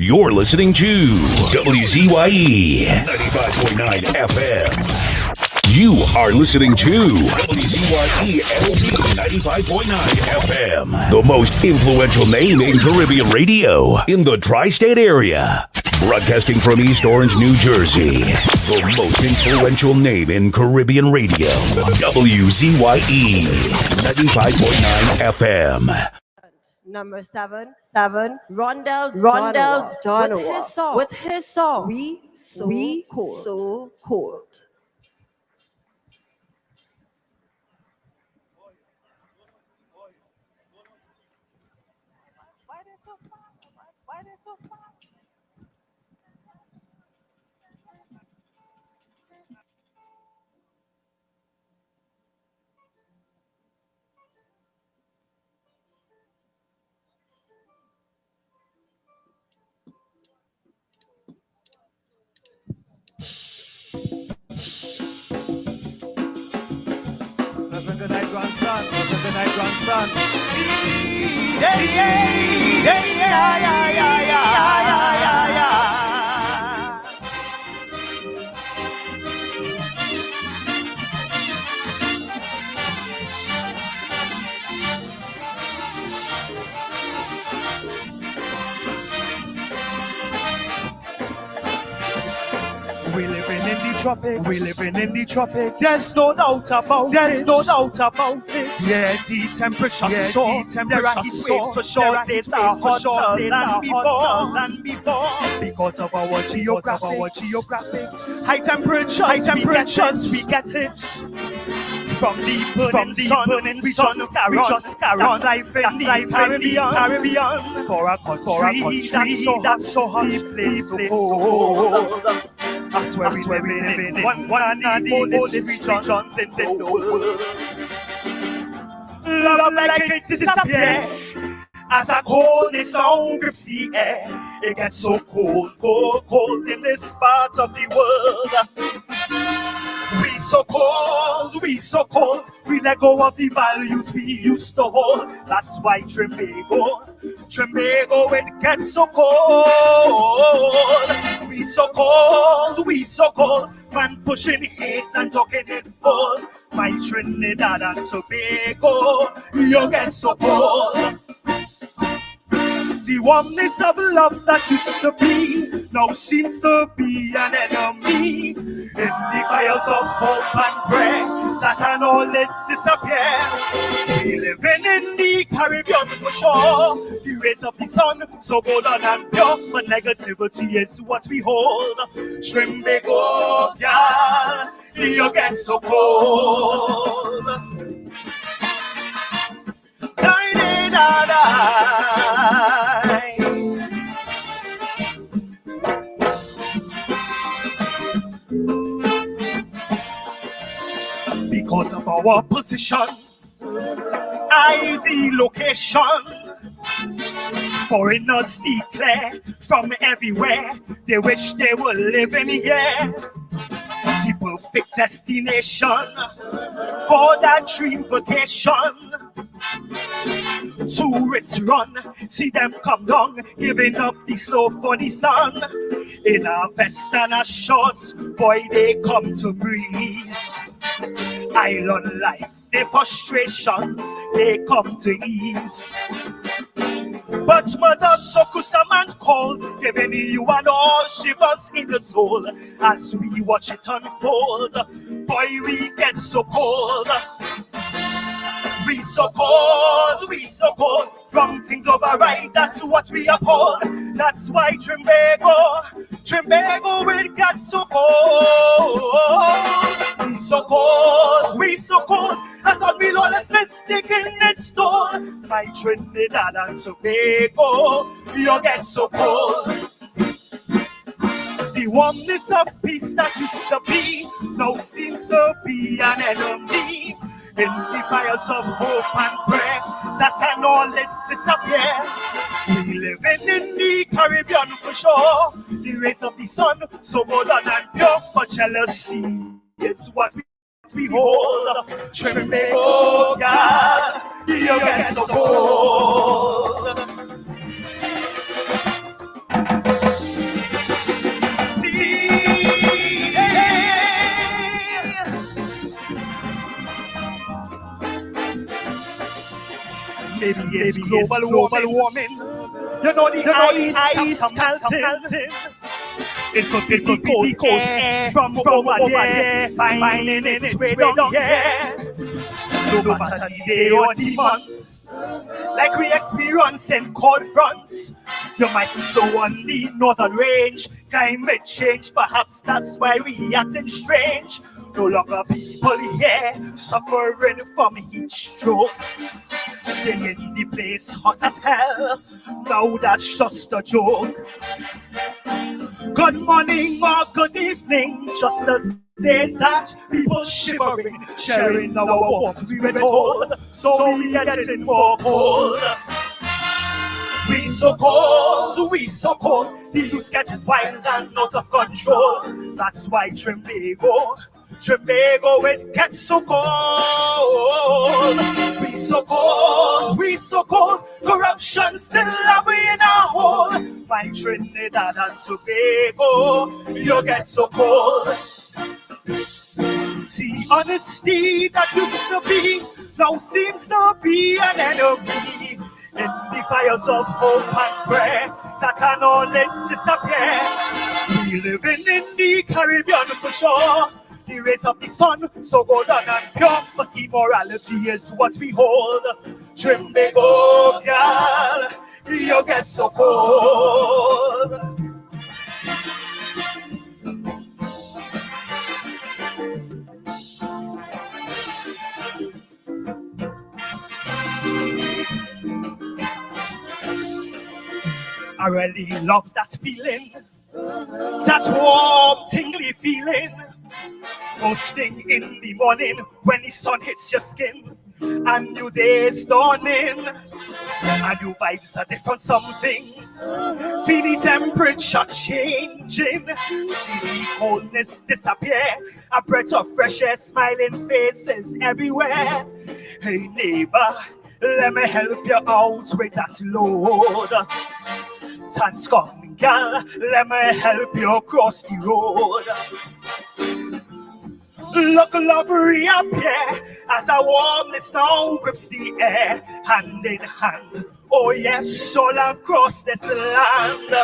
You're listening to WZYE 95.9 FM. You are listening to WZYE 95.9 FM, the most influential name in Caribbean radio in the tri-state area. Broadcasting from East Orange, New Jersey, the most influential name in Caribbean radio, WZYE 95.9 FM. Number seven, Rondell Donowa with his song, We So Cold. Why they so far? Listen to that grandson. Listen to that grandson. Yeah. We living in the tropics. We living in the tropics. There's no doubt about it. There's no doubt about it. Yeah, the temperature's soar. There are heat waves for sure. Days are hotter than before. Because of our geographics. High temperatures, we get it. From the burning sun, we just carry on. Life in the Caribbean. For a country that's so hot, the place so cold. That's where we live in one of the oldest regions in the world. Love like it disappear as a coldness now grips the air. It gets so cold in this part of the world. We so cold, we let go of the values we used to hold. That's why Trinbago, it gets so cold. We so cold, man pushing hate and talking it cold. My Trinidad and Tobago, you get so cold. The warmness of love that used to be now seems to be an enemy. In the fires of hope and prayer that and all it disappear. We living in the Caribbean for sure. The rays of the sun so golden and pure, but negativity is what we hold. Trinbago, girl, you get so cold. Because of our position, ID location, foreigners declare from everywhere they wish they were living here. The perfect destination for that dream vacation. Tourists run, see them come down, giving up the snow for the sun. In a vest and a shorts, boy, they come to breeze. Island life, their frustrations, they come to ease. But Mother Sokusaman calls, giving you and all shivers in the soul. As we watch it unfold, boy, we get so cold. We so cold, wrong things over right, that's what we uphold. That's why Trinbago, it got so cold. We so cold, as our lawlessness taking its toll. My Trinidad and Tobago, you get so cold. The warmness of peace that used to be now seems to be an enemy. In the fires of hope and prayer, that and all it disappear. We living in the Caribbean for sure. The rays of the sun so golden and pure, but jealousy is what we hold. Trinbago, God, you get so cold. maybe it's global warming. You know the ice caps melting. It could be the cold air from over there, finding its way down here. No matter the day or the month, like we experience in cold fronts. You might still on the northern range. Climate change, perhaps that's why we acting strange. No longer people here suffering from heat stroke, saying the place hot as hell. Now that's just a joke. Good morning or good evening, just to say that people shivering, sharing our warmth we were told, so we getting more cold. We so cold, the youth get wild and out of control. That's why Trimbago, it gets so cold. We so cold, corruption still have we in our hole. My Trinidad and Tobago, you get so cold. See, honesty that used to be, now seems to be an enemy. In the fires of hope and prayer, that and all let disappear. We living in the Caribbean for sure. The rays of the sun, so golden and pure, but immorality is what we hold. Trimbago, girl, you get so cold. I really love that feeling, that warm, tingly feeling. First thing in the morning when the sun hits your skin, a new day is dawning, a new vibes, a different something. Feel the temperature changing, see the coldness disappear, a breath of fresh air, smiling faces everywhere. Hey neighbor, let me help you out with that load. Thanks, come, girl, let me help you cross the road. Look, love, reappear as a warmness now grips the air, hand in hand. Oh yes, all across this land.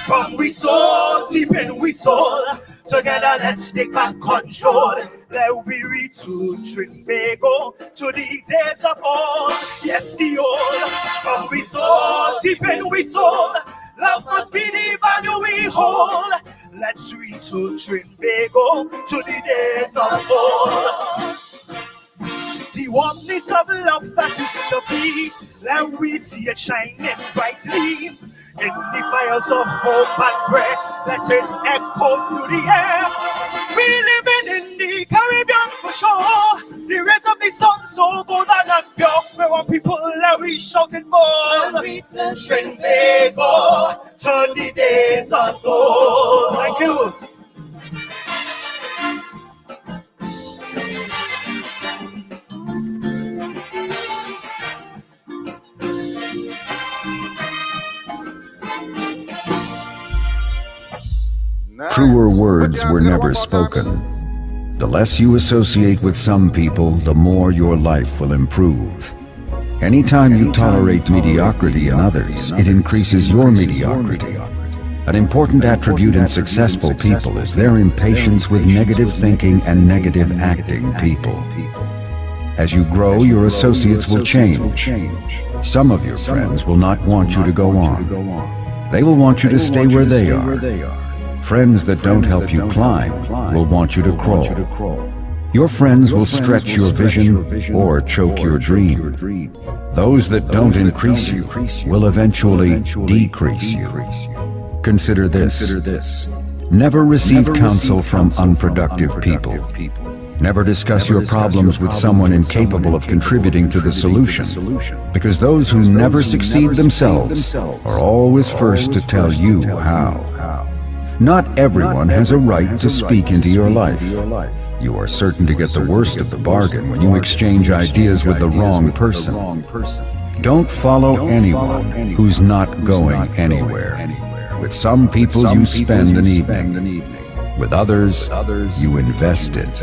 From we soul, deep in we soul, together let's take back control. Let we return Trimbago to the days of old. Yes, the old. From we soul, deep in we soul, love must be the value we hold. Let's return Trimbago to the days of old. The warmness of love that used to be, let we see it shining brightly. In the fires of hope and prayer, let it echo through the air. We living in the Caribbean for sure. The rays of the sun so golden and pure. We want people let we shouting more. Return Trimbago, turn the days of gold. Thank you. Truer words were never spoken. The less you associate with some people, the more your life will improve. Anytime you tolerate mediocrity in others, it increases your mediocrity. An important attribute in successful people is their impatience with negative thinking and negative acting people. As you grow, your associates will change. Some of your friends will not want you to go on. They will want you to stay where they are. Friends that don't help you climb will want you to crawl. Your friends will stretch your vision or choke your dream. Those that don't increase you will eventually decrease you. Consider this. Never receive counsel from unproductive people. Never discuss your problems with someone incapable of contributing to the solution, because those who never succeed themselves are always first to tell you how. Not everyone has a right to speak into your life. You are certain to get the worst of the bargain when you exchange ideas with the wrong person. Don't follow anyone who's not going anywhere. With some people you spend an evening. With others, you invest it.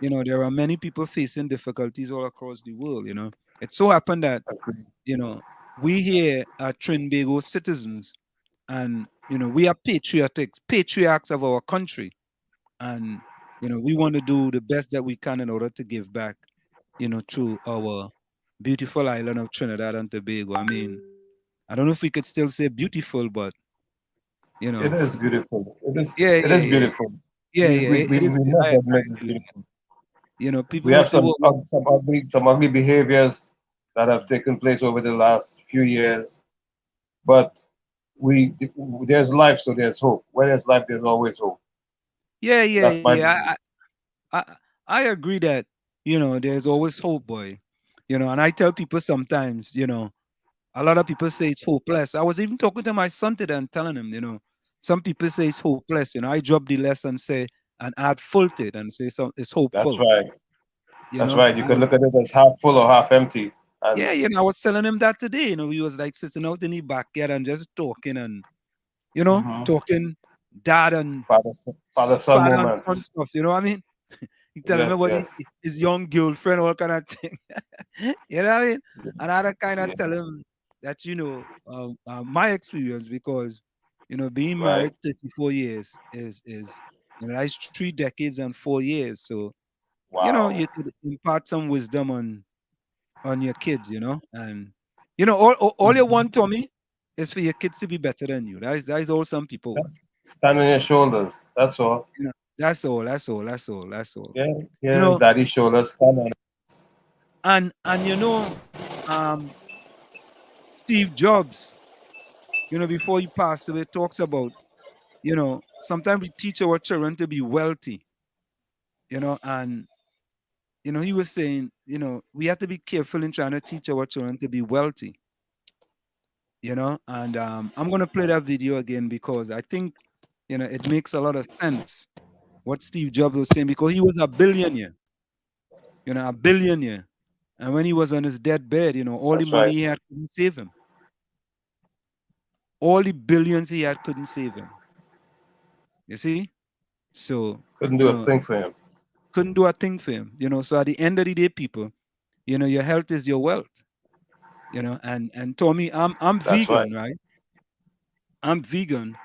you know, there are many people facing difficulties all across the world, you know. It so happened that, Agreed. you know, we here are Trinbago citizens, and, you know, we are patriarchs of our country. And, you know, we want to do the best that we can in order to give back, you know, to our beautiful island of Trinidad and Tobago. I mean, I don't know if we could still say beautiful, but, you It know, is beautiful. yeah, It yeah, is yeah, beautiful. yeah, yeah, it is. We must I admit it's agree with you. beautiful. You know, We people will have say, well, some ugly behaviors that have taken place over the last few years, but we there's life, so there's hope. Where there's life, there's always hope. yeah, yeah, That's my yeah. belief. I agree that, you know, there's always hope, boy. You know, and I tell people sometimes, you know, a lot of people say it's hopeless. I was even talking to my son today and telling him, you know, some people say it's hopeless. You know, I drop the less and say and add full to it and say so it's That's hopeful. right. You That's know, right. You could look at it as half full or half empty, and yeah, you know, I was telling him that today. You know, we was like sitting out in the backyard and just talking and, you know, mhm, talking dad and father son father and moment. son stuff. You know what I mean? He telling me Yes, about yes, his young girlfriend, all kind of thing. You know what I mean? And I had to kind of yeah, tell him that, you know, my experience, because, you know, being right. married 34 years is, you know, that's 3 decades and 4 years. So, you know, Wow. you could impart some wisdom on your kids, you know, and, you know, all you Mhm. want, Tommy, is for your kids to be better than you. That is all some people want. Stand on your shoulders. That's all. You know, that's all. That's all. That's all. That's all. Yeah, You yeah. know, Daddy's shoulders. Stand on it. and you know, um, Steve Jobs, you know, before he passed away, talks about, you know, sometimes we teach our children to be wealthy, you know, and, you know, he was saying, you know, we have to be careful in trying to teach our children to be wealthy, you know, and I'm going to play that video again because I think, you know, it makes a lot of sense what Steve Jobs was saying, because he was a billionaire, you know, a billionaire. And when he was on his deathbed, you know, all the That's money right. he had couldn't save him. All the billions he had couldn't save him. You see? So, Couldn't you do a know, thing for him. couldn't do a thing for him. You know, so at the end of the day, people, you know, your health is your wealth. You know, and Tommy, I'm That's right. vegan, right? I'm vegan,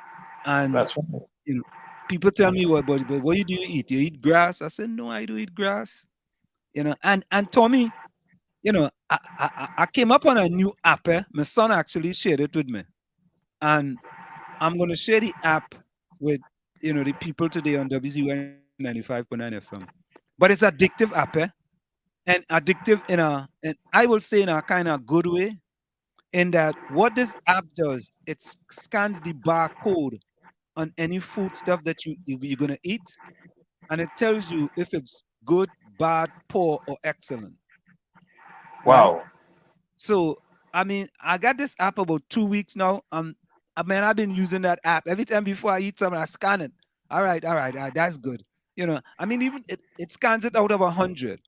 and, That's right. you know, people tell me, but what do you eat? You eat grass? I said, no, I do eat grass. You know, and Tommy, you know, I came up on a new app. My son actually shared it with me, and I'm gonna share the app with, you know, the people today on WZY 95.9 FM. But it's addictive app, and addictive and I will say in a kind of good way, in that what this app does, it scans the barcode on any food stuff that you're gonna eat, and it tells you if it's good, bad, poor, or excellent, right? Wow. So, I mean, I got this app about 2 weeks now. I mean, I've been using that app every time before I eat something. I scan it. All right, that's good. You know, I mean, even it scans it out of 100.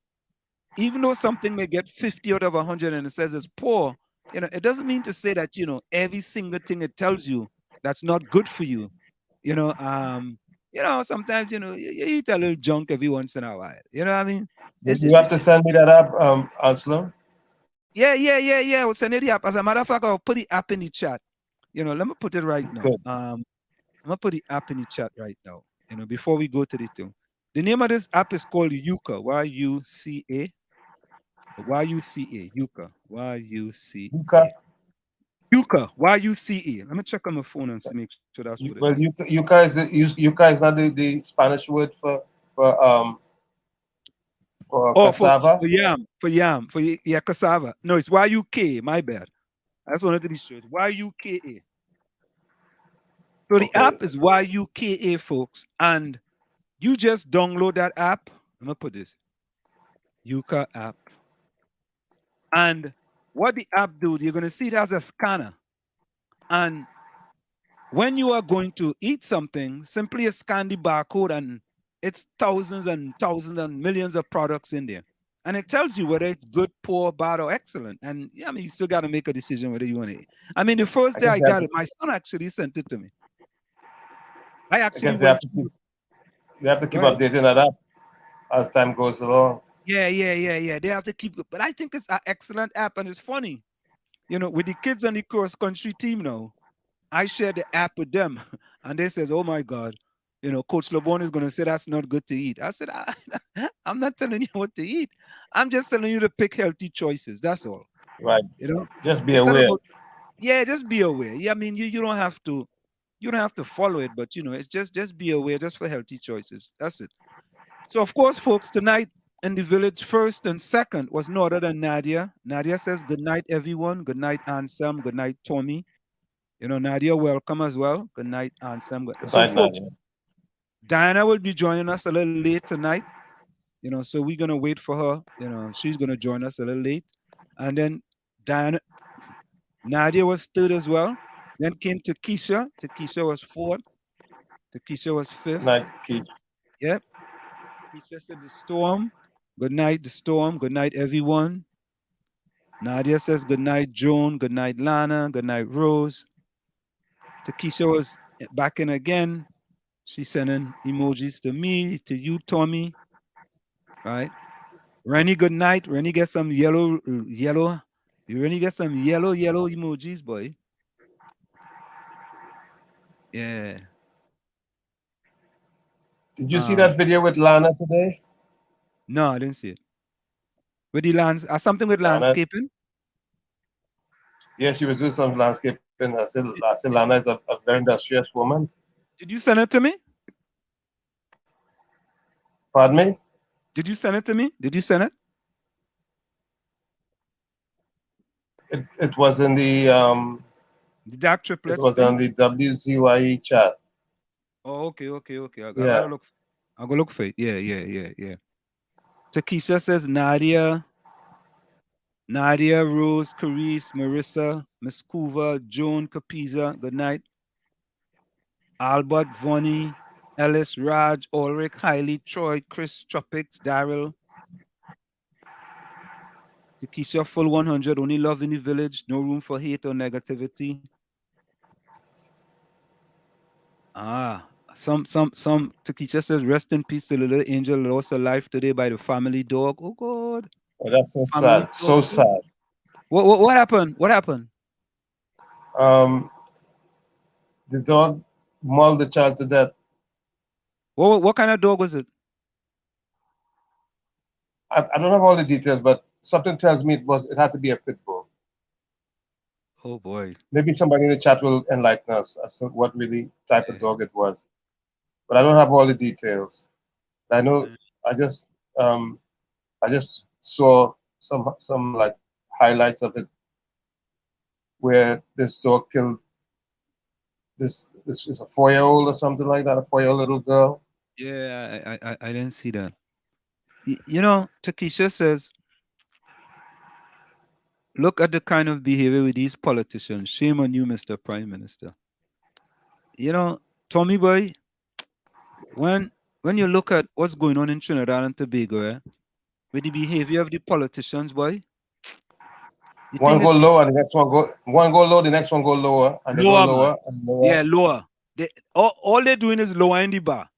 Even though something may get 50 out of 100 and it says it's poor, you know, it doesn't mean to say that, you know, every single thing it tells you that's not good for you. You know, sometimes, you know, you eat a little junk every once in a while. You know what I mean? You you have to send me that app, Aslam. Yeah. We'll send you the app. As a matter of fact, I'll put the app in the chat. You know, let me put it right now. Good. I'm gonna put the app in the chat right now. You know, before we go to the thing. The name of this app is called Yuka. Yuca. Yuka. Yuka. Yuka. Yuca. Let me check on my phone and see, make sure that's what it is. Well, Yuka is not the Spanish word for Oh, cassava. for cassava. No, it's YUK. My bad. I just wanted to be sure. It's YUKA. So the Okay. app is YUKA, folks, and you just download that app. I'm gonna put this Yuka app, and what the app do? You're gonna see it as a scanner, and when you are going to eat something, simply scan the barcode, and it's thousands and thousands and millions of products in there. And it tells you whether it's good, poor, bad, or excellent. And yeah, I mean, you still got to make a decision whether you want to eat. I mean, the first I day guess I got it, my son actually sent it to me. I I actually guess they have went to through. keep they have to Go keep ahead. updating that app. as time goes along. Yeah. They have to keep it. But I think it's an excellent app, and it's funny. You know, with the kids on the cross country team now, I shared the app with them, and they says, "Oh my God, you know, Coach LeBron is going to say that's not good to eat." I said, "I'm not telling you what to eat. I'm just telling you to pick healthy choices. That's all. Right. You know, Just be it's not aware. about just be aware. Yeah, I mean, you don't have to follow it, but you know, it's just be aware, just for healthy choices. That's it. So of course, folks, tonight in the village, first and second was no other than Nadia. Nadia says, "Good night, everyone. Good night, Ansem. Good night, Tommy." You know, Nadia, welcome as well. Good night, Ansem. Good So, night, folks, Nadia. Diana will be joining us a little late tonight. You know, so we're gonna wait for her. You know, she's gonna join us a little late, and then Diana, Nadia was third as well. Then came Takesha. Takesha was fourth. Takesha was Good fifth. night, Keith. Yep. Takesha said the storm. Good night, the storm. Good night, everyone. Nadia says good night, Joan. Good night, Lana. Good night, Rose. Takesha was back in again. She's sending emojis to me, to you, Tommy. Right? Rennie, good night. Rennie, get some yellow. You Rennie get some yellow emojis, boy. Yeah. Did you see that video with Lana today? No, I didn't see it. With the lands, something with Lana, landscaping. yeah, she was doing some landscaping. I said Lana is a very industrious woman. Did you send it to me? Pardon me? Did you send it to me? Did you send it? It was in the The dark it triplets was thing? on the WZYE chat. Oh, okay. I Yeah. gotta look. I'll go look for it. Yeah. Takesha says Nadia, Rose, Carice, Marissa, Miss Cuva, Joan, Capiza. Good night. Albert, Vonnie, Ellis, Raj, Ulrich, Hailey, Troy, Chris, Tropics, Daryl. Takesha, full 100. Only love in the village. No room for hate or negativity. Some Takesha says, rest in peace to little angel lost her life today by the family dog. Oh God. Oh, that's so Family sad. So dog. sad. What happened? What happened? Um, the dog mauled the child to death. What kind of dog was it? I don't have all the details, but something tells me it had to be a pit bull. Oh boy. Maybe somebody in the chat will enlighten us as to what really type of dog it was. But I don't have all the details. I know I just um I just saw some like highlights of it where this dog killed this is a 4-year-old or something like that, a 4-year-old little girl. Yeah, I didn't see that. You know, Takesha says, look at the kind of behavior with these politicians. Shame on you, Mr. Prime Minister. You know, Tommy boy, when you look at what's going on in Trinidad and Tobago, with the behavior of the politicians, boy, you One think go it's low and the next one go low, the next one go lower, and they go lower, man. lower and lower. Yeah, lower. All they're doing is lowering the bar.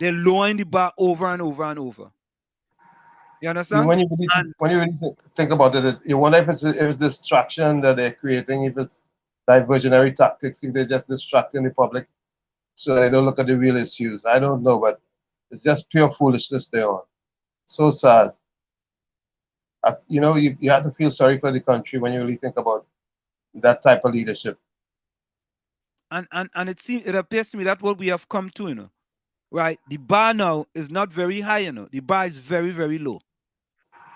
They're lowering the bar over and over and over. You understand? When you really think about it, you wonder if it's distraction that they're creating, if it's diversionary tactics, if they're just distracting the public so they don't look at the real issues. I don't know, but it's just pure foolishness they're on. So sad. You have to feel sorry for the country when you really think about that type of leadership. And it appears to me that what we have come to, you know, right? The bar now is not very high, you know. The bar is very, very low.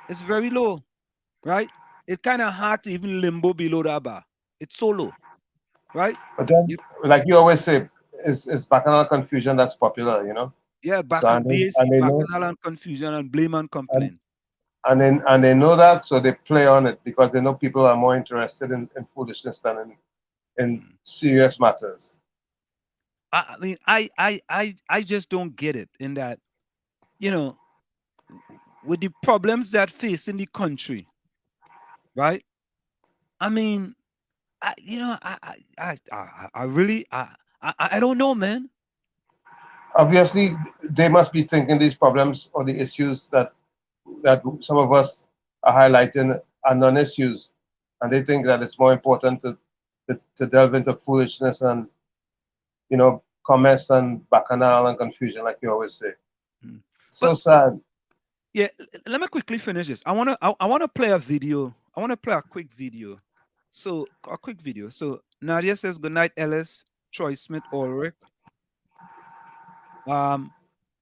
It's very low, right? It's kind of hard to even limbo below that bar. It's so low, right? But then, like you always say, it's bacchanal confusion that's popular, you know? Yeah, So, bacchanal and confusion and blame and complain. And they know that, so they play on it because they know people are more interested in foolishness than in serious matters. I mean, I just don't get it in that, you know, with the problems that face in the country, right? I mean, I really, I don't know, man. obviously they must be thinking these problems or the issues that some of us are highlighting are non-issues, and they think that it's more important to delve into foolishness and comments and bacchanal and confusion, like you always say. So sad. Yeah, let me quickly finish this. I wanna play a video. I wanna play a quick video. So a quick video. So Nadia says, "Good night, Ellis, Troy Smith, Ulrich."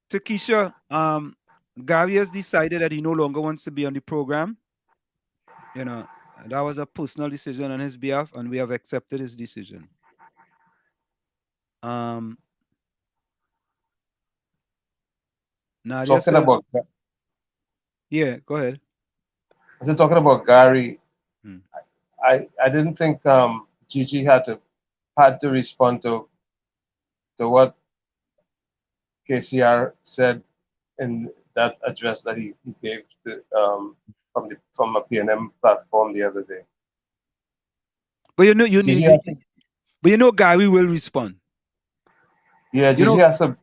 Takesha, Gary has decided that he no longer wants to be on the program. You know, that was a personal decision on his behalf, and we have accepted his decision. Nadia Talking said, about, yeah, go ahead. as talking about Gary, Hmm. I didn't think Gigi had to respond to what KCR said in that address that he gave to, from a PNM platform the other day. But you know, but you know, Gary will respond. Yeah, Gigi has to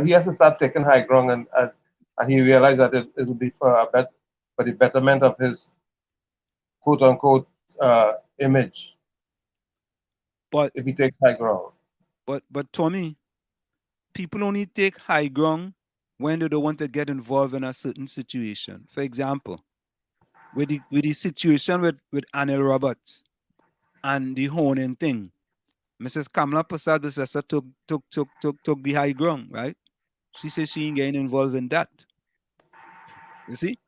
he has to start taking high ground, and he realized that it will be for the betterment of his quote unquote image. But if he takes high ground. But Tommy, people only take high ground when they don't want to get involved in a certain situation. For example, with the situation with Anil Roberts and the honing thing, Mrs. Kamala Prasad took the high ground, right? She says she ain't getting involved in that. You see?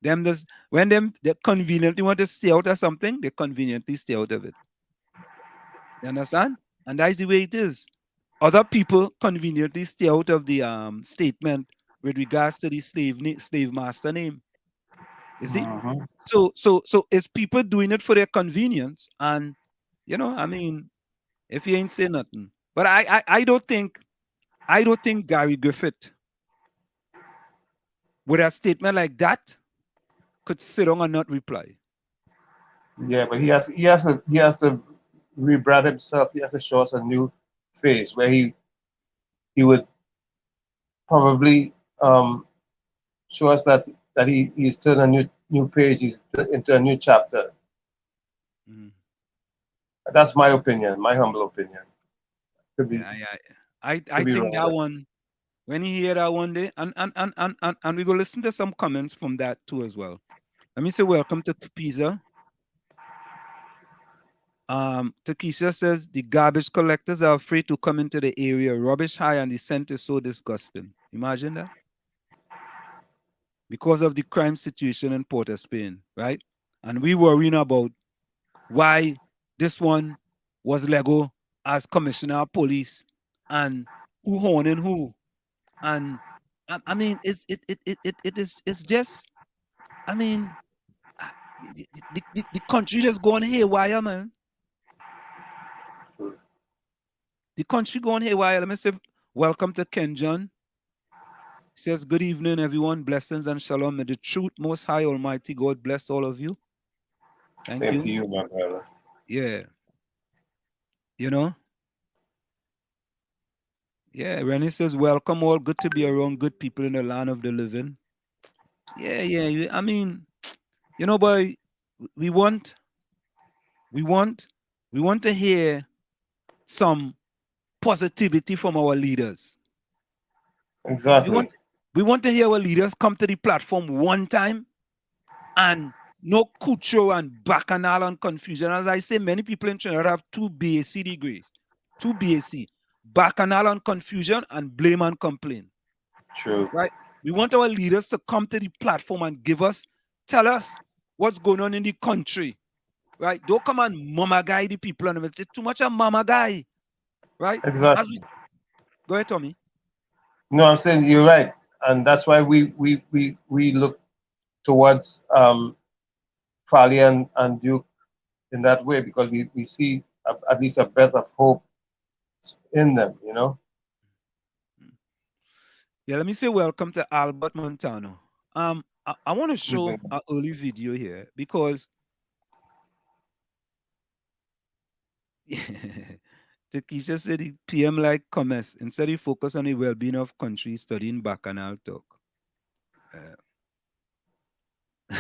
When they conveniently want to stay out of something, they conveniently stay out of it. You understand? And that's the way it is. Other people conveniently stay out of the statement with regards to the slave master name. You see? So it's people doing it for their convenience, and I mean, if you ain't saying nothing. But I don't think Gary Griffith with a statement like that could sit down and not reply. Yeah, but he has to rebrand himself. He has to show us a new face where he would probably show us that he's turned a new page, he's into a new chapter. Mm. That's my opinion, my humble opinion. Could be, yeah, I think that one, when you hear that one day, and we go listen to some comments from that too as well. Let me say welcome to Pisa. Takesha says the garbage collectors are afraid to come into the area. Rubbish high and the scent is so disgusting. Imagine that. Because of the crime situation in Port of Spain, right? And we worrying about why this one was Lego as commissioner of police and who honing who. And I mean, it's just, I mean, the country is going haywire, man. The country going haywire. Let me say, welcome to Ken John. He says, good evening, everyone. Blessings and shalom. May the truth, most high, almighty God bless all of you. Thank Same you. to you, my brother. Yeah. Yeah, Rennie says, welcome all. Good to be around good people in the land of the living. Yeah. I mean, boy, we want to hear some positivity from our leaders. Exactly. We want to hear our leaders come to the platform one time and no kucho and bacchanal and confusion. As I say, many people in Trinidad have 2 BAC degrees. 2 BAC. Bacchanal and confusion and blame and complain. True. Right? We want our leaders to come to the platform and tell us what's going on in the country. Right? Don't come and mama guy the people and it's too much a mama guy. Right? Exactly. Go ahead, Tommy. No, I'm saying you're right. And that's why we look towards Fali and Duke in that way, because we see at least a breath of hope in them, Yeah, let me say welcome to Albert Montano. I want to show an early video here because Takesha said the PM like commerce. Instead, he focus on the well-being of country, studying Bacchanal talk.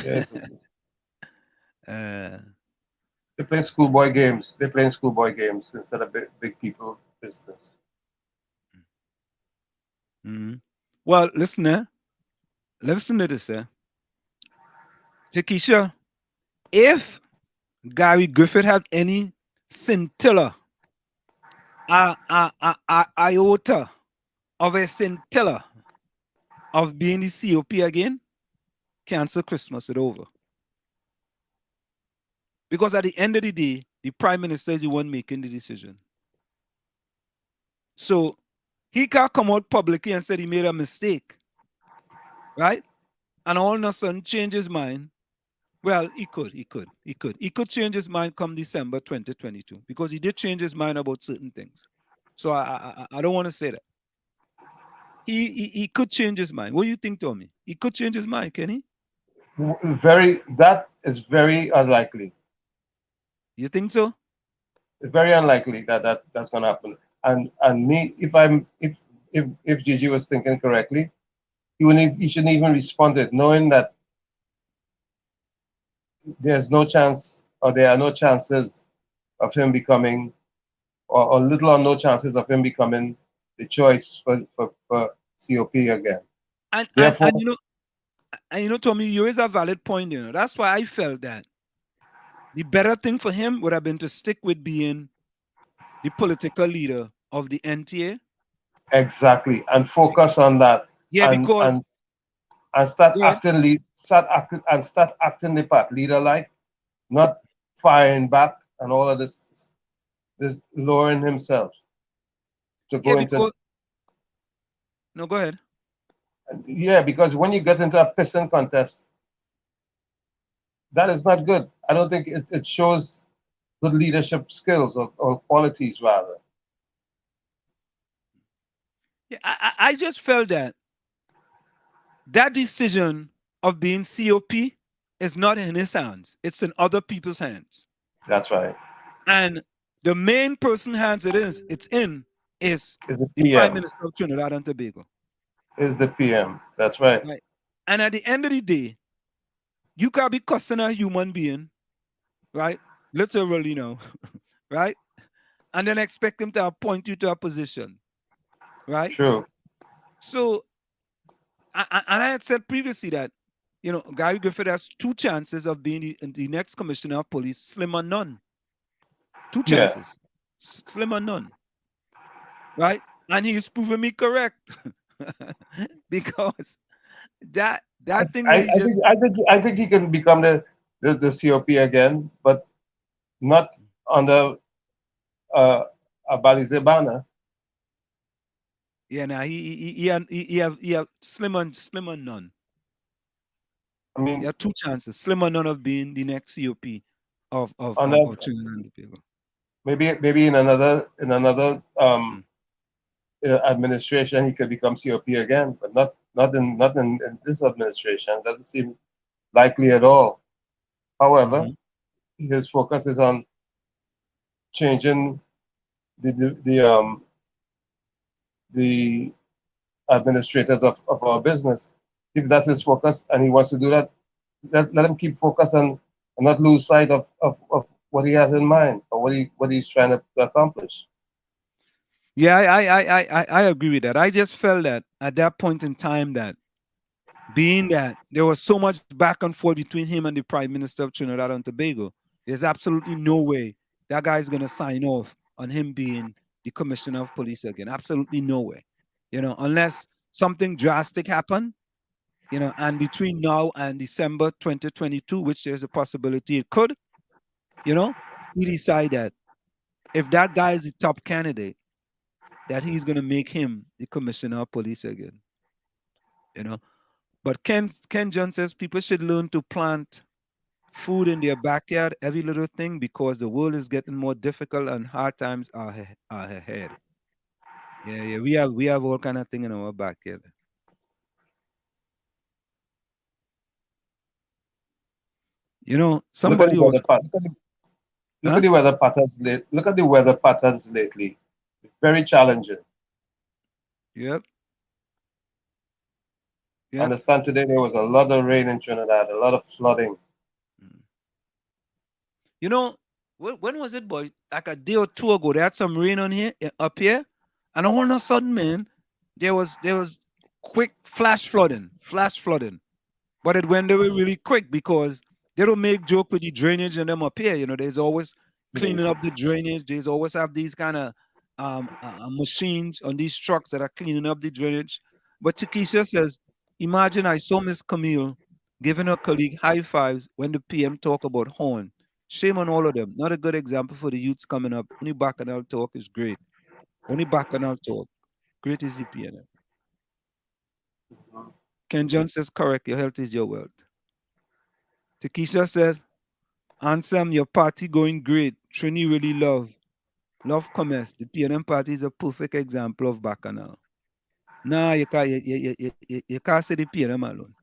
Yes. Uh, They play schoolboy games. They're playing schoolboy games instead of big people business. mhm. Well, listen to this. Takesha, if Gary Griffith had any scintilla, iota of a scintilla of being the COP again, cancel Christmas, it over. Because at the end of the day, the prime minister is the one making the decision. So he can't come out publicly and say he made a mistake, right? And all of a sudden change his mind. Well, he could change his mind come December 2022 because he did change his mind about certain things. So I don't want to say that. He could change his mind. What do you think, Tommy? He could change his mind, can he? That is very unlikely. You think so? It's very unlikely that's going to happen. And me, if Gigi was thinking correctly, he shouldn't even respond to it, knowing that there's no chance, or there are no chances of him becoming, or little or no chances of him becoming the choice for COP again. And Therefore, you know, Tommy, you raise a valid point. You know, that's why I felt that the better thing for him would have been to stick with being the political leader of the NTA. exactly, and focus on that. Yeah, and, because and start acting the part leader like, not firing back and all of this lowering himself to go into. No, go ahead. Yeah, because when you get into a pissing contest, that is not good. I don't think it shows good leadership skills or qualities, rather. Yeah, I just felt that decision of being COP is not in his hands. It's in other people's hands. That's right. And the main person hands it's in is the Prime Minister of Trinidad and Tobago. Is the PM. That's right. And at the end of the day, you can't be cussing a human being, right? Literally, right? And then expect him to appoint you to a position, right? True. So, and I had said previously that, Gary Griffith has 2 chances of being the next commissioner of police, slim or none. 2 chances, slim or none, right? And he's proven me correct because that thing. I think he can become the COP again, but not under a Balize banner. Yeah, now he have slim or none. I mean, you have 2 chances, slim or none, of being the next COP of Trinidad and Tobago. Maybe in another administration he could become COP again, but not in this administration. It doesn't seem likely at all. However, his focus is on changing the administrators of our business. If that's his focus and he wants to do that, let him keep focus and not lose sight of what he has in mind or what he's trying to accomplish. Yeah, I agree with that. I just felt that at that point in time, that being that there was so much back and forth between him and the Prime Minister of Trinidad and Tobago, there's absolutely no way that guy's going to sign off on him being the Commissioner of Police again. Absolutely no way. Unless something drastic happened, and between now and December 2022, which there's a possibility it could, he decide that if that guy is the top candidate, that he's going to make him the Commissioner of Police again. But Ken John says people should learn to plant food in their backyard, every little thing, because the world is getting more difficult and hard times are ahead. Yeah, we have all kind of thing in our backyard. Somebody look at the weather patterns. Look at the weather patterns lately. very challenging. Yep. I Yep. understand today there was a lot of rain in Trinidad, a lot of flooding. You know, when was it, boy? Like a day or two ago, they had some rain on here, up here, and all of a sudden, man, there was quick flash flooding. But it went away really quick because they don't make joke with the drainage and them up here. You know, there's always cleaning up the drainage. There's always have these kind of machines on these trucks that are cleaning up the drainage. But Takesha says, imagine I saw Miss Camille giving her colleague high fives when the PM talk about horn. Shame on all of them. Not a good example for the youths coming up. Only Bacchanal talk is great. Only Bacchanal talk. Great is the PNM. Ken John says, correct. Your health is your wealth. Takesha says, Ansem, your party going great. Trini really love comments. The PNM party is a perfect example of Bacchanal. Nah, you can't say the PNM alone.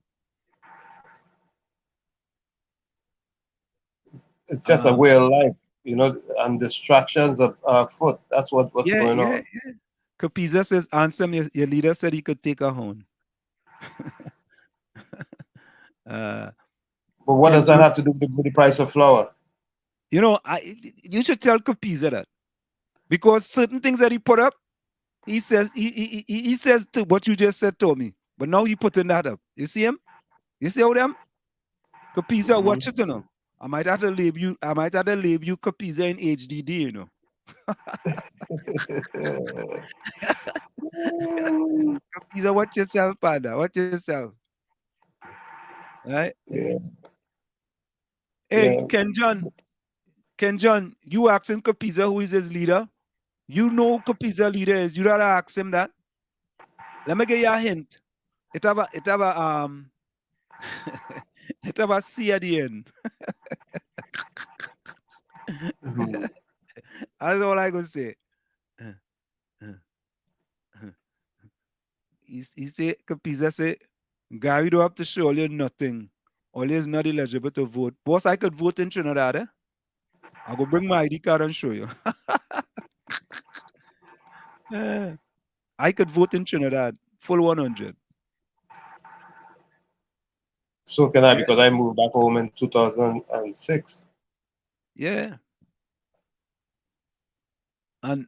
It's just a way of life, you know, and distractions of foot. That's what's going on. Yeah. Kapiza says, Ansem, your leader said he could take a horn. But what does that have to do with the price of flour? You know, you should tell Kapiza that, because certain things that he put up, he says he says to what you just said to me, but now he putting that up. You see him? You see how them? Kapiza, watch it, you know. I might have to label you Kapiza in HDD, you know. Kapiza, watch yourself, Pada. Watch yourself. Right? Yeah. Hey, Yeah. Ken John, you asking Kapiza who is his leader? You know who Kapiza leader is. You gotta ask him that. Let me give you a hint. It have a it have a C at the end. That's all I gonna say. He say, Kapiza say, Gary don't have to show you nothing. All is not eligible to vote. Boss, I could vote in Trinidad, eh? I'll go bring my ID card and show you. I could vote in Trinidad, full 100. So can I, because I moved back home in 2006. Yeah. And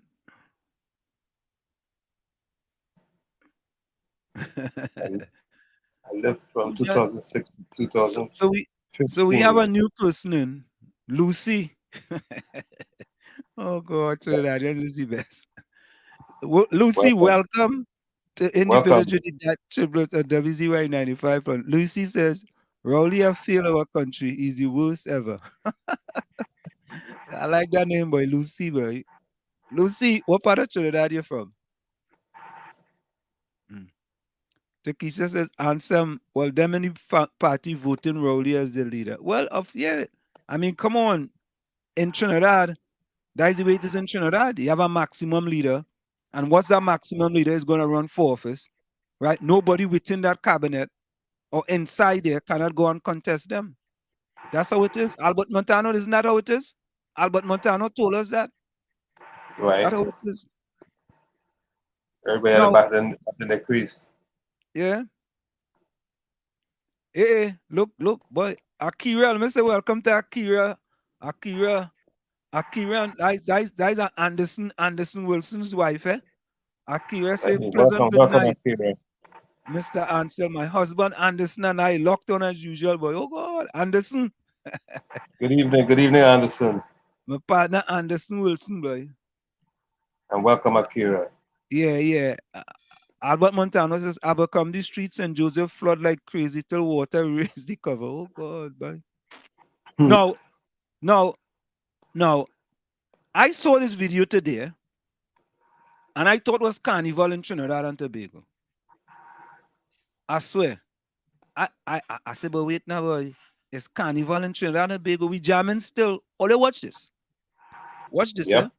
I lived from 2006 to 2015. So we have a new person in, Lucy. Oh God, Trinidad, this is the best. Lucy, welcome to In the Village with that tribute at WZYE 95. Lucy says, Rowley have failed our country is the worst ever. I like that name, boy. Lucy, boy. Lucy, what part of Trinidad you from? Takesha says, Ansem, well, them in the party voting Rowley as the leader. Well, I mean, come on. In Trinidad, that is the way it is in Trinidad. You have a maximum leader. And what's that maximum leader is going to run for office, right? Nobody within that cabinet or inside there cannot go and contest them. That's how it is. Albert Montano, isn't that how it is? Albert Montano told us that. Right. That's how it is. Everybody had back in the crease. Yeah. Hey, look, boy. Akira, let me say welcome to Akira. Akira, that's Anderson Wilson's wife, eh? Akira say, pleasant good night. Akira. Mr. Ansel, my husband Anderson and I locked on as usual, boy. Oh God, Anderson. Good evening, Anderson. My partner Anderson Wilson, boy. And welcome, Akira. Yeah. Albert Montano says, I become the streets and Joseph flood like crazy till water raised the cover. Oh God, boy. No. I saw this video today, and I thought it was carnival in Trinidad and Tobago. I swear. I said, but wait now, boy. It's carnival in Trinidad and Tobago. We jamming still. Only watch this. Watch this, yep.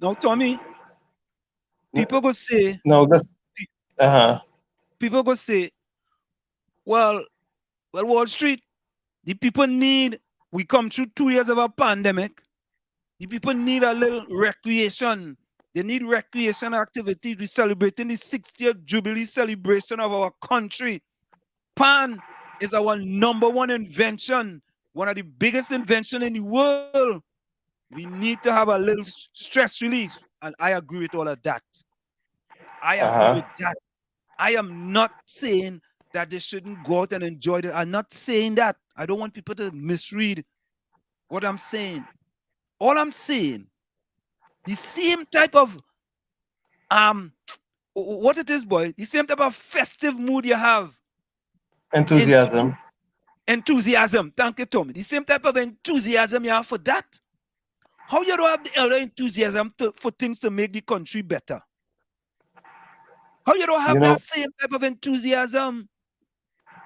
Now, Tommy, people go say, No, this. people go say, well, Wall Street, the people need, we come through 2 years of a pandemic. The people need a little recreation. They need recreation activities. We're celebrating the 60th Jubilee celebration of our country. Pan is our #1 invention, one of the biggest inventions in the world. We need to have a little stress relief. And I agree with all of that. I agree with that. I am not saying that they shouldn't go out and enjoy it. I'm not saying that. I don't want people to misread what I'm saying. All I'm saying, the same type of what it is, boy, the same type of festive mood you have. Enthusiasm. Enthusiasm. Thank you, Tommy. The same type of enthusiasm you have for that. How you don't have the other enthusiasm for things to make the country better? How you don't have that same type of enthusiasm?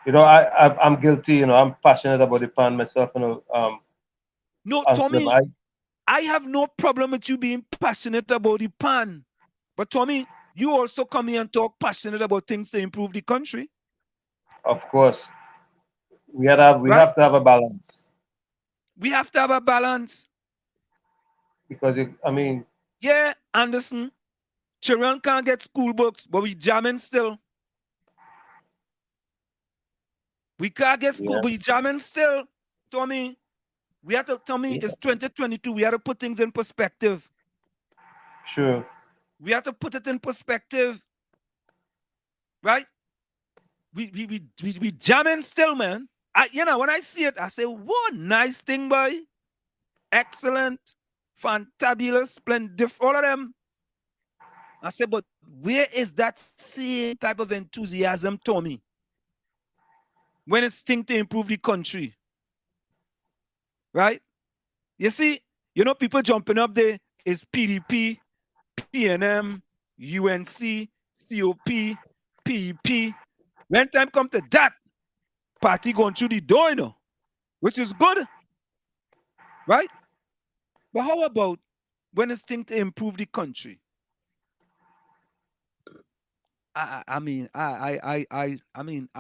I'm guilty. I'm passionate about the pan myself. No, Tommy, I have no problem with you being passionate about the pan. But Tommy, you also come here and talk passionate about things to improve the country. Of course. We have to have a balance. We have to have a balance. Because, yeah, Anderson, children can't get school books, but we jamming still. We can't get school, but we jamming still. Tommy, it's 2022. We have to put things in perspective. Sure. We have to put it in perspective. Right? We jamming still, man. When I see it, I say, what nice thing, boy. Excellent. Fantabulous, splendid, all of them. I said, but where is that same type of enthusiasm, Tommy? When it's thing to improve the country. Right? You see, people jumping up there is PDP, PNM, UNC, COP, PEP. When time comes to that, party going through the door, which is good. Right? But how about when it's thing to improve the country? I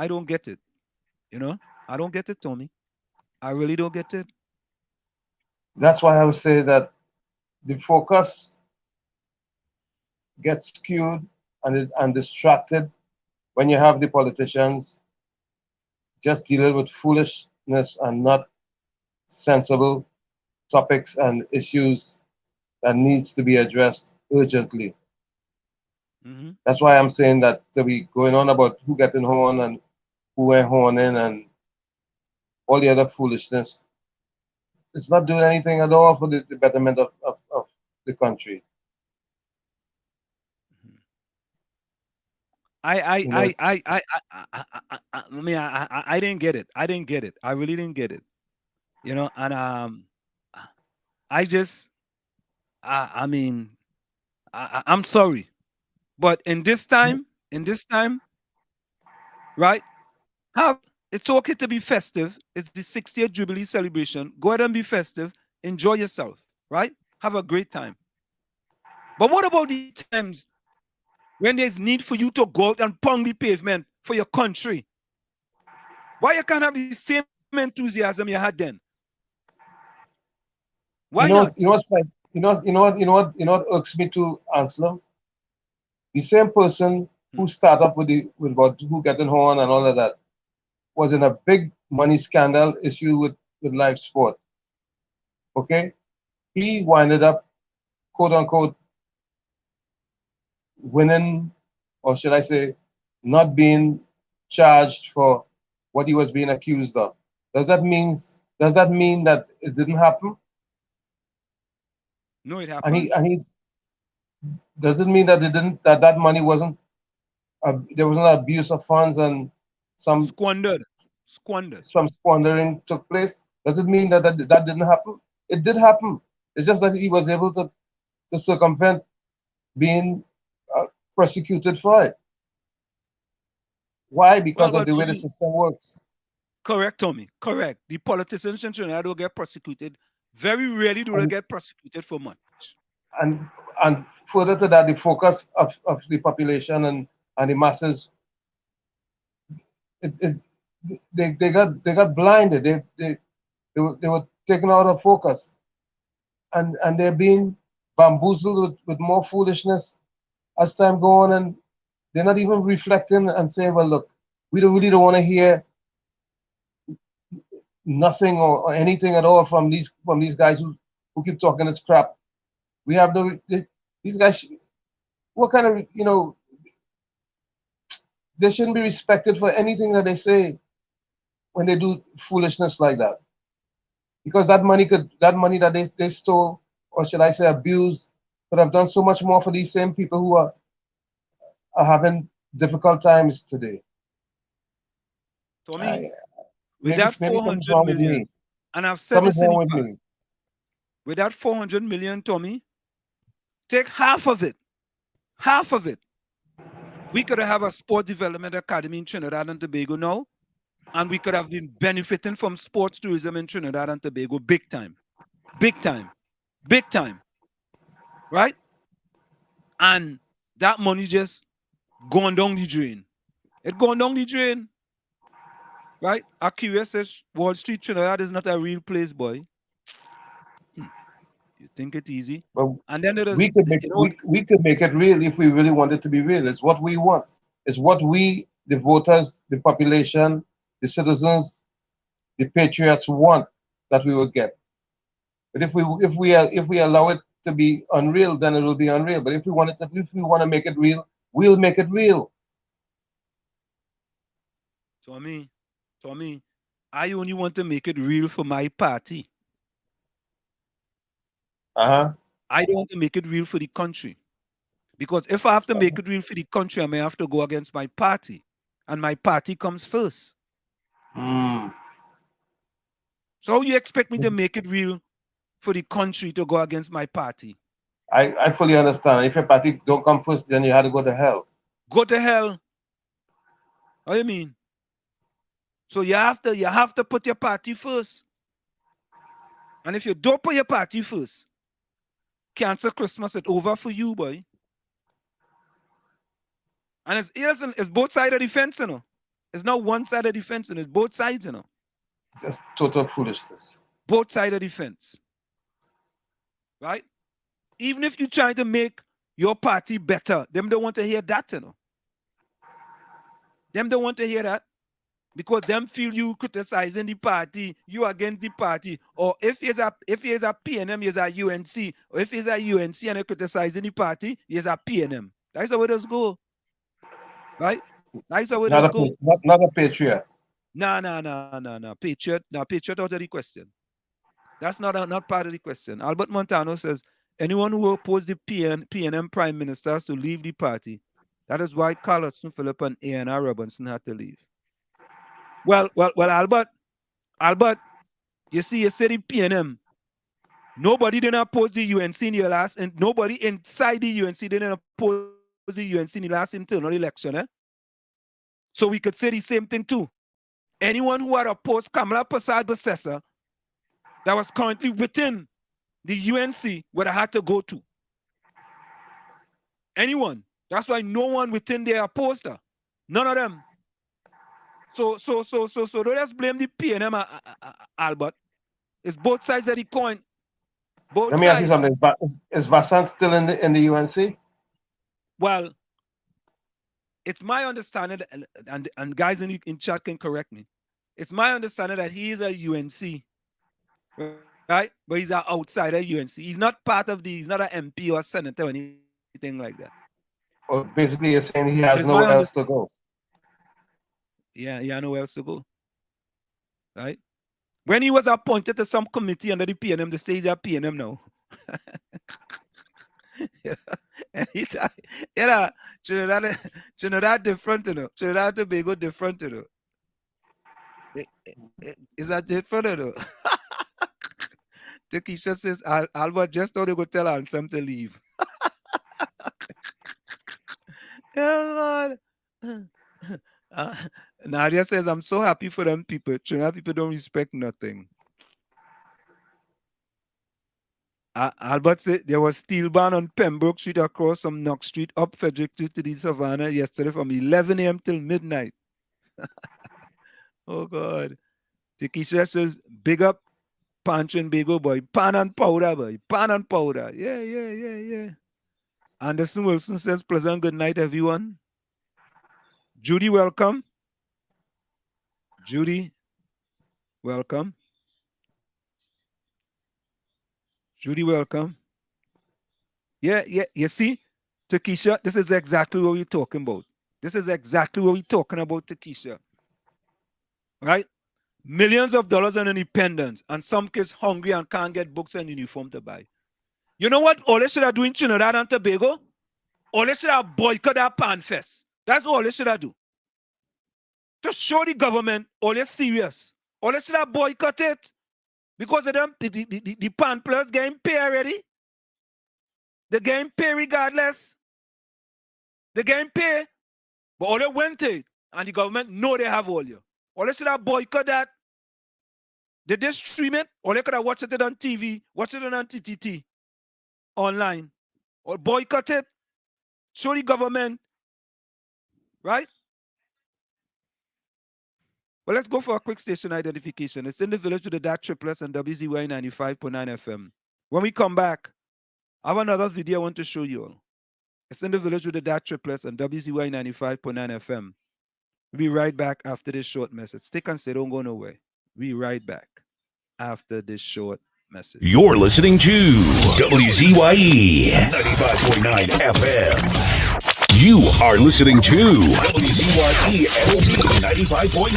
don't get it. I don't get it, Tommy. I really don't get it. That's why I would say that the focus gets skewed and distracted when you have the politicians just dealing with foolishness and not sensible topics and issues that needs to be addressed urgently. Mm-hmm. That's why I'm saying that to be going on about who getting horn and who ain't horning and all the other foolishness. It's not doing anything at all for the betterment of the country. You know, I mean, I didn't get it. I didn't get it. I really didn't get it. You know, and I just, I mean, I'm sorry, but in this time, right? It's okay to be festive. It's the 60th Jubilee celebration. Go ahead and be festive. Enjoy yourself, right? Have a great time. But what about the times when there's need for you to go out and pound the pavement for your country? Why you can't have the same enthusiasm you had then? Why not? You know what's like, you know what irks me to Anselm? The same person who started up with about who getting horn and all of that was in a big money scandal issue with live sport. Okay? He winded up, quote unquote, winning, or should I say, not being charged for what he was being accused of. Does that mean that it didn't happen? No, it happened. And he does it mean that that money wasn't there was an abuse of funds and some squandered. Some squandering took place? Does it mean that didn't happen? It did happen. It's just that he was able to circumvent being prosecuted for it. Why? Because of the way the system works. Correct, Tommy. Correct. The politicians in Trinidad don't get prosecuted. Very rarely do they get prosecuted for much. And further to that, the focus of the population and the masses, they got blinded. They were taken out of focus, and they're being bamboozled with more foolishness as time go on, and they're not even reflecting and saying, well, look, we really don't want to hear nothing or anything at all from these guys who keep talking this crap. We have these guys. What kind of they shouldn't be respected for anything that they say when they do foolishness like that, because that money that they stole, or should I say abused, could have done so much more for these same people who are having difficult times today. Tommy, with that 400 million, and I've said this with that 400 million, Tommy, take half of it. We could have a sport development academy in Trinidad and Tobago now, and we could have been benefiting from sports tourism in Trinidad and Tobago big time. Right? And that money just going down the drain. It going down the drain. Right? Akira says Wall Street, Trinidad is not a real place, boy. You think it easy? But and then we could make it real if we really want it to be real. It's what we want. It's what we, the voters, the population, the citizens, the patriots want that we will get. But if we allow it to be unreal, then it will be unreal. But if we want to make it real, we'll make it real. Tommy, I only want to make it real for my party. I don't want to make it real for the country. Because if I have to make it real for the country, I may have to go against my party. And my party comes first. So how you expect me to make it real for the country to go against my party? I fully understand. If your party don't come first, then you have to go to hell. Go to hell? What do you mean? So you have to put your party first. And if you don't put your party first, cancel Christmas, it's over for you, boy. And it's both sides of the fence, you know. It's not one side of the fence, and it's both sides, you know. It's just total foolishness. Both sides of the fence. Right? Even if you try to make your party better, them don't want to hear that, you know. Them don't want to hear that. because them feel you criticizing the party, you against the party, or if he's a PNM, he's a UNC, or if he's a UNC and you're criticizing the party, he's a PNM. That's how it does go, right? That's how it does go. Not a patriot. No. Patriot out of the question. That's not part of the question. Albert Montano says anyone who opposed the PNM prime ministers to leave the party. That is why Carlson, Phillip, and A.N.R. Robinson had to leave. Well, Albert, you see the PNM. Nobody didn't oppose the UNC in the last, and nobody inside the UNC didn't oppose the UNC in the last internal election. So we could say the same thing too. Anyone who had opposed Kamala Persad-Bessessa that was currently within the UNC would have had to go to. Anyone. That's why no one within there opposed her. None of them. So don't just blame the PNM, Albert. It's both sides of the coin. Let me ask you something. Is Vasant still in the UNC? Well, it's my understanding, and guys in chat can correct me. It's my understanding that he is a UNC, right? But he's an outsider UNC. He's not part of he's not an MP or a senator or anything like that. Or basically, you're saying he has nowhere else to go. Yeah, he has nowhere else to go. Right? When he was appointed to some committee under the PNM, they say he's a PNM now. Trinidad different, you know. Trinidad Tobago different, you know. Is that different, you know? Takesha says, Albert just thought they would tell Ansem to leave. Nadia says, I'm so happy for them people. Trinidad people don't respect nothing. Albert said there was steel band on Pembroke Street across from Knox Street up Frederick Street to the Savannah yesterday from 11 a.m. till midnight. Oh, God. Takesha says, big up Pancho and Bago, boy. Pan and powder, boy. Pan and powder. Yeah. Anderson Wilson says, pleasant good night, everyone. Judy, welcome. Judy, welcome. Judy, welcome. Yeah. You see, Takesha, this is exactly what we're talking about. This is exactly what we're talking about, Takesha. Right? Millions of dollars on independence, and some kids hungry and can't get books and uniform to buy. You know what all they should have done in Trinidad and Tobago? All they should have boycotted that Pan Fest. That's all they should have done. To show the government all they're serious. All they should have boycotted it. Because of them, the Pan Plus getting pay already. They're getting pay regardless. They're getting pay. But all they went it, and the government know they have all you. Or they should have boycotted that. Did they stream it? Or they could have watched it on TV, watched it on TTT, online. Or boycott it. Show the government. Right? Well, let's go for a quick station identification. It's in the village with the DAT triplets and WZYE 95.9 FM. When we come back, I have another video I want to show you all. It's in the village with the DAT triplets and WZYE 95.9 FM. We'll be right back after this short message. Stick and stay, don't go nowhere. We'll be right back after this short message. You're listening to WZYE 95.9 FM. You are listening to WZYE 95.9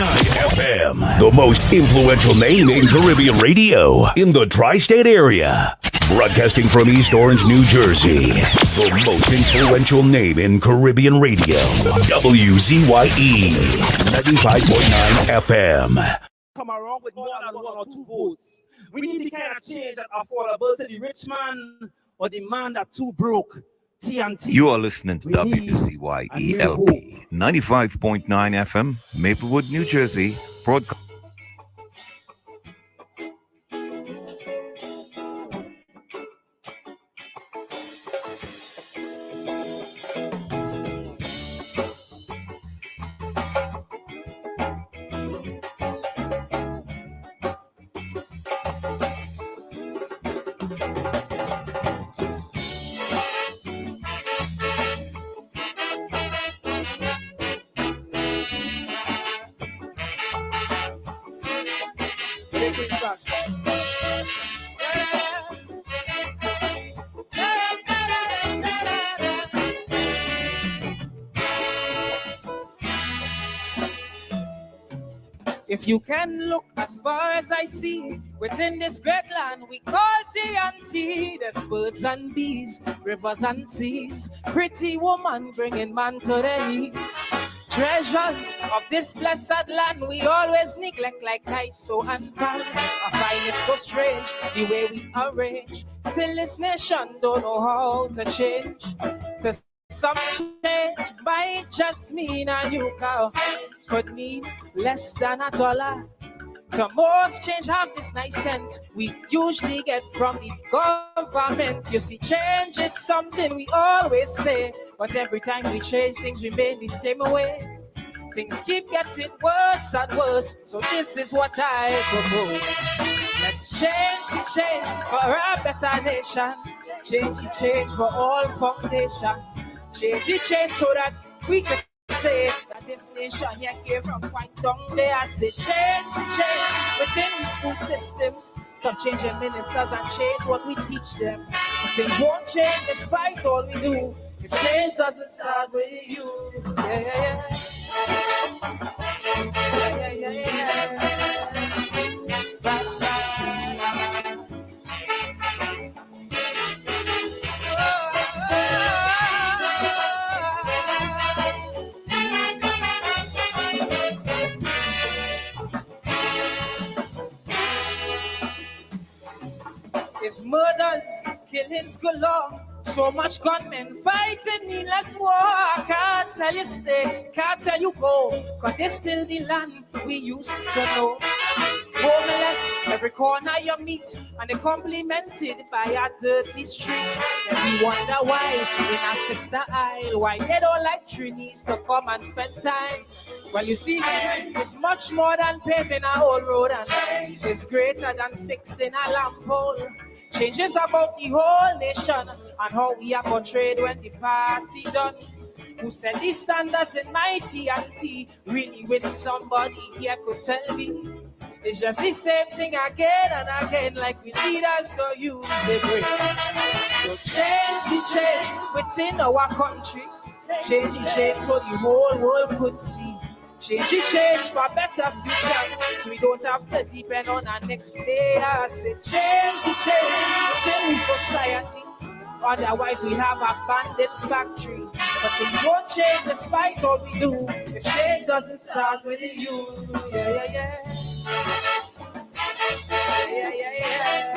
FM, the most influential name in Caribbean radio in the tri-state area. Broadcasting from East Orange, New Jersey, the most influential name in Caribbean radio, WZYE 95.9 FM. Come around with more than 1 or 2 votes. We need the kind of change that affordable to the rich man or the man that too broke. TNT. You are listening to WZYE LP 95.9 FM, Maplewood, New Jersey, broadcast. Take it back. If you can look as far as I see, within this great land we call TNT, there's birds and bees, rivers and seas, pretty woman bringing man to their knees. Treasures of this blessed land we always neglect like ISO and PAL. I find it so strange the way we arrange. Still this nation don't know how to change. To some change might just mean a new car, could mean less than $1. To most change have this nice scent we usually get from the government. You see, change is something we always say, but every time we change, things remain the same way. Things keep getting worse and worse, so this is what I propose. Let's change the change for a better nation. Change the change for all foundations. Change the change so that we can say that this nation here came from quite down there. I say change the change within the school systems. Stop changing ministers and change what we teach them. Things won't change despite all we do if change doesn't start with you. Yeah, yeah, yeah. Yeah, yeah, yeah, yeah. It's murders, killings galore. So much gunmen fighting needless war. Can't tell you stay, can't tell you go, cause this still the land we used to know. Homeless, every corner you meet, and they complimented by our dirty streets. And we wonder why in our sister isle, why they don't like Trinis to come and spend time. Well, you see, it's much more than paving a whole road, and it's greater than fixing a lamp pole. Changes about the whole nation and how we are portrayed when the party done. Who set these standards in my TNT? Really wish somebody here could tell me. It's just the same thing again and again, like we leaders don't use the brain. So change the change within our country. Change the change so the whole world could see. Change the change for a better future, so we don't have to depend on our next day. I say change the change within the society. Otherwise we have a bandit factory. But things won't change despite all we do if change doesn't start with you. Yeah, yeah, yeah. Yeah, yeah, yeah.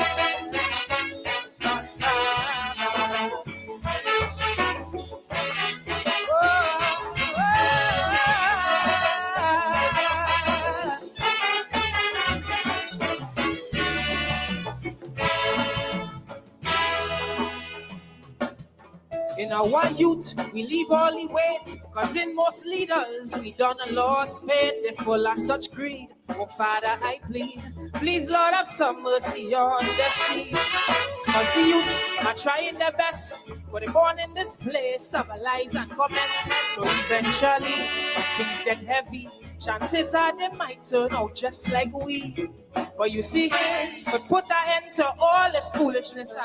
In our youth, we leave all the weight, cause in most leaders, we done a lost faith. They're full of such greed. Oh, Father, I plead, please, Lord, have some mercy on the seas. Cause the youth are trying their best, but they're born in this place of lies and commerce. So eventually, when things get heavy, chances are they might turn out just like we. But you see, but put an end to all this foolishness,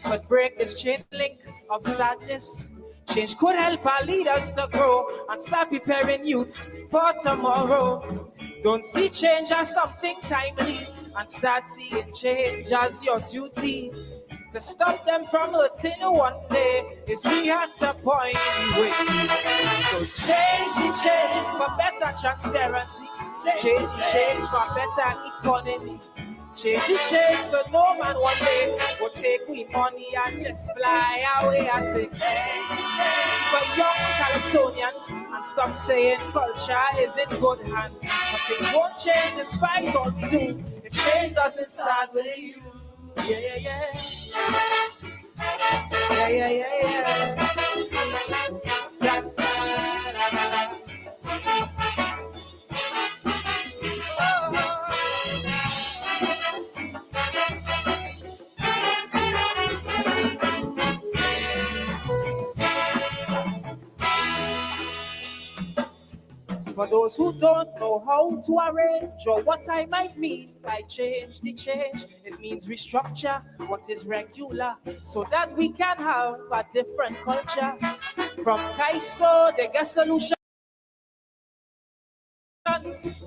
but break this chain link of sadness. Change could help our leaders to grow and start preparing youths for tomorrow. Don't see change as something timely and start seeing change as your duty. To stop them from hurting one day is we have to point the way. So change the change for better transparency. Change the change for better economy. Change the change so no man one day will take we money and just fly away. I say for young Calypsonians and stop saying culture is in good hands. But things won't change despite all we do if change doesn't start with you. Yeah, yeah, yeah. Yeah, yeah, yeah, yeah. For For those who don't know how to arrange or what I might mean by change the change, it means restructure what is regular so that we can have a different culture. From Kaiso, they get solutions,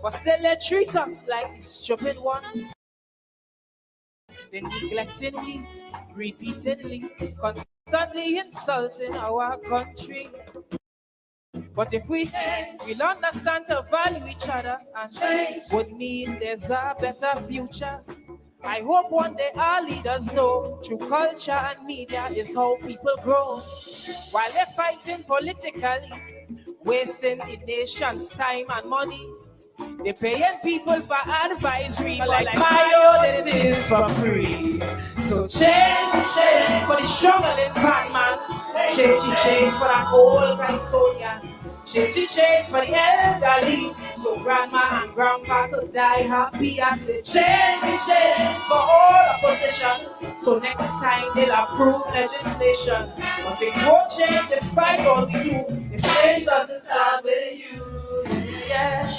but still they treat us like the stupid ones. They neglecting we repeatedly, constantly insulting our country. But if we change, we'll understand to value each other and change would mean there's a better future. I hope one day our leaders know through culture and media is how people grow. While they're fighting politically, wasting the nation's time and money, they're paying people for advisory, like my own it is for free. So change for the struggling pan man. Change for that old custodian. Change for the elderly, so grandma and grandpa could die happy. I say change for all opposition, so next time they'll approve legislation. But things won't change despite all we do if change doesn't start with you. Yeah.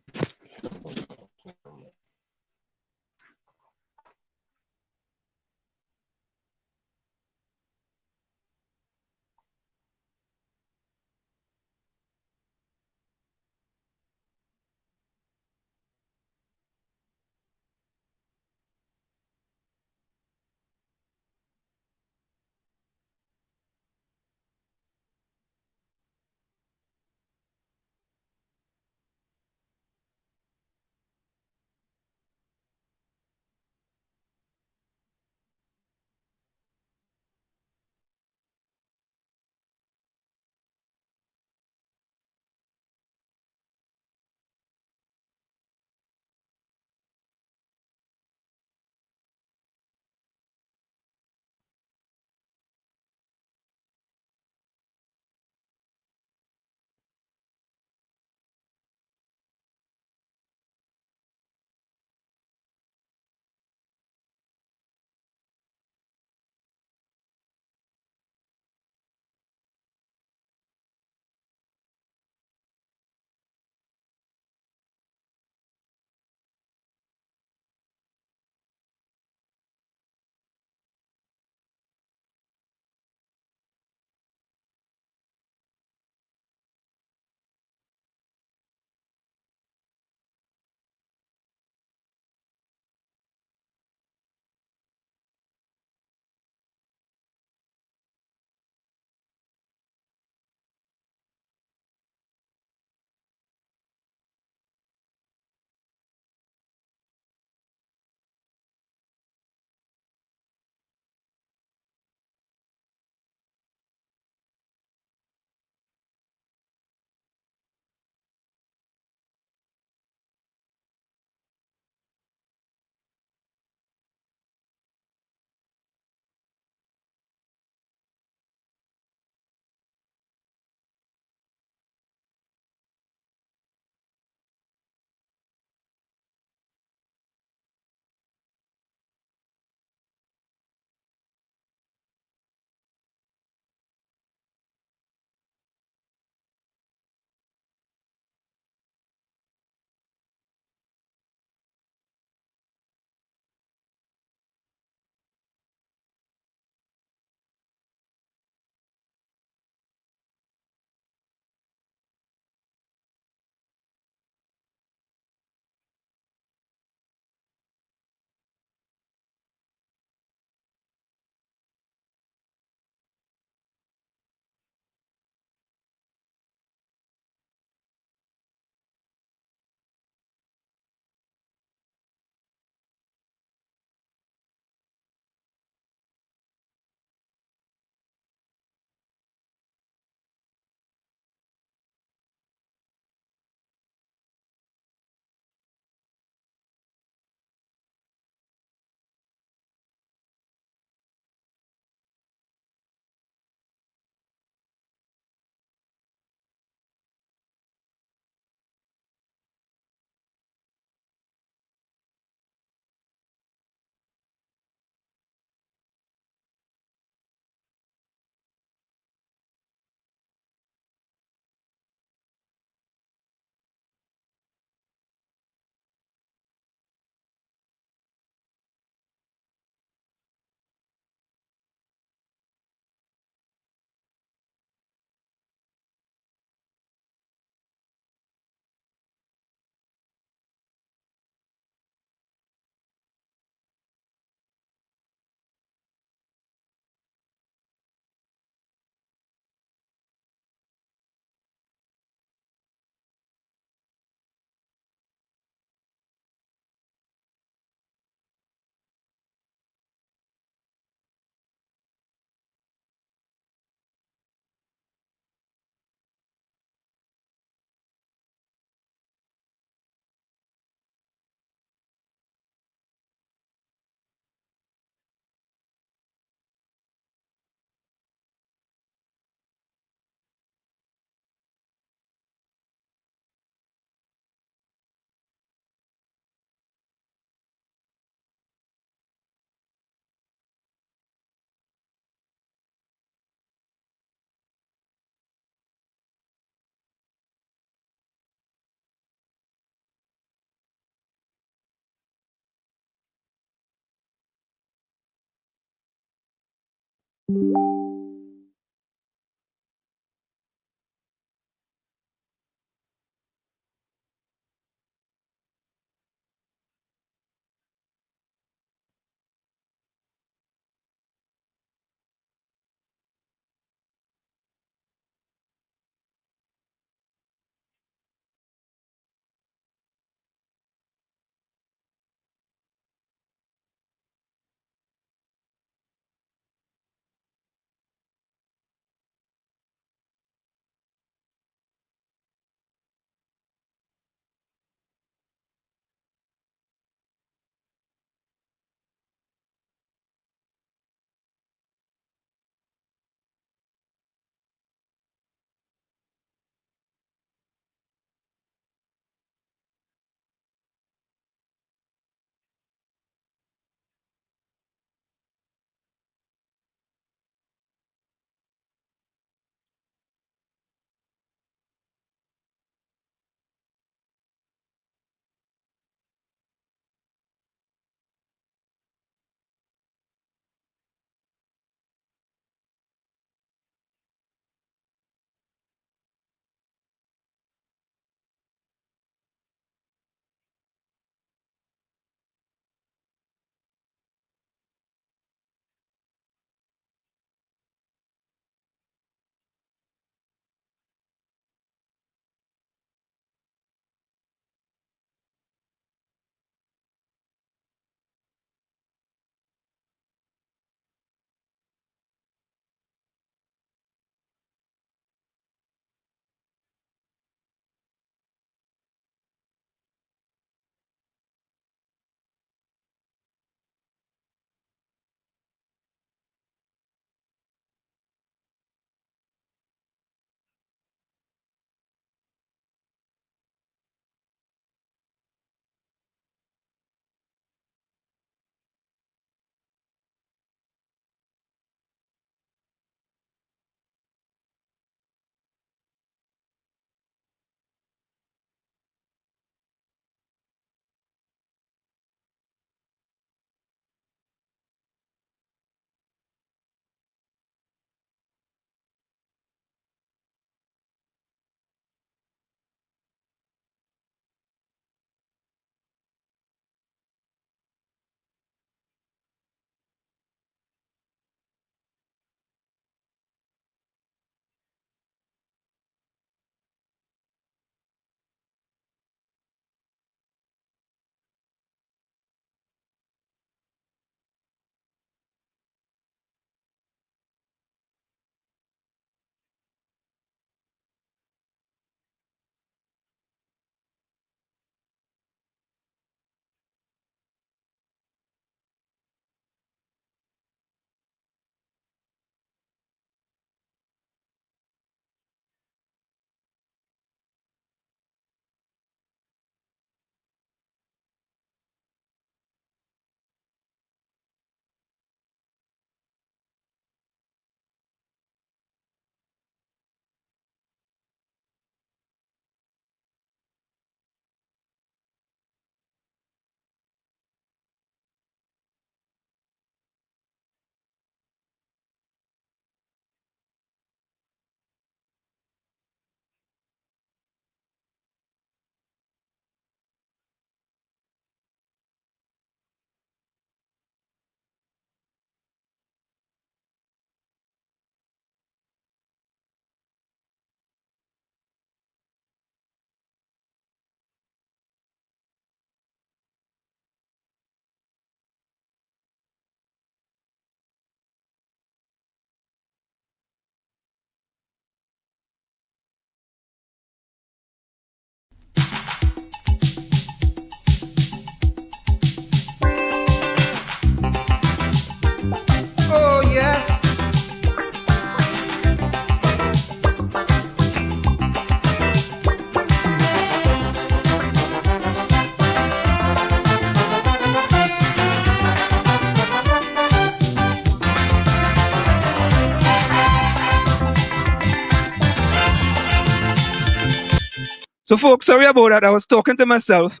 So, folks, sorry about that. I was talking to myself.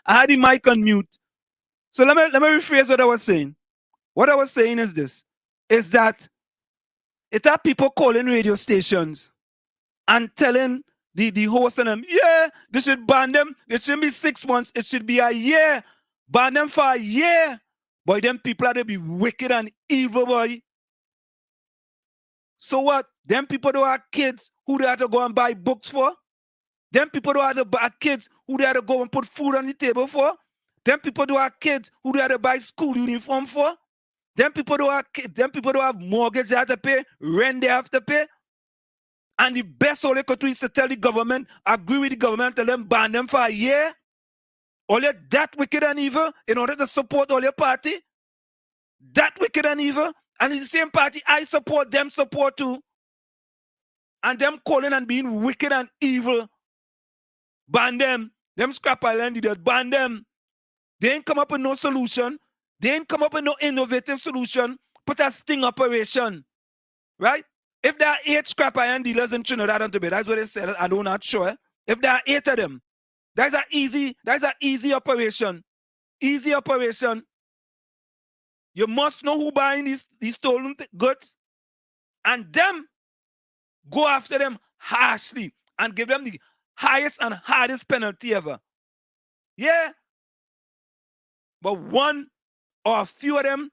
I had the mic on mute. So let me rephrase what I was saying. What I was saying is this. is that it are people calling radio stations and telling the host and them, yeah, they should ban them. It shouldn't be 6 months. It should be a year. Ban them for a year. Boy, them people are to be wicked and evil, boy. So what? Them people don't have kids who they have to go and buy books for. Them people don't have to buy kids who they have to go and put food on the table for. Them people don't have kids who they have to buy school uniform for. Them people don't have kids. Them people don't have mortgage they have to pay, rent they have to pay. And the best all they could do is to tell the government, agree with the government, tell them ban them for a year. All you that wicked and evil in order to support all your party. That wicked and evil. And it's the same party I support, them support too. And them calling and being wicked and evil. Ban them. Them scrap island leaders, ban them. They ain't come up with no solution. They ain't come up with no innovative solution. Put a sting operation. Right? If there are 8 scrap iron dealers in Trinidad and Tobago, that's what they said, I'm not sure. If there are 8 of them, that's an easy operation. Easy operation. You must know who buying these stolen goods. And them go after them harshly and give them the highest and hardest penalty ever. Yeah. But one or a few of them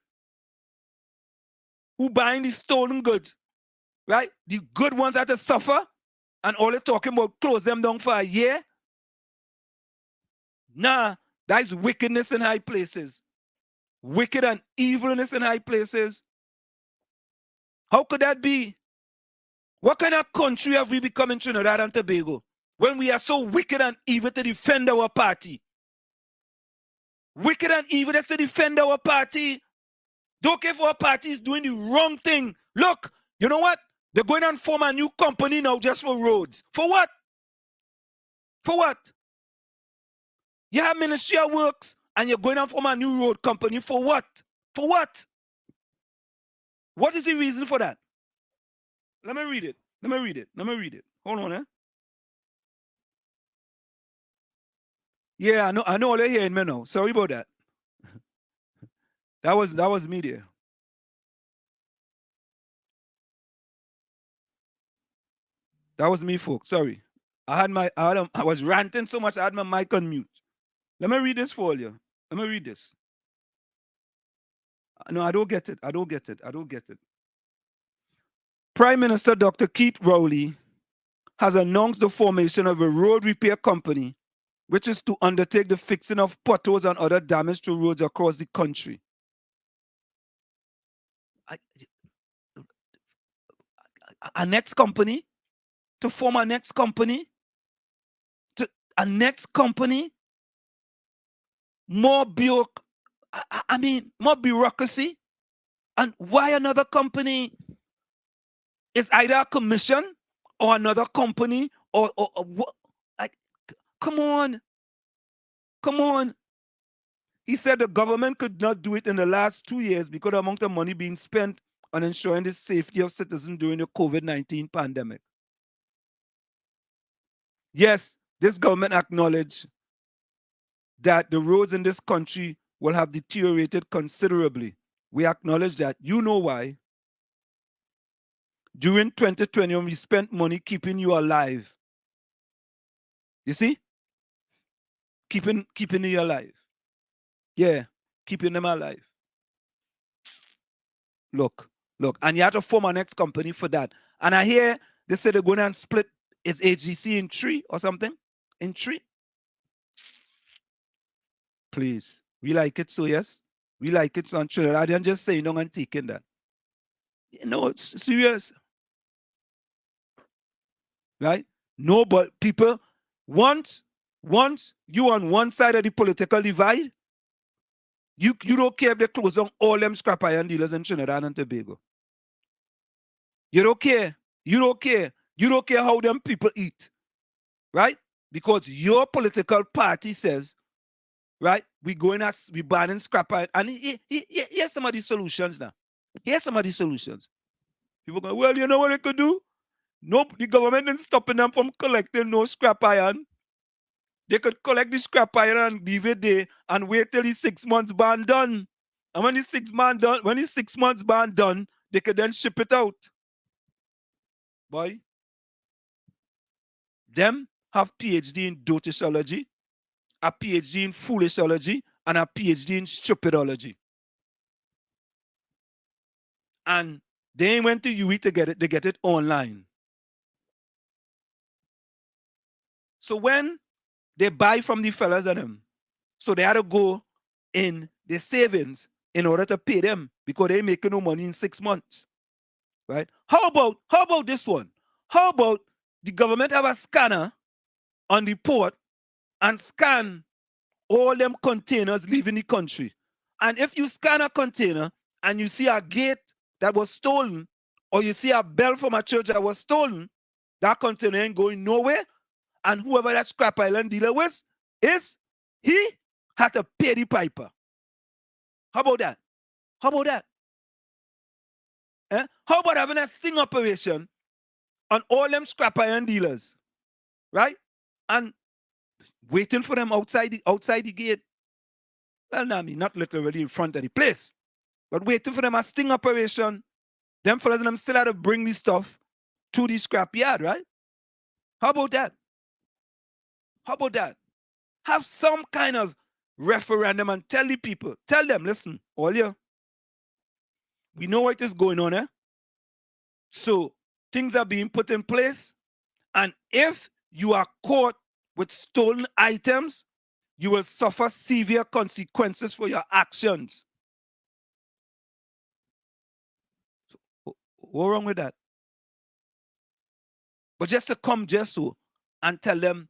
who buying these stolen goods, right? The good ones have to suffer, and all they're talking about close them down for a year. Nah, that's wickedness in high places. Wicked and evilness in high places. How could that be? What kind of country have we become in Trinidad and Tobago when we are so wicked and evil to defend our party? Wicked and evil to defend our party. Don't care if our party is doing the wrong thing. Look, you know what? They're going and form a new company now just for roads. For what? For what? You have Ministry of Works and you're going and form a new road company. For what? For what? What is the reason for that? Let me read it. Hold on, eh? Yeah, I know all you're hearing me now. Sorry about that. That was me there. That was me, folks. Sorry. I was ranting so much I had my mic on mute. Let me read this for you. Let me read this. No, I don't get it. Prime Minister Dr. Keith Rowley has announced the formation of a road repair company, which is to undertake the fixing of potholes and other damage to roads across the country. A next company? To form a next company? More bureaucracy? And why another company? Is either a commission or another company or what? Like, come on. He said the government could not do it in the last 2 years because of the amount of money being spent on ensuring the safety of citizens during the COVID-19 pandemic. Yes, this government acknowledged that the roads in this country will have deteriorated considerably. We acknowledge that. You know why? During 2020, we spent money keeping you alive. You see? Keeping you alive. Yeah, keeping them alive. Look. And you have to form a next company for that. And I hear they say they're going to split its HGC in 3 or something. In 3. Please. We like it, so yes. We like it, so on Trinidad. I didn't just say no and taking that. No, it's serious. Right? No, but people, once you on one side of the political divide, you don't care if they close down all them scrap iron dealers in Trinidad and Tobago. You don't care. You don't care how them people eat. Right? Because your political party says, right, we banning scrap iron. And here's some of these solutions now. People go, well, you know what they could do? Nope, the government isn't stopping them from collecting no scrap iron. They could collect the scrap iron and leave it there and wait till the 6 months ban done. And when the 6 months ban done, they could then ship it out. Boy, them have PhD in dotishology, a PhD in foolishology, and a PhD in stupidology. And they went to UE to get it, they get it online. So when they buy from the fellas and them, so they had to go in their savings in order to pay them because they making no money in 6 months. Right? How about this one? How about the government have a scanner on the port and scan all them containers leaving the country? And if you scan a container and you see a gate that was stolen, or you see a bell from a church that was stolen, that container ain't going nowhere. And whoever that scrap island dealer was, he had to pay the piper. How about that? How about that? How about having a sting operation on all them scrap iron dealers, right? And waiting for them outside the gate. Well, I mean, not literally in front of the place, but waiting for them a sting operation. Them fellas and them still had to bring the stuff to the scrap yard, right? How about that? How about that? Have some kind of referendum and tell the people, tell them, listen, all you, we know what is going on, So things are being put in place. And if you are caught with stolen items, you will suffer severe consequences for your actions. So, what's wrong with that? But just to come just so and tell them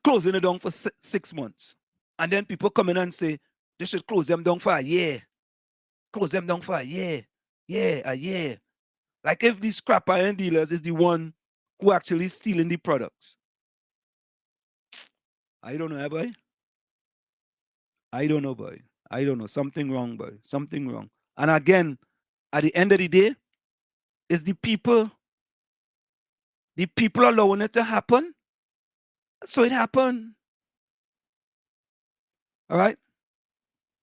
closing it down for 6 months. And then people come in and say, they should close them down for a year. Close them down for a year. Yeah, a year. Like if these scrap iron dealers is the one who actually stealing the products. I don't know, boy. I don't know, boy. I don't know. Something wrong, boy. Something wrong. And again, at the end of the day, it's the people allowing it to happen. So it happened. All right.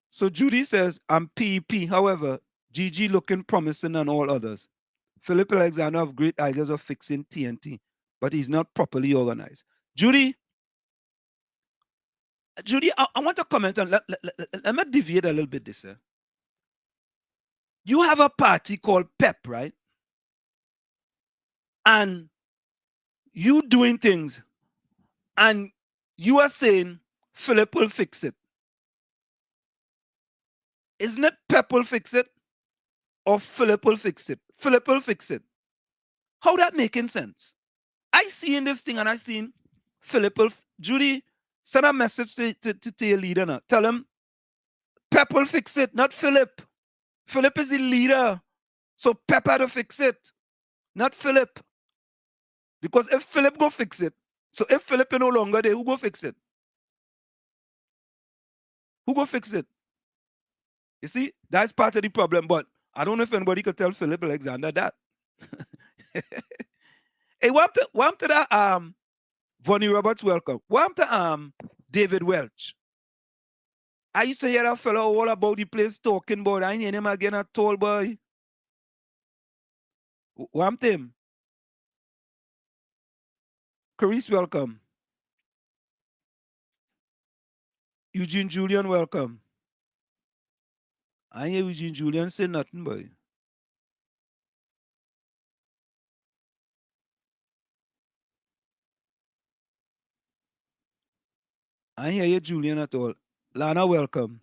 So Judy says, I'm PEP. However, GG looking promising than all others. Philip Alexander have great ideas of fixing TNT, but he's not properly organized. Judy, I want to comment on, let me deviate a little bit this. You have a party called PEP, right? And you doing things, and you are saying Philip will fix it. Isn't it PEP will fix it? Or Philip will fix it? Philip will fix it. How that making sense? I see in this thing and I seen Philip will, Judy, send a message to your leader now. Tell him Pep will fix it, not Philip. Philip is the leader. So Pep had to fix it, not Philip. Because if Philip go fix it, so if Philip is no longer there, who go fix it? Who go fix it? You see, that's part of the problem, but I don't know if anybody could tell Philip Alexander that. Hey, welcome to that Vonnie Roberts, welcome. Welcome to David Welch. I used to hear that fellow all about the place talking about. I ain't hear him again at all, boy. Welcome to him. Carice, welcome. Eugene Julian, welcome. I ain't hear Eugene Julian say nothing, boy. I ain't hear you, Julian, at all. Lana, welcome.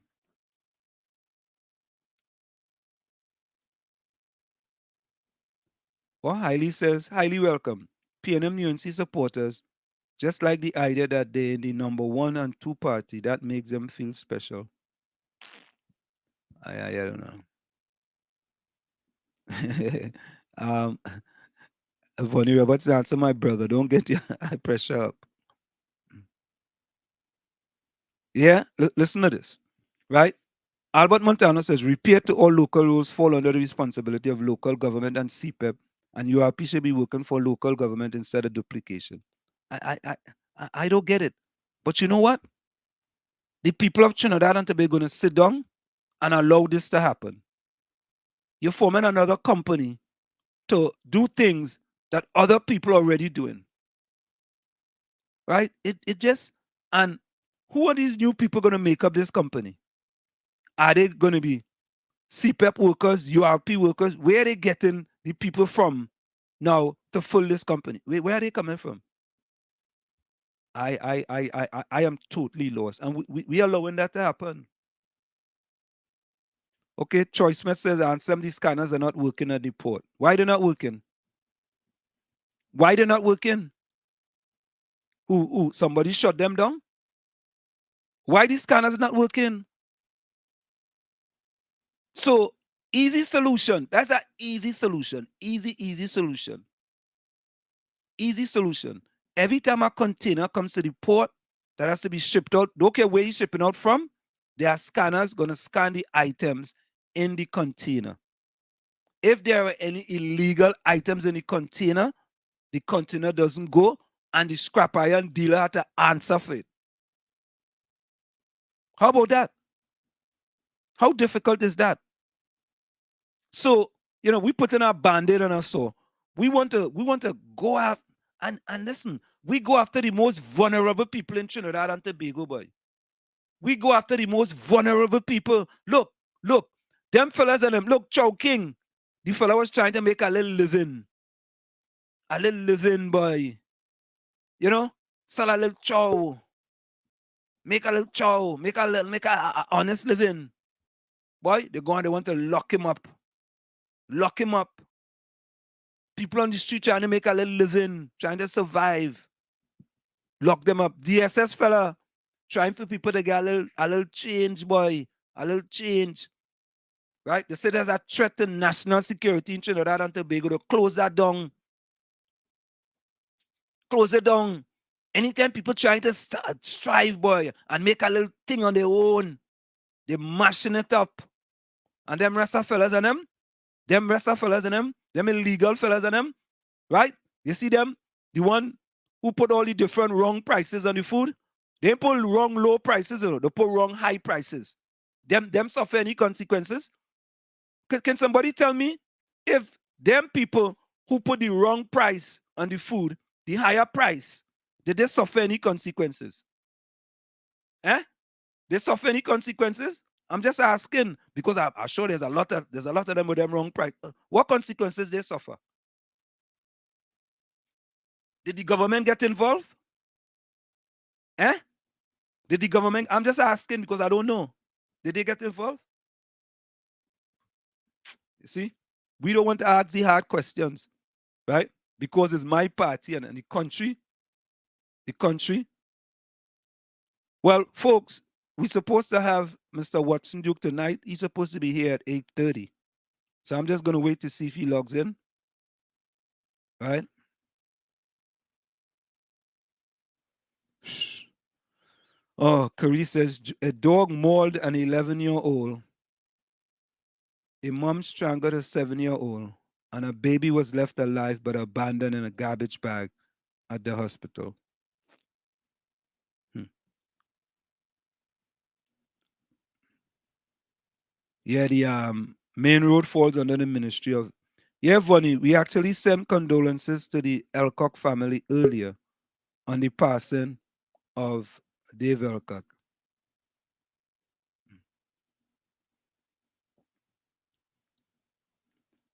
Well, Hailey says, highly welcome. PNM UNC supporters, just like the idea that they're in the number 1 and 2 party, that makes them feel special. I don't know. Vonnie Roberts, answer my brother. Don't get your high pressure up. Yeah, listen to this, right? Albert Montano says, repair to all local rules fall under the responsibility of local government and CPEP, and URP should be working for local government instead of duplication. I don't get it. But you know what? The people of Trinidad and Tobago are going to sit down and allow this to happen. you're forming another company to do things that other people are already doing. Right? It just, and who are these new people going to make up this company? Are they going to be CPEP workers, URP workers? Where are they getting the people from now to fill this company? Where are they coming from? I am totally lost. And we are allowing that to happen. Okay, Troy Smith says, and some of these scanners are not working at the port. Why they're not working? Why they're not working? Who? Somebody shut them down? Why these scanners are not working? So, easy solution. That's an easy solution. Easy solution. Easy solution. Every time a container comes to the port that has to be shipped out, don't care where you're shipping out from, there are scanners going to scan the items in the container. If there are any illegal items in the container doesn't go, and the scrap iron dealer had to answer for it. How about that? How difficult is that? So, we put in our Band-Aid on our sore. We want to go after, and listen, we go after the most vulnerable people in Trinidad and Tobago, boy. We go after the most vulnerable people. Look, them fellas and them, look, Chow King, the fella was trying to make a little living. A little living, boy. Sell a little chow. Make a little chow. Make a honest living. Boy, they want to lock him up. Lock him up. People on the street trying to make a little living, trying to survive. Lock them up. DSS fella trying for people to get a little change, boy. A little change. Right? They say there's a threat to national security in Trinidad and Tobago. To close that down. Close it down. Anytime people trying to strive, boy, and make a little thing on their own, they're mashing it up. And them rest of fellas and them, them illegal fellas and them, right? You see them? The one who put all the different wrong prices on the food, they put wrong low prices, they put wrong high prices. Them suffer any consequences? Can somebody tell me if them people who put the wrong price on the food, the higher price, did they suffer any consequences? They suffer any consequences? I'm just asking because I'm sure there's a lot of them with them wrong price. What consequences they suffer? Did the government get involved? Did the government? I'm just asking because I don't know. Did they get involved? You see, we don't want to ask the hard questions, right? Because it's my party and the country. The country. Well, folks, we're supposed to have Mr. Watson Duke tonight. He's supposed to be here at 8:30. So I'm just going to wait to see if he logs in. Right? Oh, Carrie says, a dog mauled an 11-year-old. A mom strangled a 7-year-old. And a baby was left alive but abandoned in a garbage bag at the hospital. Yeah, the main road falls under the Ministry of... Yeah, Vonnie, we actually sent condolences to the Elcock family earlier on the passing of Dave Elcock.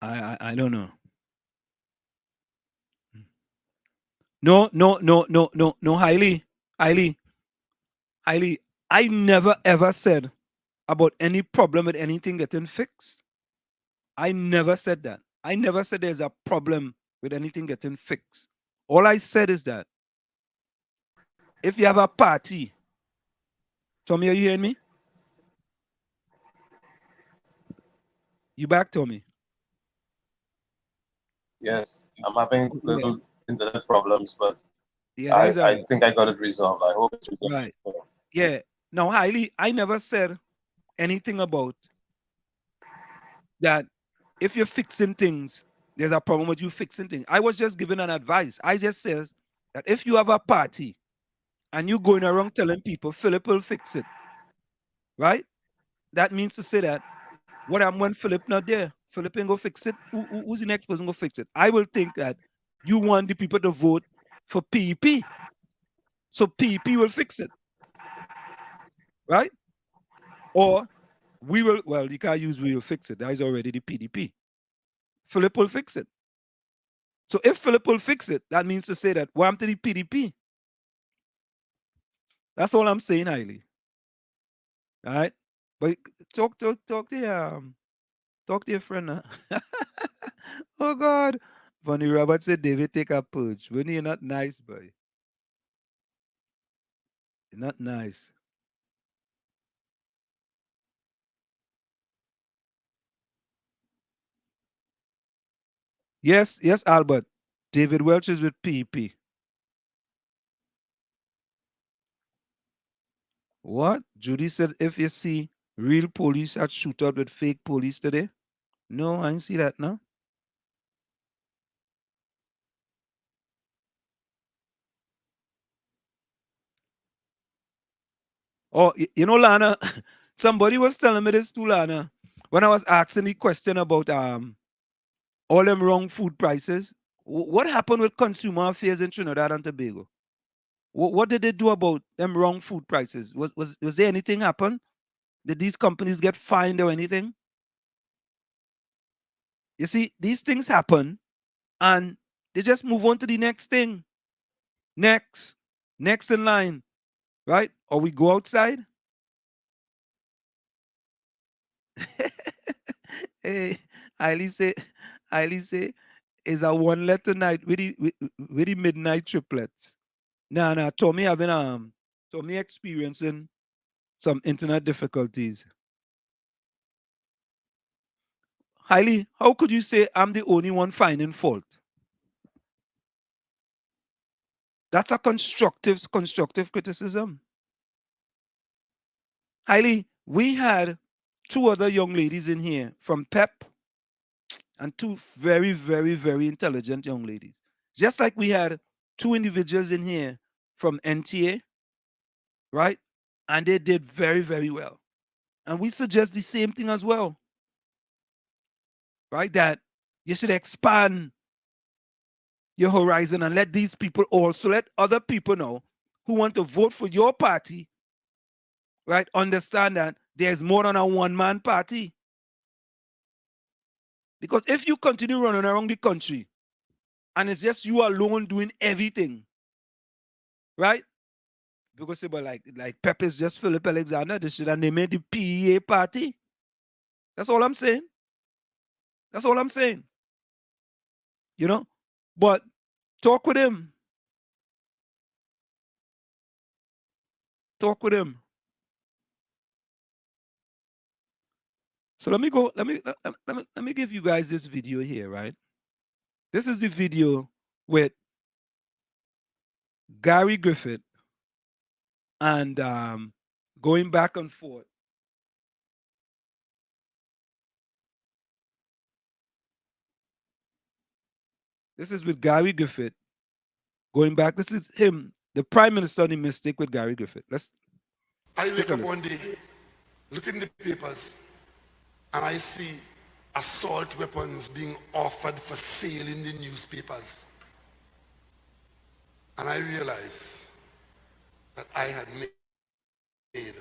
I don't know. No, Hailey. I never ever said about any problem with anything getting fixed. I never said that. I never said there's a problem with anything getting fixed. All I said is that if you have a party, Tommy, are you hearing me? You back, Tommy? Yes, I'm having little internet problems, but yeah, I think I got it resolved. I hope it's resolved. Right. Yeah. Now, Hailey, I never said anything about that. If you're fixing things, there's a problem with you fixing things. I was just giving an advice. I just said that if you have a party and you're going around telling people Philip will fix it, right? That means to say that what I'm when Philip not there? Philip ain't gonna fix it. Who's the next person gonna fix it? I will think that you want the people to vote for PDP. So PDP will fix it. Right? Or we will, well, you can't use we will fix it. That is already the PDP. Philip will fix it. So if Philip will fix it, that means to say that what happened to the PDP? That's all I'm saying, Hailey. All right? But talk to your friend. Huh? Oh God. Bonnie Roberts said David take a purge. When you're not nice, boy. You're not nice. Yes, Albert. David Welch is with PEP. What? Judy said if you see real police at shootout with fake police today. No, I didn't see that, no. Oh, you know, Lana, somebody was telling me this too, Lana, when I was asking the question about all them wrong food prices. What happened with consumer affairs in Trinidad and Tobago? What did they do about them wrong food prices? Was there anything happen? Did these companies get fined or anything? You see, these things happen and they just move on to the next thing. Next in line, right? Or we go outside. Hey, Hailey say, is a one letter night with the midnight triplets. Nah, Tommy experiencing some internet difficulties. Hailey, how could you say I'm the only one finding fault? That's a constructive criticism. Hailey, we had two other young ladies in here from PEP and two very, very, very intelligent young ladies. Just like we had two individuals in here from NTA, right? And they did very, very well. And we suggest the same thing as well, right? That you should expand your horizon and let these people also, let other people know who want to vote for your party, right? Understand that there's more than a one-man party. Because if you continue running around the country and it's just you alone doing everything, right? Because say, but like Pep is just Philip Alexander, they should have named the PEA party. That's all I'm saying. That's all I'm saying. You know? But talk with him. Talk with him. So let me give you guys this video here, right? This is the video with Gary Griffith and going back and forth. This is with Gary Griffith going back. This is him, the Prime Minister on the mistake with Gary Griffith. I wake up one day, look in the papers, and I see assault weapons being offered for sale in the newspapers. And I realize that I had made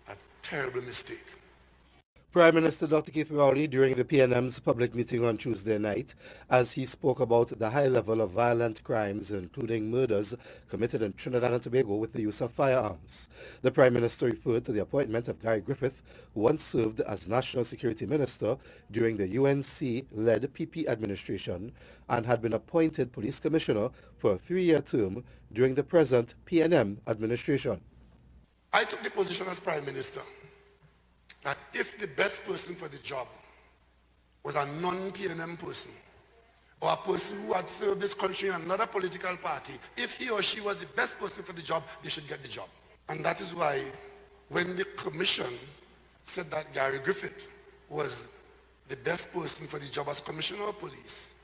a terrible mistake. Prime Minister Dr. Keith Rowley during the PNM's public meeting on Tuesday night as he spoke about the high level of violent crimes, including murders committed in Trinidad and Tobago with the use of firearms. The Prime Minister referred to the appointment of Gary Griffith, who once served as National Security Minister during the UNC-led PP administration and had been appointed Police Commissioner for a 3-year term during the present PNM administration. I took the position as Prime Minister that if the best person for the job was a non-PNM person or a person who had served this country in another political party, if he or she was the best person for the job, they should get the job. And that is why when the commission said that Gary Griffith was the best person for the job as Commissioner of Police,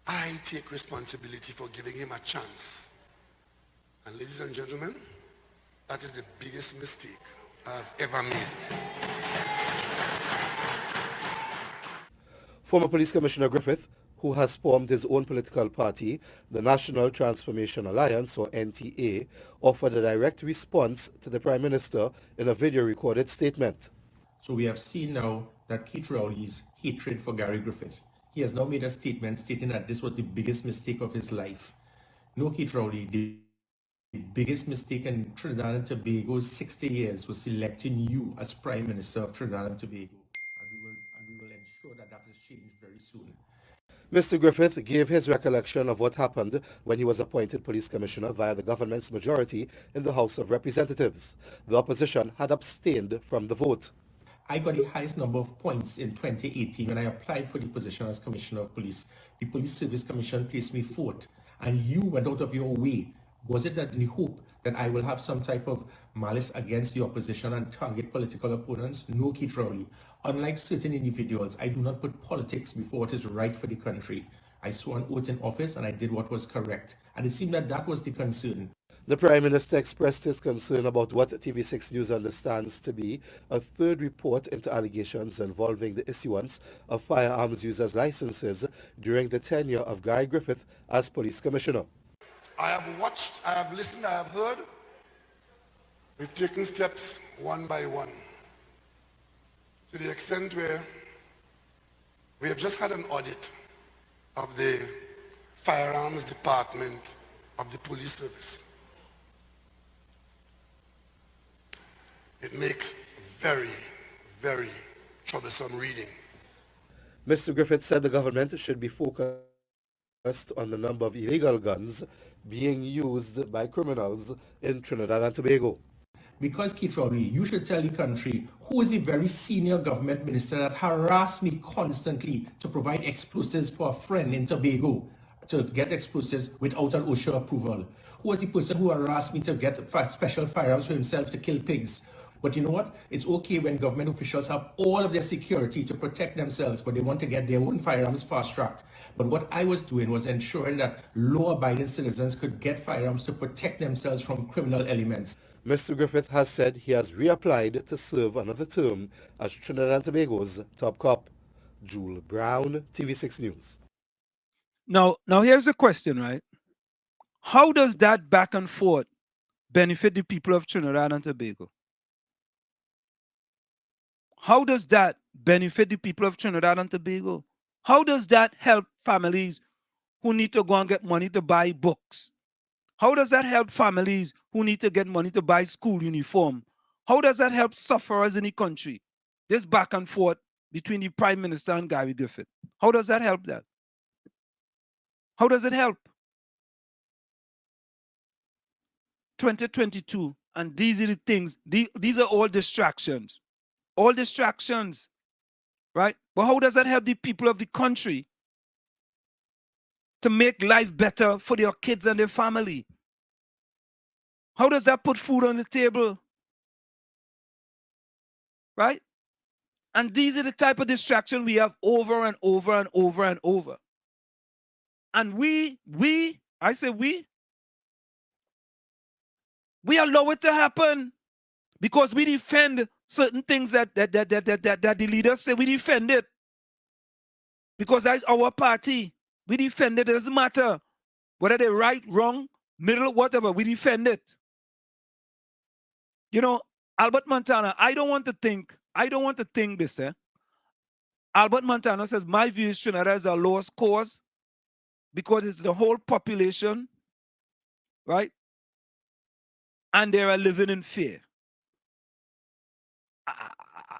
I take responsibility for giving him a chance. And ladies and gentlemen, that is the biggest mistake I've ever made. Former Police Commissioner Griffith, who has formed his own political party, the National Transformation Alliance, or NTA, offered a direct response to the Prime Minister in a video-recorded statement. So we have seen now that Keith Rowley's hatred for Gary Griffith. He has now made a statement stating that this was the biggest mistake of his life. No, Keith Rowley, the biggest mistake in Trinidad and Tobago's 60 years was selecting you as Prime Minister of Trinidad and Tobago. And we will ensure that that is changed very soon. Mr. Griffith gave his recollection of what happened when he was appointed police commissioner via the government's majority in the House of Representatives. The opposition had abstained from the vote. I got the highest number of points in 2018 when I applied for the position as Commissioner of Police. The Police Service Commission placed me fourth, and you went out of your way. Was it that in the hope that I will have some type of malice against the opposition and target political opponents? No, Keith Rowley. Unlike certain individuals, I do not put politics before what is right for the country. I swore an oath in office and I did what was correct. And it seemed that that was the concern. The Prime Minister expressed his concern about what TV6 News understands to be a third report into allegations involving the issuance of firearms users licenses during the tenure of Guy Griffith as Police Commissioner. I have watched, I have listened, I have heard. We've taken steps one by one, to the extent where we have just had an audit of the firearms department of the police service. It makes very, very troublesome reading. Mr. Griffith said the government should be focused on the number of illegal guns being used by criminals in Trinidad and Tobago. Because, Keith Rowley, you should tell the country who is the very senior government minister that harassed me constantly to provide explosives for a friend in Tobago, to get explosives without an OSHA approval. Who was the person who harassed me to get special firearms for himself to kill pigs? But you know what? It's okay when government officials have all of their security to protect themselves, but they want to get their own firearms fast-tracked. But what I was doing was ensuring that law-abiding citizens could get firearms to protect themselves from criminal elements. Mr. Griffith has said he has reapplied to serve another term as Trinidad and Tobago's top cop. Jewel Brown, TV6 News. Now here's the question, right? How does that back and forth benefit the people of Trinidad and Tobago? How does that benefit the people of Trinidad and Tobago? How does that help families who need to go and get money to buy books? How does that help families who need to get money to buy school uniform? How does that help sufferers in the country? This back and forth between the Prime Minister and Gary Griffith. How does that help that? How does it help? 2022, and these are the things, these are all distractions. All distractions, right? But how does that help the people of the country to make life better for their kids and their family? How does that put food on the table? Right? And these are the type of distraction we have over and over and over and over. And we allow it to happen because we defend certain things that the leaders say. We defend it because that's our party. We defend it. It doesn't matter whether they're right, wrong, middle, whatever. We defend it. You know, Albert Montana, I don't want to think this. Albert Montana says, my view is Trinidad is a lost cause because it's the whole population, right? And they are living in fear.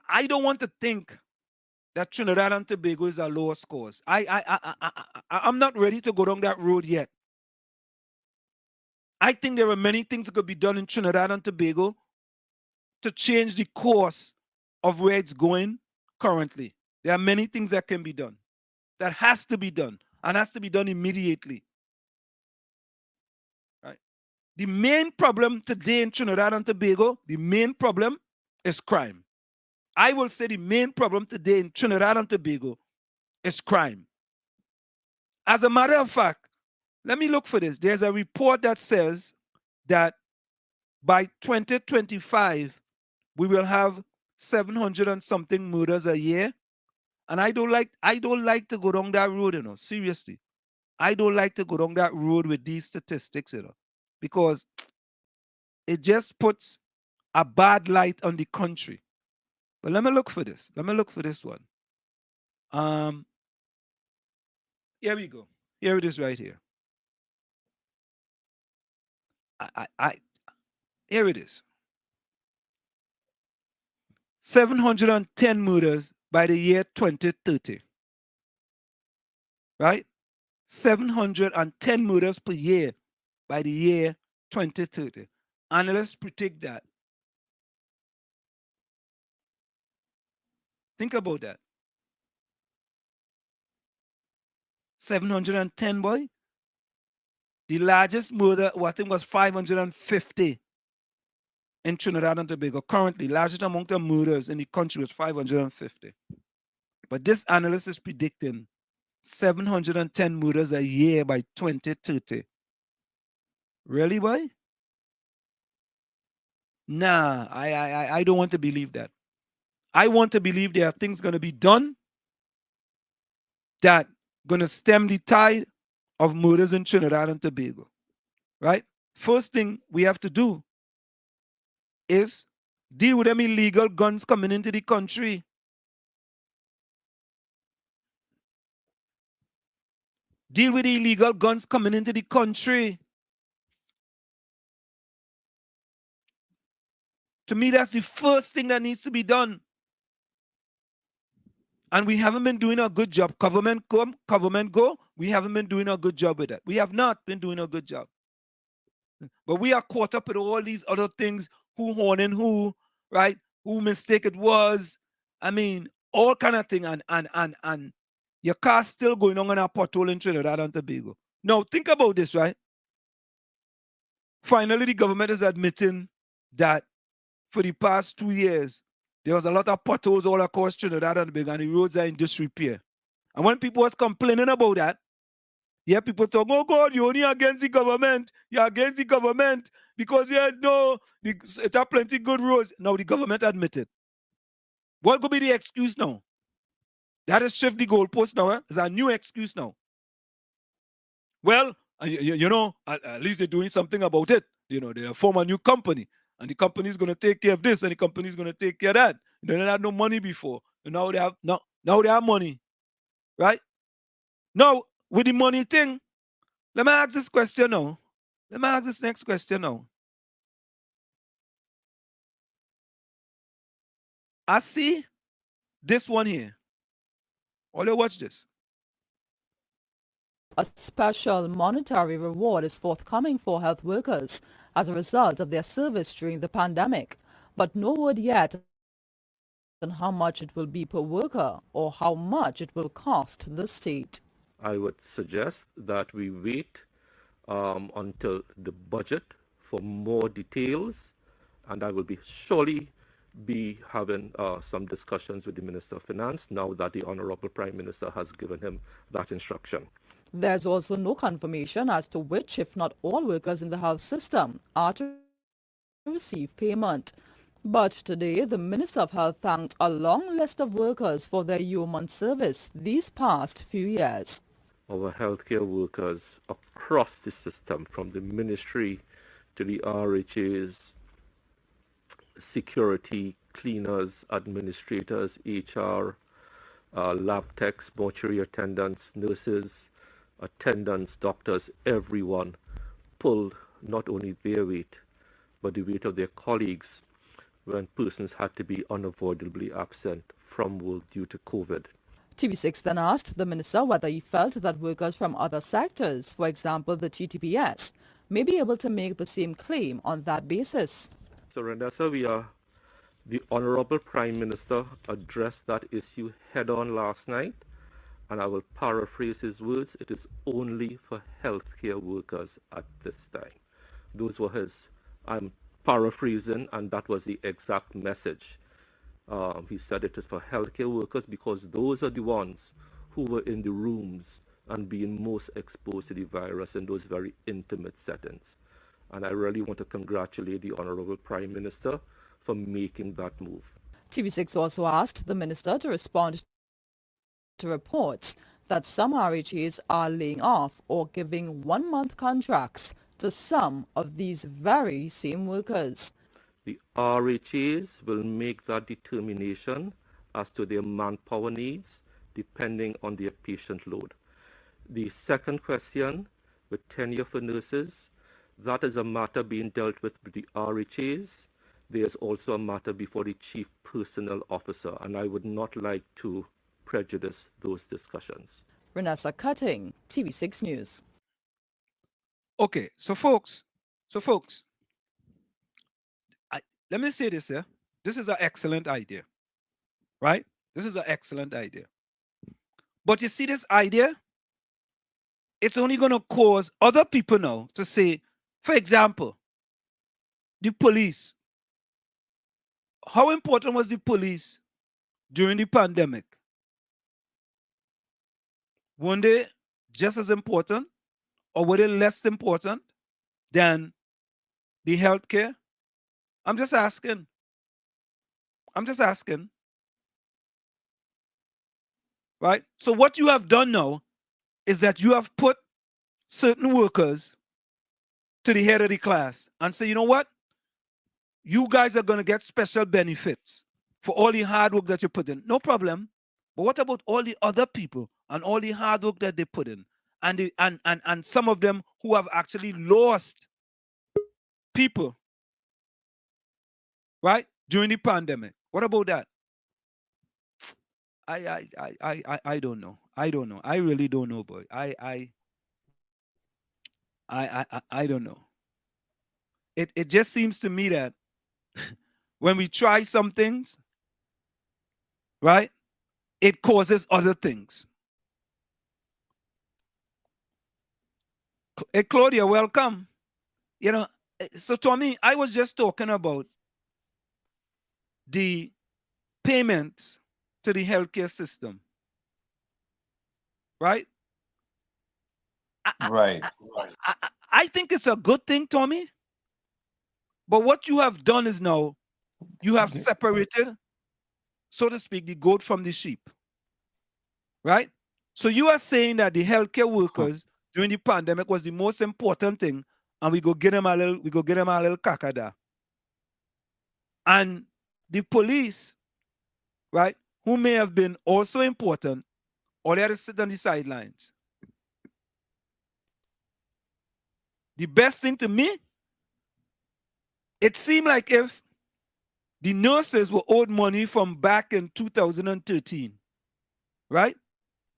I don't want to think that Trinidad and Tobago is a lost cause. I'm not ready to go down that road yet. I think there are many things that could be done in Trinidad and Tobago to change the course of where it's going currently. There are many things that can be done. That has to be done, and has to be done immediately. Right? The main problem today in Trinidad and Tobago, the main problem is crime. I will say the main problem today in Trinidad and Tobago is crime. As a matter of fact, let me look for this. There's a report that says that by 2025, we will have 700 and something murders a year, And I don't like to go down that road, seriously. I don't like to go down that road with these statistics, because it just puts a bad light on the country. But let me look for this. Let me look for this one. Here we go. Here it is right here. Here it is. 710 murders by the year 2030. Right? 710 murders per year by the year 2030. Analysts predict that. Think about that. 710, boy. The largest murder, I think, was 550 in Trinidad and Tobago. Currently, largest amount of murders in the country was 550. But this analyst is predicting 710 murders a year by 2030. Really, boy? Nah, I don't want to believe that. I want to believe there are things going to be done that going to stem the tide of murders in Trinidad and Tobago. Right? First thing we have to do is deal with them illegal guns coming into the country. Deal with the illegal guns coming into the country. To me, that's the first thing that needs to be done. And we haven't been doing a good job. Government come, government go. We haven't been doing a good job with that. We have not been doing a good job. But we are caught up with all these other things. Who horning who, right? Who mistake it was. I mean, all kind of thing. And your car's still going on a pothole in Trinidad and Tobago. Now, think about this, right? Finally, the government is admitting that for the past 2 years, there was a lot of potholes all across Trinidad and Tobago, and the roads are in disrepair. And when people was complaining about that, yeah, people talk, oh God, you're only against the government. You're against the government because it's a plenty good roads. Now the government admitted. What could be the excuse now? That is shift the goalpost now. It's a new excuse now. Well, at least they're doing something about it. They form a new company. And the company is going to take care of this, and the company is going to take care of that. They didn't have no money before. And now they have money. Right? Now, with the money thing, let me ask this question now. Let me ask this next question now. I see this one here. All you watch this. A special monetary reward is forthcoming for health workers as a result of their service during the pandemic, but no word yet on how much it will be per worker or how much it will cost the state. I would suggest that we wait until the budget for more details, and I will surely be having some discussions with the Minister of Finance now that the Honorable Prime Minister has given him that instruction. There's also no confirmation as to which, if not all, workers in the health system are to receive payment. But today, the Minister of Health thanked a long list of workers for their yeoman service these past few years. Our healthcare workers across the system, from the ministry to the RHAs, security, cleaners, administrators, HR, lab techs, mortuary attendants, nurses, attendants, doctors, everyone pulled not only their weight, but the weight of their colleagues when persons had to be unavoidably absent from work due to COVID. TV6 then asked the minister whether he felt that workers from other sectors, for example the TTPS, may be able to make the same claim on that basis. So Rendessa, the Honorable Prime Minister addressed that issue head-on last night, and I will paraphrase his words: it is only for healthcare workers at this time. Those were his. I'm paraphrasing, and that was the exact message. He said it is for healthcare workers because those are the ones who were in the rooms and being most exposed to the virus in those very intimate settings. And I really want to congratulate the Honorable Prime Minister for making that move. TV6 also asked the minister to respond to reports that some RHAs are laying off or giving 1-month contracts to some of these very same workers. The RHAs will make that determination as to their manpower needs depending on their patient load. The second question, with tenure for nurses, that is a matter being dealt with the RHAs. There's also a matter before the Chief Personnel Officer, and I would not like to prejudice those discussions. Renessa Cutting, TV6 News. Okay, so folks, let me say this here. This is an excellent idea, right? This is an excellent idea. But you see this idea? It's only going to cause other people now to say, for example, the police. How important was the police during the pandemic? Weren't they just as important, or were they less important than the healthcare? I'm just asking. Right? So what you have done now is that you have put certain workers to the head of the class and say, you know what? You guys are going to get special benefits for all the hard work that you put in. No problem. But what about all the other people and all the hard work that they put in? And some of them who have actually lost people, right, during the pandemic. What about that? I don't know. I really don't know, boy. I don't know. It just seems to me that when we try some things, right, it causes other things. Hey, Claudia, welcome. You know, so Tommy, I was just talking about the payments to the healthcare system, right? I think it's a good thing, Tommy. But what you have done is now you have separated, so to speak, the goat from the sheep, right? So you are saying that the healthcare workers during the pandemic was the most important thing, and we go get them a little kakada. And the police, right, who may have been also important, or they had to sit on the sidelines. The best thing to me, it seemed like if the nurses were owed money from back in 2013, right?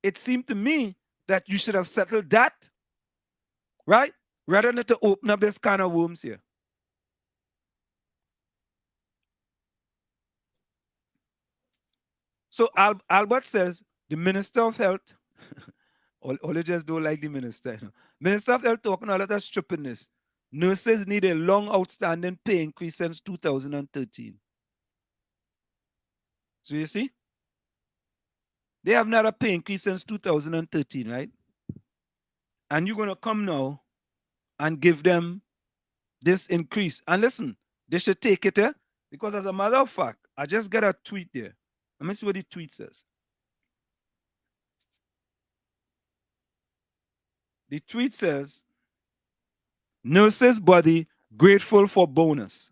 It seemed to me that you should have settled that, right? Rather than to open up this kind of worms here. So Albert says the Minister of Health, all you just don't like the minister. You know? Minister of Health talking a lot of stupidness. Nurses need a long outstanding pay increase since 2013. So you see? They have not a pay increase since 2013, right? And you're going to come now and give them this increase. And listen, they should take it, because as a matter of fact, I just got a tweet there. Let me see what the tweet says. The tweet says, nurses' body grateful for bonus.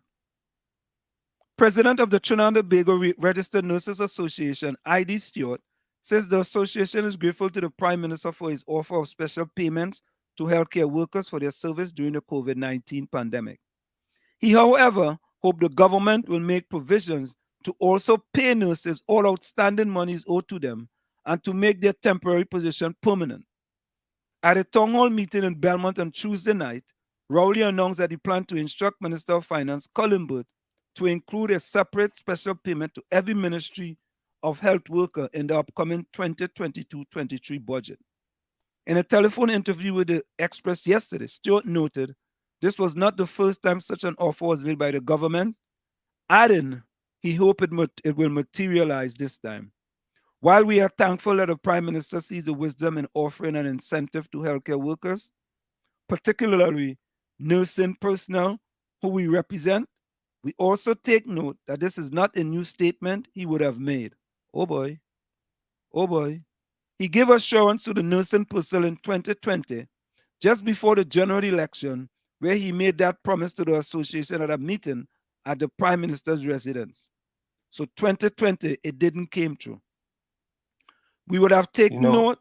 President of the Trinidad and Tobago Registered Nurses Association, I.D. Stewart, says the association is grateful to the Prime Minister for his offer of special payments to healthcare workers for their service during the COVID-19 pandemic. He, however, hoped the government will make provisions to also pay nurses all outstanding monies owed to them and to make their temporary position permanent. At a town hall meeting in Belmont on Tuesday night, Rowley announced that he planned to instruct Minister of Finance Colin Burt to include a separate special payment to every Ministry of Health worker in the upcoming 2022-23 budget. In a telephone interview with the Express yesterday, Stewart noted this was not the first time such an offer was made by the government, adding he hoped it will materialize this time. While we are thankful that the Prime Minister sees the wisdom in offering an incentive to healthcare workers, particularly nursing personnel who we represent, we also take note that this is not a new statement he would have made. Oh boy. Oh boy. He gave assurance to the nursing personnel in 2020, just before the general election, where he made that promise to the association at a meeting at the Prime Minister's residence. So 2020, it didn't came true. We would have taken note.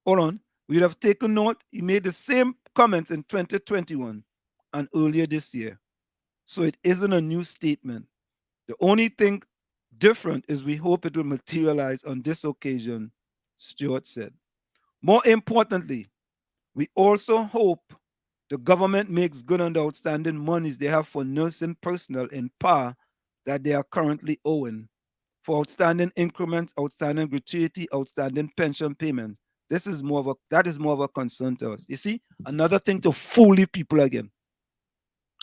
Hold on. We would have taken note. He made the same comments in 2021 and earlier this year. So it isn't a new statement. The only thing different is we hope it will materialize on this occasion, Stewart said. More importantly, we also hope the government makes good on the outstanding monies they have for nursing personnel in PAR that they are currently owing, for outstanding increments, outstanding gratuity, outstanding pension payment. That is more of a concern to us. You see, another thing to fool people again.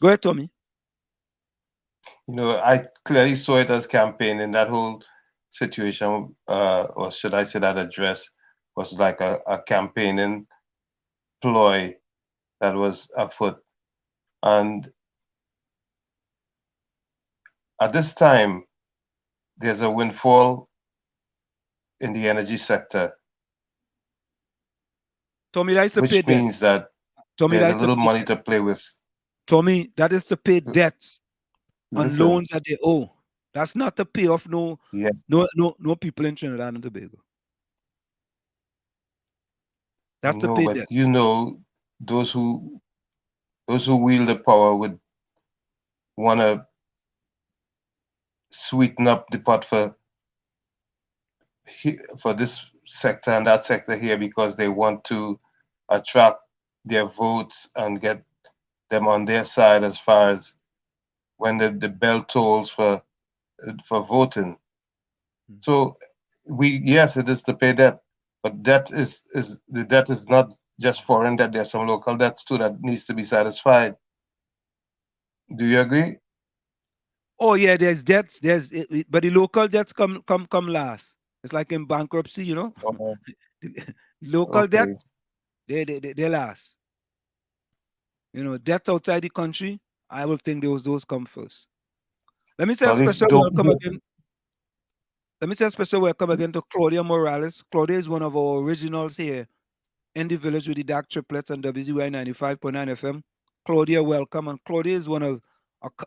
Go ahead, Tommy. I clearly saw it as campaigning. That whole situation, or should I say that address, was like a campaigning ploy that was afoot. And at this time, there's a windfall in the energy sector. Tommy, that's to which pay means that there's a little money to play with. Tommy, that is to pay debts on loans that they owe. That's not to pay off no people in Trinidad and Tobago. That's to pay debt. Those who wield the power would want to sweeten up the pot for this sector and that sector here, because they want to attract their votes and get them on their side as far as when the bell tolls for voting. So yes, it is to pay debt, but the debt is not just foreign debt. There's some local debts too that needs to be satisfied. Do you agree? Oh yeah, there's debts. But the local debts come last. It's like in bankruptcy, Local debts, they last. Debts outside the country, I will think those come first. Let me say a special welcome again. Let me say a special welcome again to Claudia Morales. Claudia is one of our originals here in the village with the dark triplets on WZYE 95.9 FM. Claudia, welcome. And Claudia is one of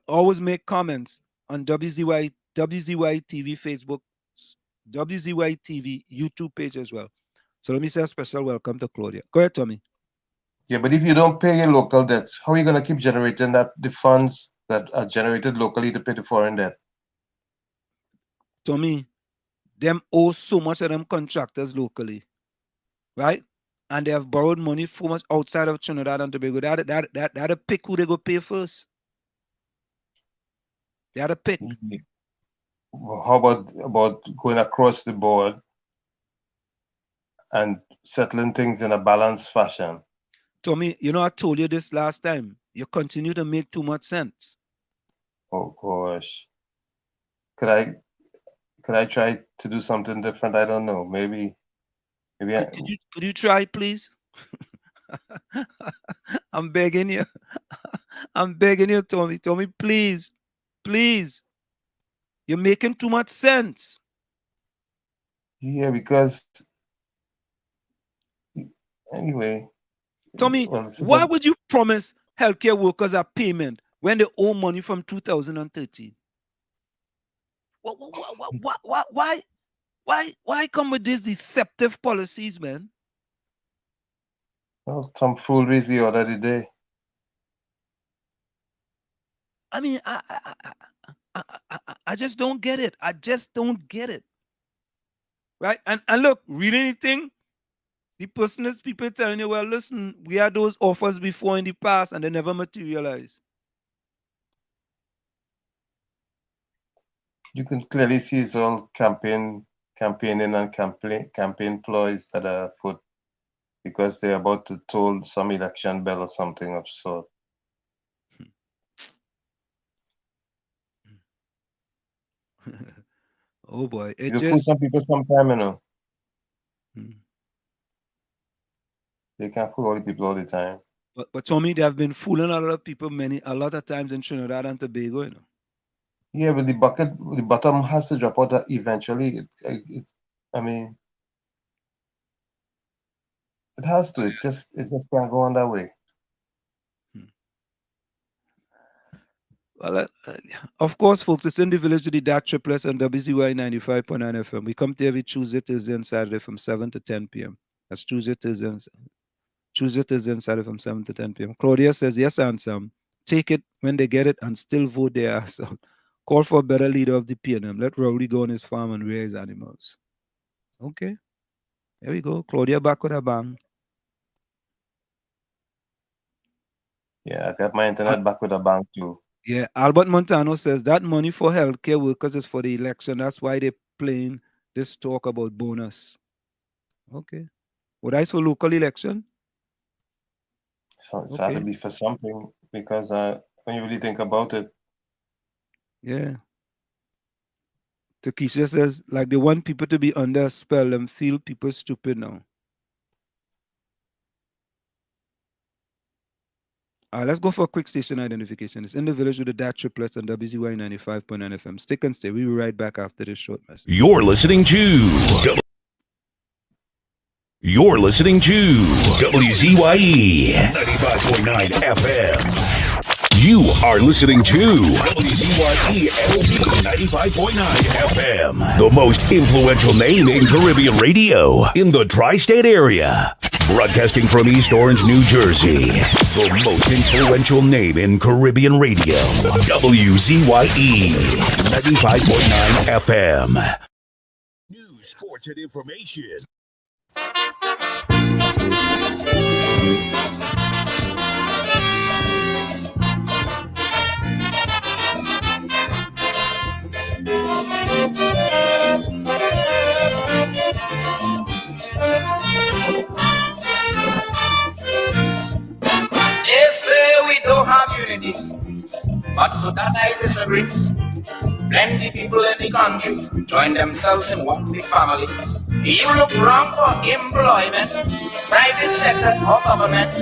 always make comments on WZYE TV Facebook, WZYE TV YouTube page as well. So let me say a special welcome to Claudia. Go ahead, Tommy. Yeah, but if you don't pay your local debts, how are you going to keep generating the funds that are generated locally to pay the foreign debt? Tommy, them owe so much of them contractors locally, right? And they have borrowed money so much outside of Trinidad and Tobago. That'll pick who they go pay first. They had to pick. How about going across the board and settling things in a balanced fashion? Tommy, I told you this last time. You continue to make too much sense. Oh gosh. Could I try to do something different? I don't know. Maybe. Could you try, please? I'm begging you. I'm begging you, Tommy. Tommy, please. Please. You're making too much sense. Yeah, because anyway. Tommy, why would you promise healthcare workers a payment when they owe money from 2013? Why come with these deceptive policies, man? Well, tomfoolery is the order of the day. I mean, I just don't get it. I just don't get it. Right? And look, read anything, the person's people telling you, well, listen, we had those offers before in the past and they never materialized. You can clearly see it's all campaigning and campaign ploys that are afoot because they're about to toll some election bell or something of sort. Oh boy, you fool some people sometime, They can't fool all the people all the time. But Tommy, they have been fooling a lot of people a lot of times in Trinidad and Tobago, Yeah, but the bottom has to drop out eventually. I mean, it has to. It just can't go on that way. Well, of course, folks, it's in the village with the DAT triplets and WZYE 95.9 FM. We come to every Tuesday, Thursday, and Saturday from 7 to 10 p.m. That's Tuesday, Thursday, and Saturday from 7 to 10 p.m. Claudia says, yes, and some. Take it when they get it and still vote their ass out. Call for a better leader of the PNM. Let Rowley go on his farm and rear his animals. Okay. There we go. Claudia back with a bang. Yeah, I got my internet back with a bang too. Yeah, Albert Montano says that money for healthcare workers is for the election. That's why they're playing this talk about bonus. Okay. Well, that's for local election? So it's had to be for something because when you really think about it. Yeah. Takesha says, like they want people to be under a spell and feel people stupid now. All right, let's go for a quick station identification. It's in the village with the DAT triplets and WZYE 95.9 FM. Stick and stay. We'll be right back after this short message. You're listening to WZYE 95.9 FM. You are listening to WZYE 95.9 FM, the most influential name in Caribbean radio in the tri-state area. Broadcasting from East Orange, New Jersey, the most influential name in Caribbean radio, WZYE 95.9 FM. News, sports, and information. They say we don't have unity, but to that I disagree. Plenty people in the country join themselves in one big family. You look wrong for employment, private sector or government.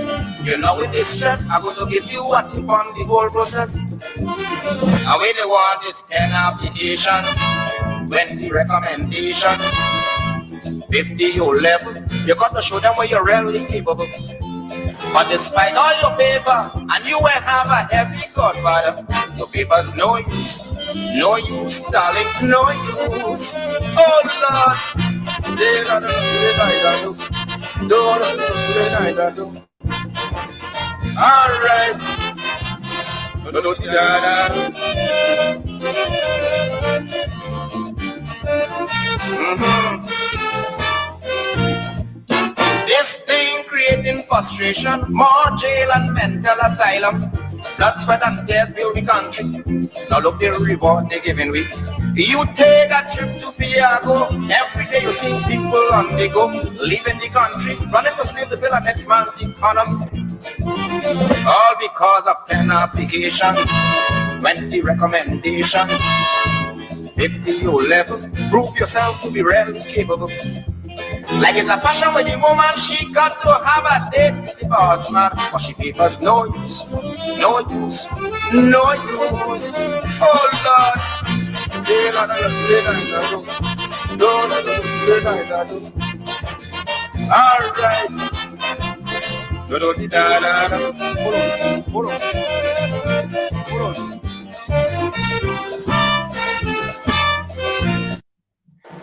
You know with this stress, I'm going to give you a tip on the whole process. Now we the want is 10 applications, 20 recommendations, 50 your level. You got to show them where you're really capable. But despite all your paper, and you will have a heavy godfather, your paper's no use, darling, no use. Oh Lord, all right. This thing creating frustration, more jail and mental asylum. Blood, sweat, and tears build the country. Now look the reward they're giving we. You take a trip to Piago. Every day you see people on the go, leaving the country, running to slave the bill of next man's economy. All because of 10 applications, 20 recommendations, 50 your level. Prove yourself to be really capable. Like it's a passion with the woman, she got to have a date with the boss man. But she papers no use. Oh Lord. All right. Hold on.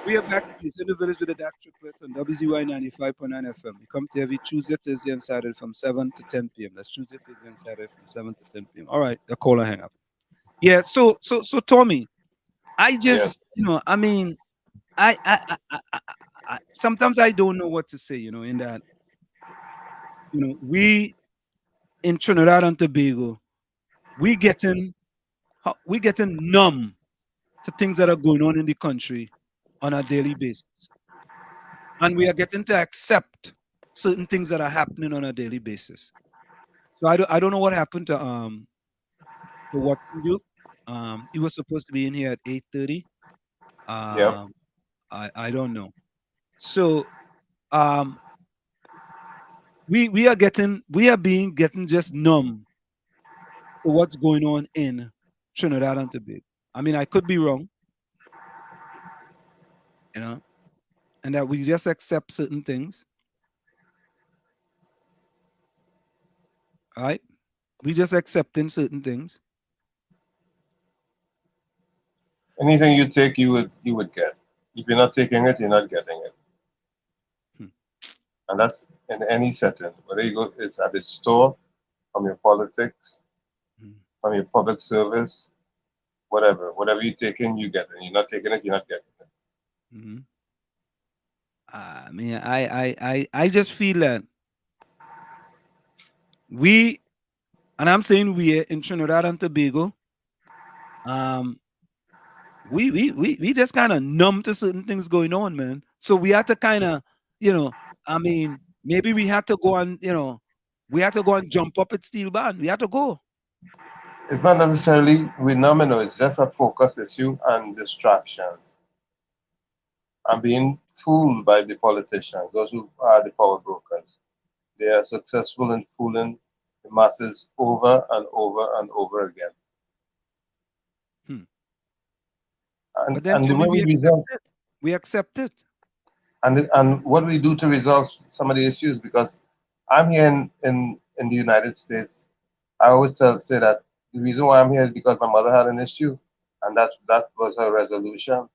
We are back in the village with the DAC triplets on WZYE 95.9 FM. We come to every Tuesday, Thursday, and Saturday from 7 to 10 p.m. That's Tuesday, Thursday, and Saturday from 7 to 10 p.m. All right, the caller hang up. Yeah, so Tommy, I just, I mean, I sometimes I don't know what to say, in that, we in Trinidad and Tobago, we getting numb to things that are going on in the country on a daily basis. And we are getting to accept certain things that are happening on a daily basis. So I don't know what happened to Watson Duke. He was supposed to be in here at 8:30. Yep. I don't know. So we are getting just numb to what's going on in Trinidad and Tobago. I mean, I could be wrong. and that we just accept certain things. All right? We just accepting certain things. Anything you take, you would get. If you're not taking it, you're not getting it. And that's in any setting. Whether you go, it's at the store, from your politics, from your public service, whatever. Whatever you take in, you get it. You're not taking it, you're not getting it. I mean, I just feel that we, and I'm saying we in Trinidad and Tobago, we just kind of numb to certain things going on, man. So we had to kind of, I mean, maybe we had to go and, we had to go and jump up at steel band. We had to go. It's not necessarily phenomenal. It's just a focus issue and distractions. I'm being fooled by the politicians, those who are the power brokers. They are successful in fooling the masses over and over and over again. But then And the way we accept it. And what we do to resolve some of the issues, because I'm here in the United States, I always say that the reason why I'm here is because my mother had an issue, and that was her resolution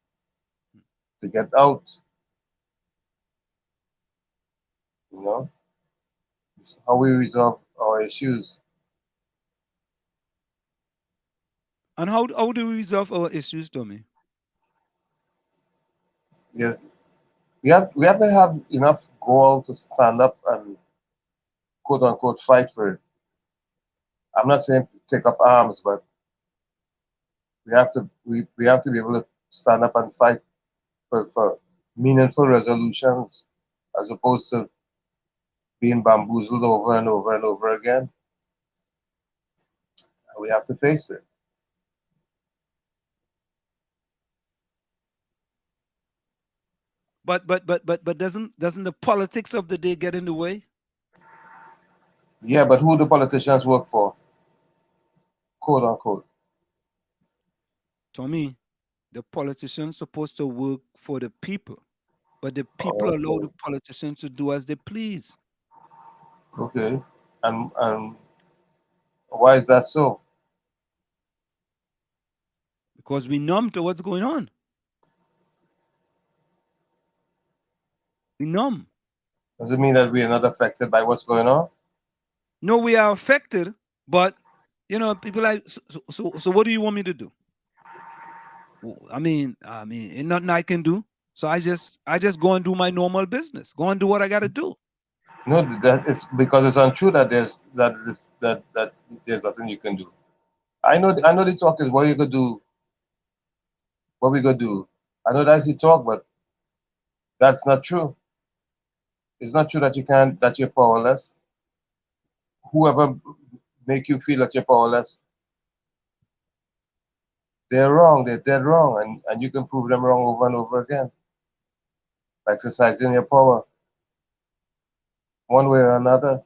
to get out. It's how we resolve our issues. And how do we resolve our issues, Tommy? Yes, we have to have enough gall to stand up and quote unquote fight for it. I'm not saying take up arms, but we have to be able to stand up and fight for meaningful resolutions, as opposed to being bamboozled over and over and over again. We have to face it. But doesn't the politics of the day get in the way? Yeah, but who do politicians work for? Quote unquote. Tommy, the politicians supposed to work for the people, but the people allow the politicians to do as they please. Okay, and why is that so? Because we numb to what's going on. We numb. Does it mean that we are not affected by what's going on? No, we are affected, but people like, so what do you want me to do? I mean, ain't nothing I can do. So I just go and do my normal business. Go and do what I got to do. No, that it's because it's untrue that there's nothing you can do. I know the talk is what you could do. What we gonna do? I know that's the talk, but that's not true. It's not true that you're powerless. Whoever make you feel that you're powerless, they're wrong. They're dead wrong, and you can prove them wrong over and over again by exercising your power, one way or another.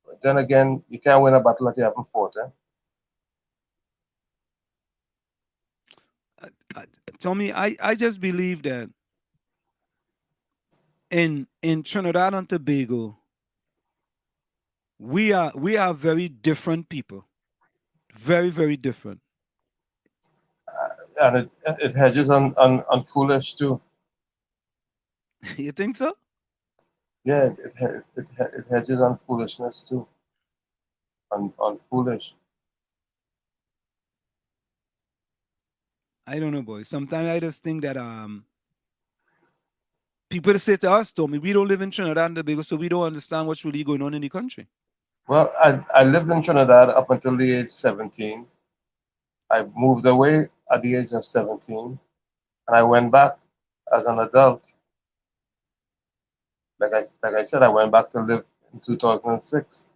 But then again, you can't win a battle that you haven't fought. Tommy, I just believe that in Trinidad and Tobago, we are very different people, very, very different. And it hedges on foolish too. You think so? Yeah, it hedges on foolishness too. On foolish. I don't know, boy. Sometimes I just think that people say to us, Tommy, we don't live in Trinidad and Tobago, so we don't understand what's really going on in the country. Well, I lived in Trinidad up until the age 17. I moved away at the age of 17, and I went back as an adult. Like I said, I went back to live in 2006,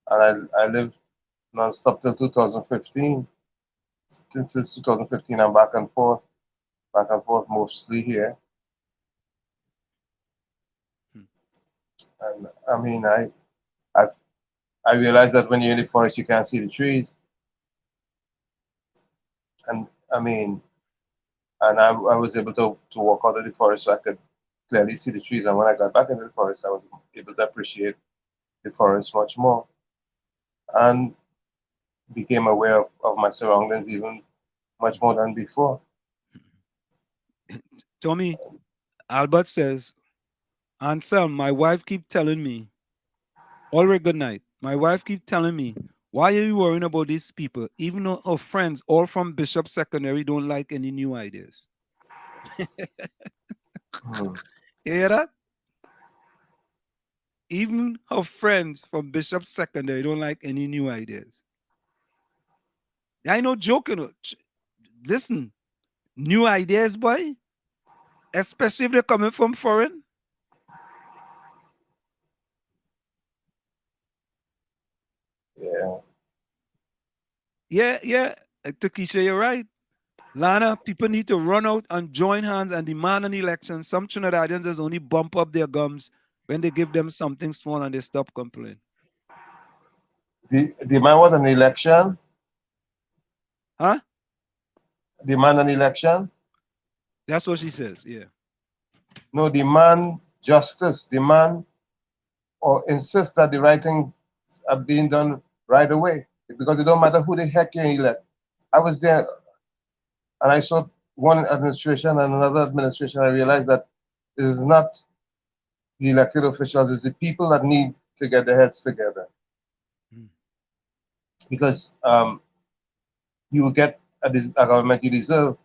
and I lived non-stop till 2015. Since 2015, I'm back and forth mostly here. And I mean, I realized that when you're in the forest, you can't see the trees. And I mean, And I was able to walk out of the forest so I could clearly see the trees. And when I got back into the forest, I was able to appreciate the forest much more and became aware of my surroundings even much more than before. Tommy, Albert says, Anselm, my wife keep telling me, already good night. My wife keep telling me, why are you worrying about these people? Even though her friends, all from Bishop Secondary, don't like any new ideas. You hear that? Even her friends from Bishop Secondary don't like any new ideas. I ain't no joking. Listen, new ideas, boy, especially if they're coming from foreign. Yeah. Takesha, you're right. Lana, people need to run out and join hands and demand an election. Some Trinidadians just only bump up their gums when they give them something small and they stop complaining. Demand what, an election? Huh? Demand an election? That's what she says, yeah. No, demand justice, demand or insist that the right things are being done right away. Because it don't matter who the heck you elect. I was there and I saw one administration and another administration. I realized that it is not the elected officials, it's the people that need to get their heads together. Because you will get a government you deserve.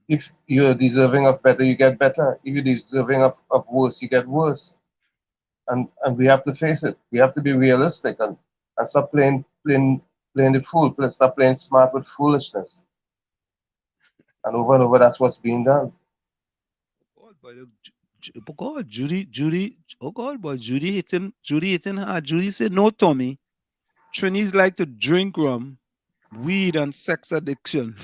If you're deserving of better, you get better. If you're deserving of worse, you get worse. And we have to face it. We have to be realistic and stop playing the fool. Stop playing smart with foolishness. And over, that's what's being done. Oh God, Judy. Oh God, boy, Judy hitting hard. Judy said, no, Tommy. Trinis like to drink rum, weed, and sex addiction.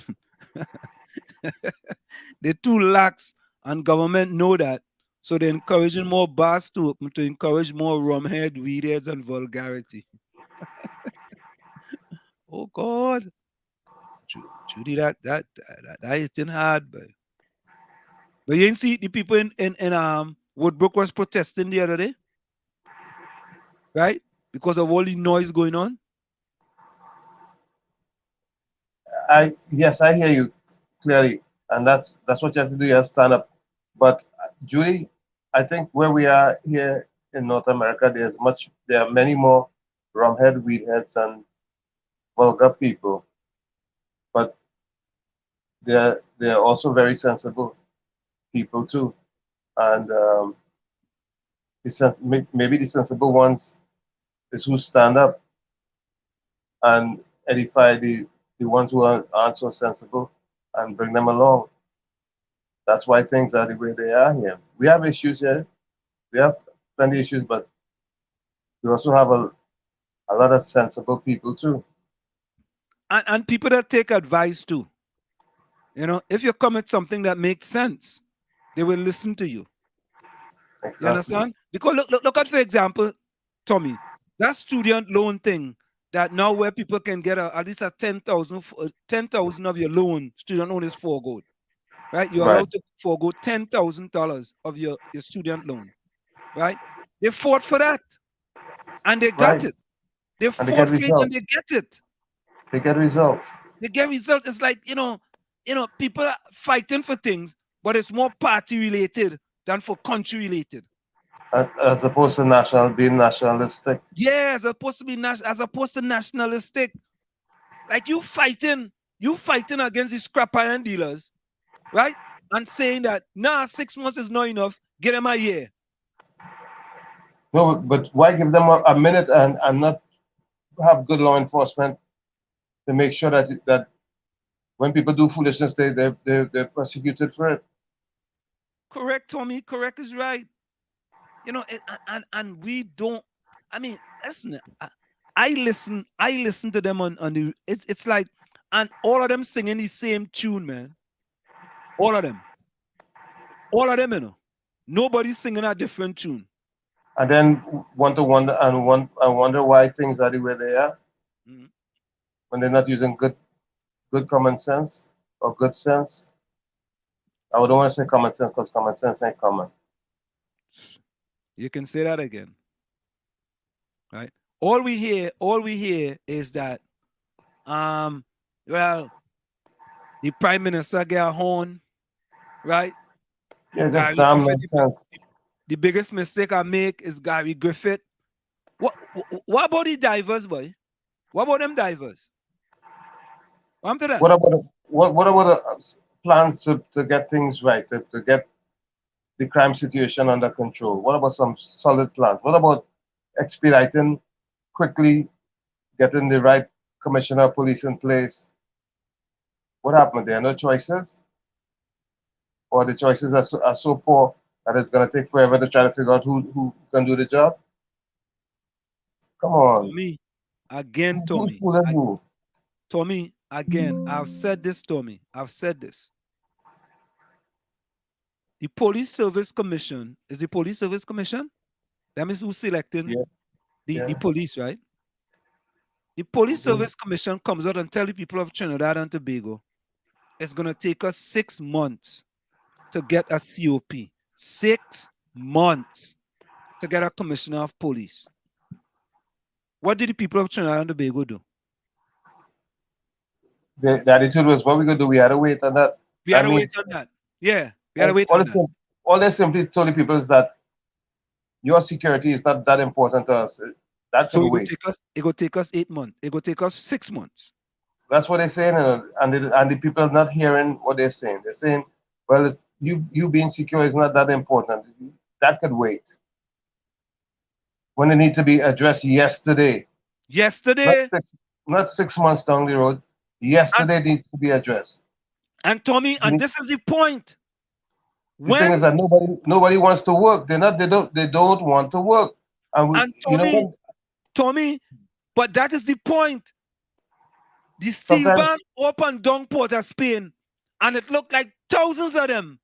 They're too lax, and government know that. So they're encouraging more bars to encourage more rumhead, weed heads, and vulgarity. Oh God, Judy, that hitting hard, but you didn't see the people in Woodbrook was protesting the other day, right? Because of all the noise going on. Yes, I hear you clearly, and that's what you have to do. You have to stand up. But Judy, I think where we are here in North America, there are many more rumhead, weedheads, and vulgar people, but they're also very sensible people too, and maybe the sensible ones is who stand up and edify the ones who aren't so sensible and bring them along. That's why things are the way they are here. We have issues here. We have plenty of issues, but we also have a lot of sensible people too. And people that take advice too. You know, if you come with something that makes sense, they will listen to you. Exactly. You understand? Because look at, for example, Tommy, that student loan thing that now where people can get at least a 10,000 of your loan, student loan is forgoed. Right? You're allowed to forego $10,000 of your student loan. Right? They fought for that. And they got it. They fought for it and they get it. They get results. They get results. It's like, you know, people are fighting for things, but it's more party related than for country related. As opposed to being nationalistic. Yeah, as opposed to nationalistic. Like you fighting against the scrap iron dealers, right? And saying that 6 months is not enough, get them a year. No, but why give them a minute and not have good law enforcement to make sure that when people do foolishness, they're prosecuted for it? Correct, Tommy. Correct is right. You know, and we don't. I mean, listen. I listen to them on the. It's like, and all of them singing the same tune, man. All of them, you know. Nobody's singing a different tune. And then wonder why things are the way they are when they're not using good common sense or good sense. I don't want to say common sense because common sense ain't common. You can say that again. Right? All we hear is that well, the prime minister get a horn, right? Yeah, just Gary damn Griffith, nonsense. the biggest mistake I make is Gary Griffith. What about the divers, boy? What about them divers? What about the plans to get things right, to get the crime situation under control? What about some solid plans? What about expediting quickly, getting the right commissioner of police in place? What happened? There are no choices? Or the choices are so poor that it's going to take forever to try to figure out who can do the job? Come on. Tommy, again, Who's fooling who? Tommy, again, I've said this, Tommy. I've said this. The Police Service Commission is the Police Service Commission. That means who's selecting the police, right? The Police Service Commission comes out and tells the people of Trinidad and Tobago it's going to take us 6 months to get a COP. 6 months to get a commissioner of police. What did the people of Trinidad and Tobago do? The attitude was, what we going to do? We had to wait on that. We had to wait on that. Yeah, we had to wait on that. All they simply told the people is that your security is not that important to us. That So can it wait. will take us 8 months. It will take us 6 months. That's what they're saying, and the people are not hearing what they're saying. They're saying, well, you being secure is not that important. That could wait. When it need to be addressed yesterday. Yesterday? Not 6 months down the road. Yesterday needs to be addressed. And Tommy, and this is the point. The thing is that nobody wants to work. They don't want to work. And Tommy, but that is the point. The steel band opened down Port of Spain, and it looked like thousands of them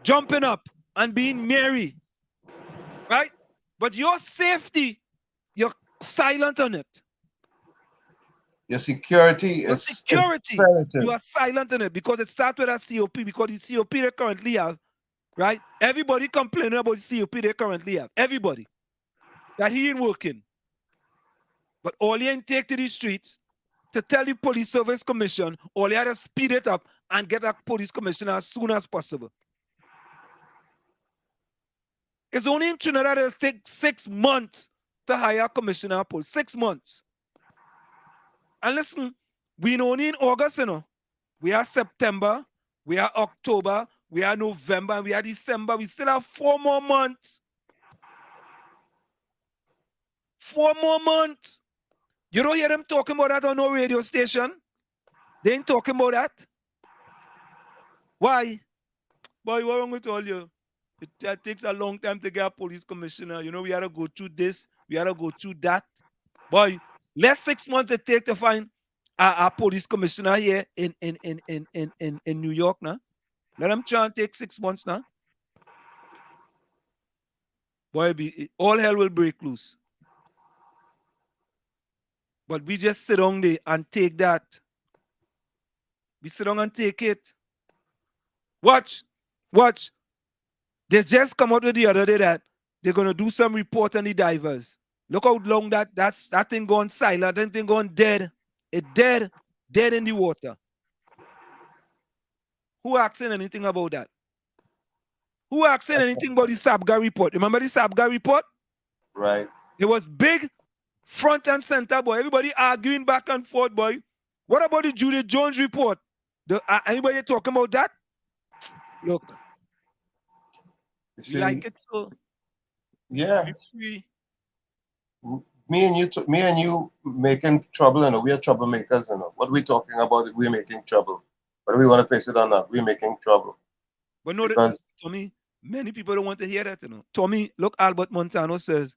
jumping up and being merry, right? But your safety, you're silent on it. Your security is imperative. You are silent on it because it starts with a COP, because the COP they currently have, right? Everybody complaining about the COP they currently have. Everybody. That he ain't working. But all he ain't take to the streets to tell the Police Service Commission, all he had to speed it up and get a police commissioner as soon as possible. It's only in Trinidad that it takes 6 months to hire a commissioner of police. 6 months. And listen, we're only in August, you know. We are September, we are October, we are November, we are December. We still have 4 more months. 4 more months. You don't hear them talking about that on no radio station. They ain't talking about that. Why? Boy, what wrong with all you? It takes a long time to get a police commissioner. You know, we had to go through this, we had to go through that. Boy, less 6 months it take to find a police commissioner here in New York now. Let them try and take 6 months now. Boy, all hell will break loose. But we just sit down there and take that. We sit down and take it. Watch. They just come out with the other day that they're going to do some report on the divers. Look how long that thing gone silent, that thing gone dead. It dead in the water. Who asking anything about that? Who asking anything about the Sabga report? Remember the Sabga report? Right. It was big, front and center, boy. Everybody arguing back and forth, boy. What about the Judith Jones report? Anybody talking about that? Look. You like it so? Yeah. Free. Me and you making trouble, you know. We are troublemakers, you know. What we talking about, we're making trouble. Whether we want to face it or not, we're making trouble. But no, because Tommy, many people don't want to hear that, you know. Tommy, look, Albert Montano says,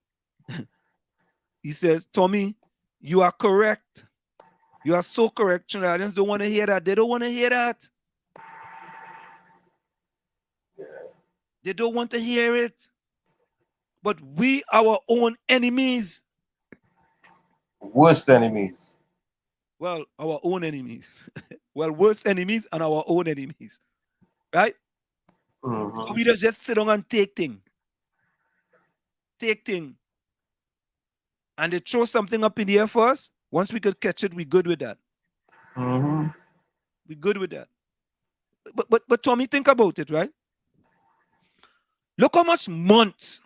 he says, Tommy, you are correct. You are so correct. Trinidadians don't want to hear that. They don't want to hear that. Yeah. They don't want to hear it. But we, our own enemies. Worst enemies. Well, our own enemies. Well, worst enemies and our own enemies. Right? So we just sit down and take thing. And they throw something up in the air first. Once we could catch it, we good with that. We good with that. But Tommy, think about it, right? Look how much months,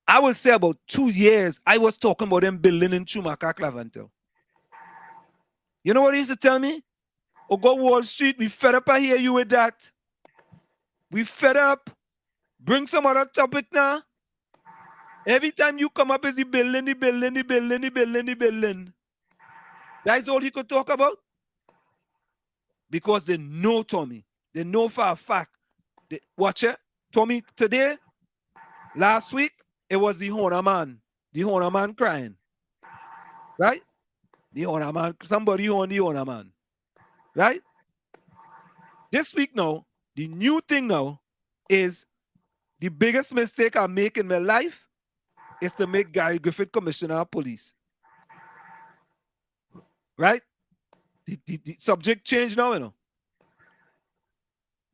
I would say about 2 years, I was talking about them building in Chumaka, Clavantel. You know what he used to tell me? Oh, go Wall Street, we fed up, I hear you with that. We fed up. Bring some other topic now. Every time you come up is the building. That's all he could talk about. Because they know Tommy. They know for a fact. Watch it. Tommy, today, last week, it was the Honor man. The Honor man crying. Right? The Honor man. Somebody on the Honor man. Right? This week now, the new thing now is the biggest mistake I make in my life is to make Gary Griffith commissioner of police. Right? The subject change now, you know.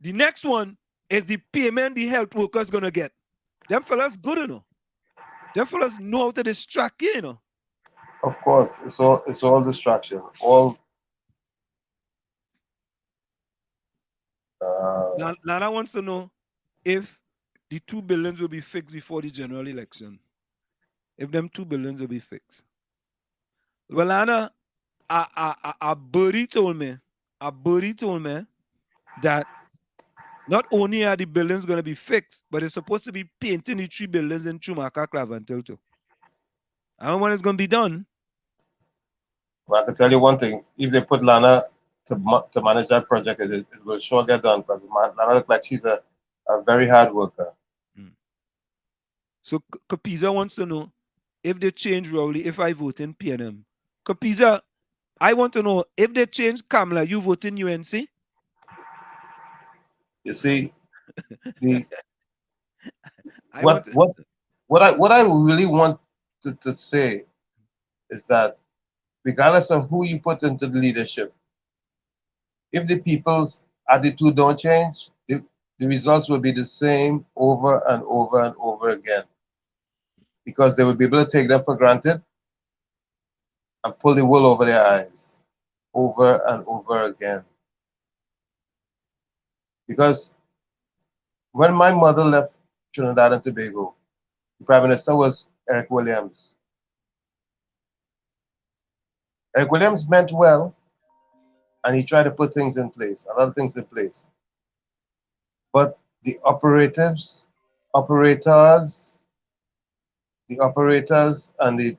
The next one is the payment the health workers gonna get. Them fellas good, you know. Them fellas know how to distract you, you know. Of course, it's all distraction. All Lana wants to know if the 2 billions will be fixed before the general election. If them 2 billions will be fixed. Well, Lana, a birdie told me that not only are the buildings going to be fixed, but it's supposed to be painting the 3 buildings in Chumaka, Clavantel too. I don't know when it's going to be done. Well, I can tell you one thing. If they put Lana to manage that project, it will sure get done, because Lana looks like she's a very hard worker. So Kapiza wants to know if they change Rowley, if I vote in PNM. Kapiza, I want to know if they change Kamala, you vote in UNC? You see, what I really want to say is that regardless of who you put into the leadership, if the people's attitude don't change, the results will be the same over and over and over again. Because they will be able to take them for granted and pull the wool over their eyes over and over again. Because when my mother left Trinidad and Tobago, the Prime Minister was Eric Williams. Eric Williams meant well, and he tried to put things in place, a lot of things in place. But the operators, and the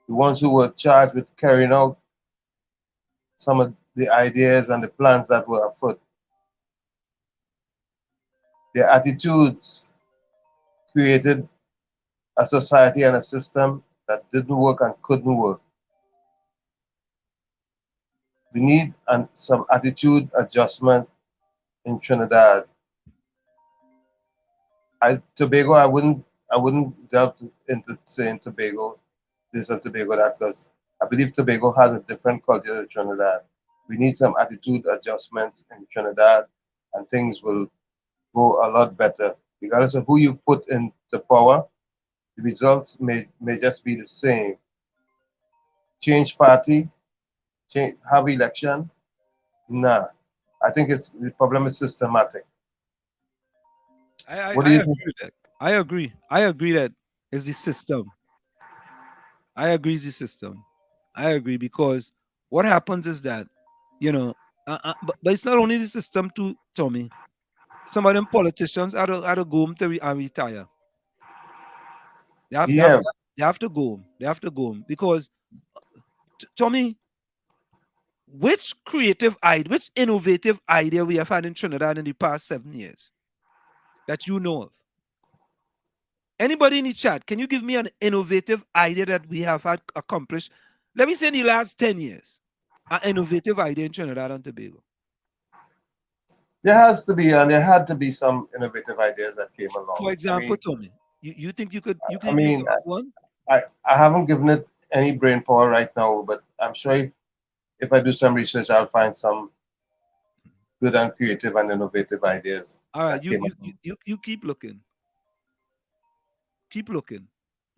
ones who were charged with carrying out some of the ideas and the plans that were afoot, their attitudes created a society and a system that didn't work and couldn't work. We need some attitude adjustment in Trinidad. Tobago, I wouldn't delve into saying Tobago this and Tobago that, because I believe Tobago has a different culture than Trinidad. We need some attitude adjustments in Trinidad, and things will go a lot better. Regardless of who you put into power, the results may just be the same. Change party, have election? Nah. I think the problem is systematic. What do you think? With that? I agree. I agree that it's the system. I agree it's the system. I agree, because what happens is that, but it's not only the system too, Tommy. Some of them politicians are to go home to retire. They have to go home. They have to go home because, Tommy, which innovative idea we have had in Trinidad in the past 7 years that you know of? Anybody in the chat, can you give me an innovative idea that we have had accomplished? Let me say in the last 10 years, an innovative idea in Trinidad and Tobago. There has to be, and there had to be some innovative ideas that came along. For example, Tommy, you think you could one? I haven't given it any brain power right now, but I'm sure if I do some research, I'll find some good and creative and innovative ideas. All right, that came up. you keep looking. Keep looking.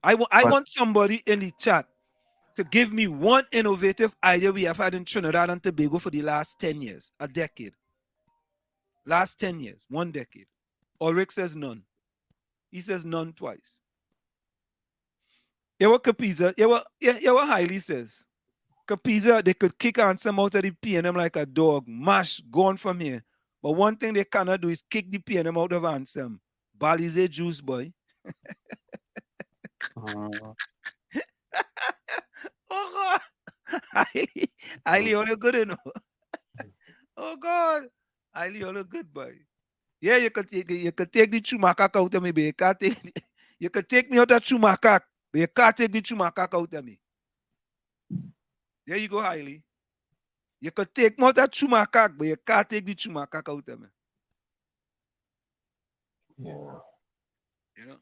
I want somebody in the chat to give me one innovative idea we have had in Trinidad and Tobago for the last 10 years, a decade. Last 10 years, 1 decade. Ulrich says none. He says none twice. Yeah, what Capiza, yeah, what Hailey says. Capiza, they could kick Ansem out of the PNM like a dog, mash, gone from here. But one thing they cannot do is kick the PNM out of Ansem. Balize juice, boy. Oh, God. Hailey, you look good, you know. Oh, God. Hailey, you look good, boy. Yeah, you could take the Chumaka out of me, but you can't take you could take me out of Chumaka, but you can't take the Chumaka out of me. There you go, Hailey. You could take me out of Chumaka, but you can't take the Chumaka out of me. Yeah. You know?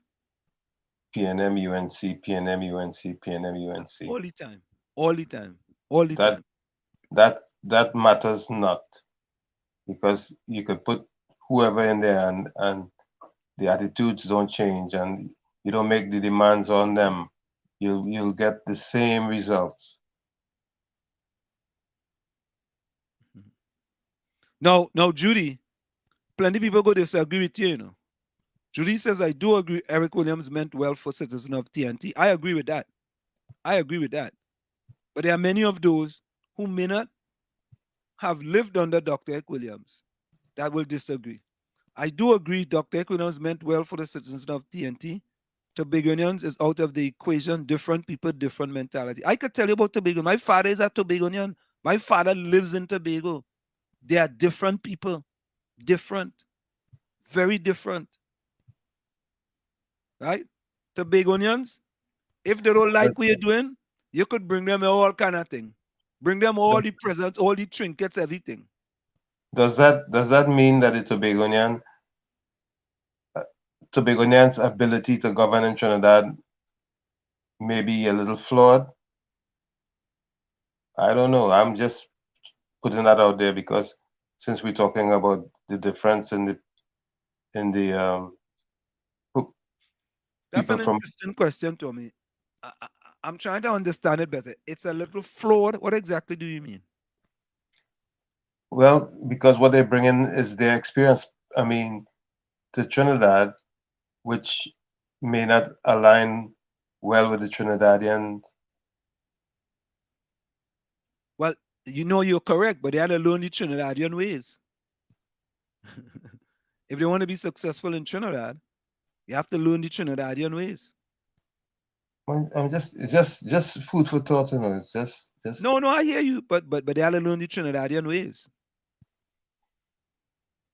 PNM UNC, PNM UNC, PNM UNC. All the time. All the time. All the time. That matters not. Because you could put whoever in there and the attitudes don't change and you don't make the demands on them, you'll get the same results. No, Judy, plenty of people go disagree with you, you know. Judy says, I do agree Eric Williams meant well for citizens of TNT. I agree with that. But there are many of those who may not have lived under Dr. Eric Williams that will disagree. I do agree Dr. Eric Williams meant well for the citizens of TNT. Tobagonians is out of the equation. Different people, different mentality. I could tell you about Tobago. My father is a Tobagonian. My father lives in Tobago. They are different people. Different. Very different. Right? Tobagonians, if they don't like what you're doing, you could bring them all kind of thing. Bring them all the presents, all the trinkets, everything. Does that mean that the Tobagonians' ability to govern in Trinidad may be a little flawed? I don't know. I'm just putting that out there because since we're talking about the difference in the That's an interesting question, Tommy. I'm trying to understand it better. It's a little flawed. What exactly do you mean? Well, because what they bring in is their experience. I mean, to Trinidad, which may not align well with the Trinidadian. Well, you know you're correct, but they had to learn the Trinidadian ways. If they want to be successful in Trinidad, you have to learn the Trinidadian ways. It's just food for thought, you know. It's just. No, I hear you, but they have to learn the Trinidadian ways.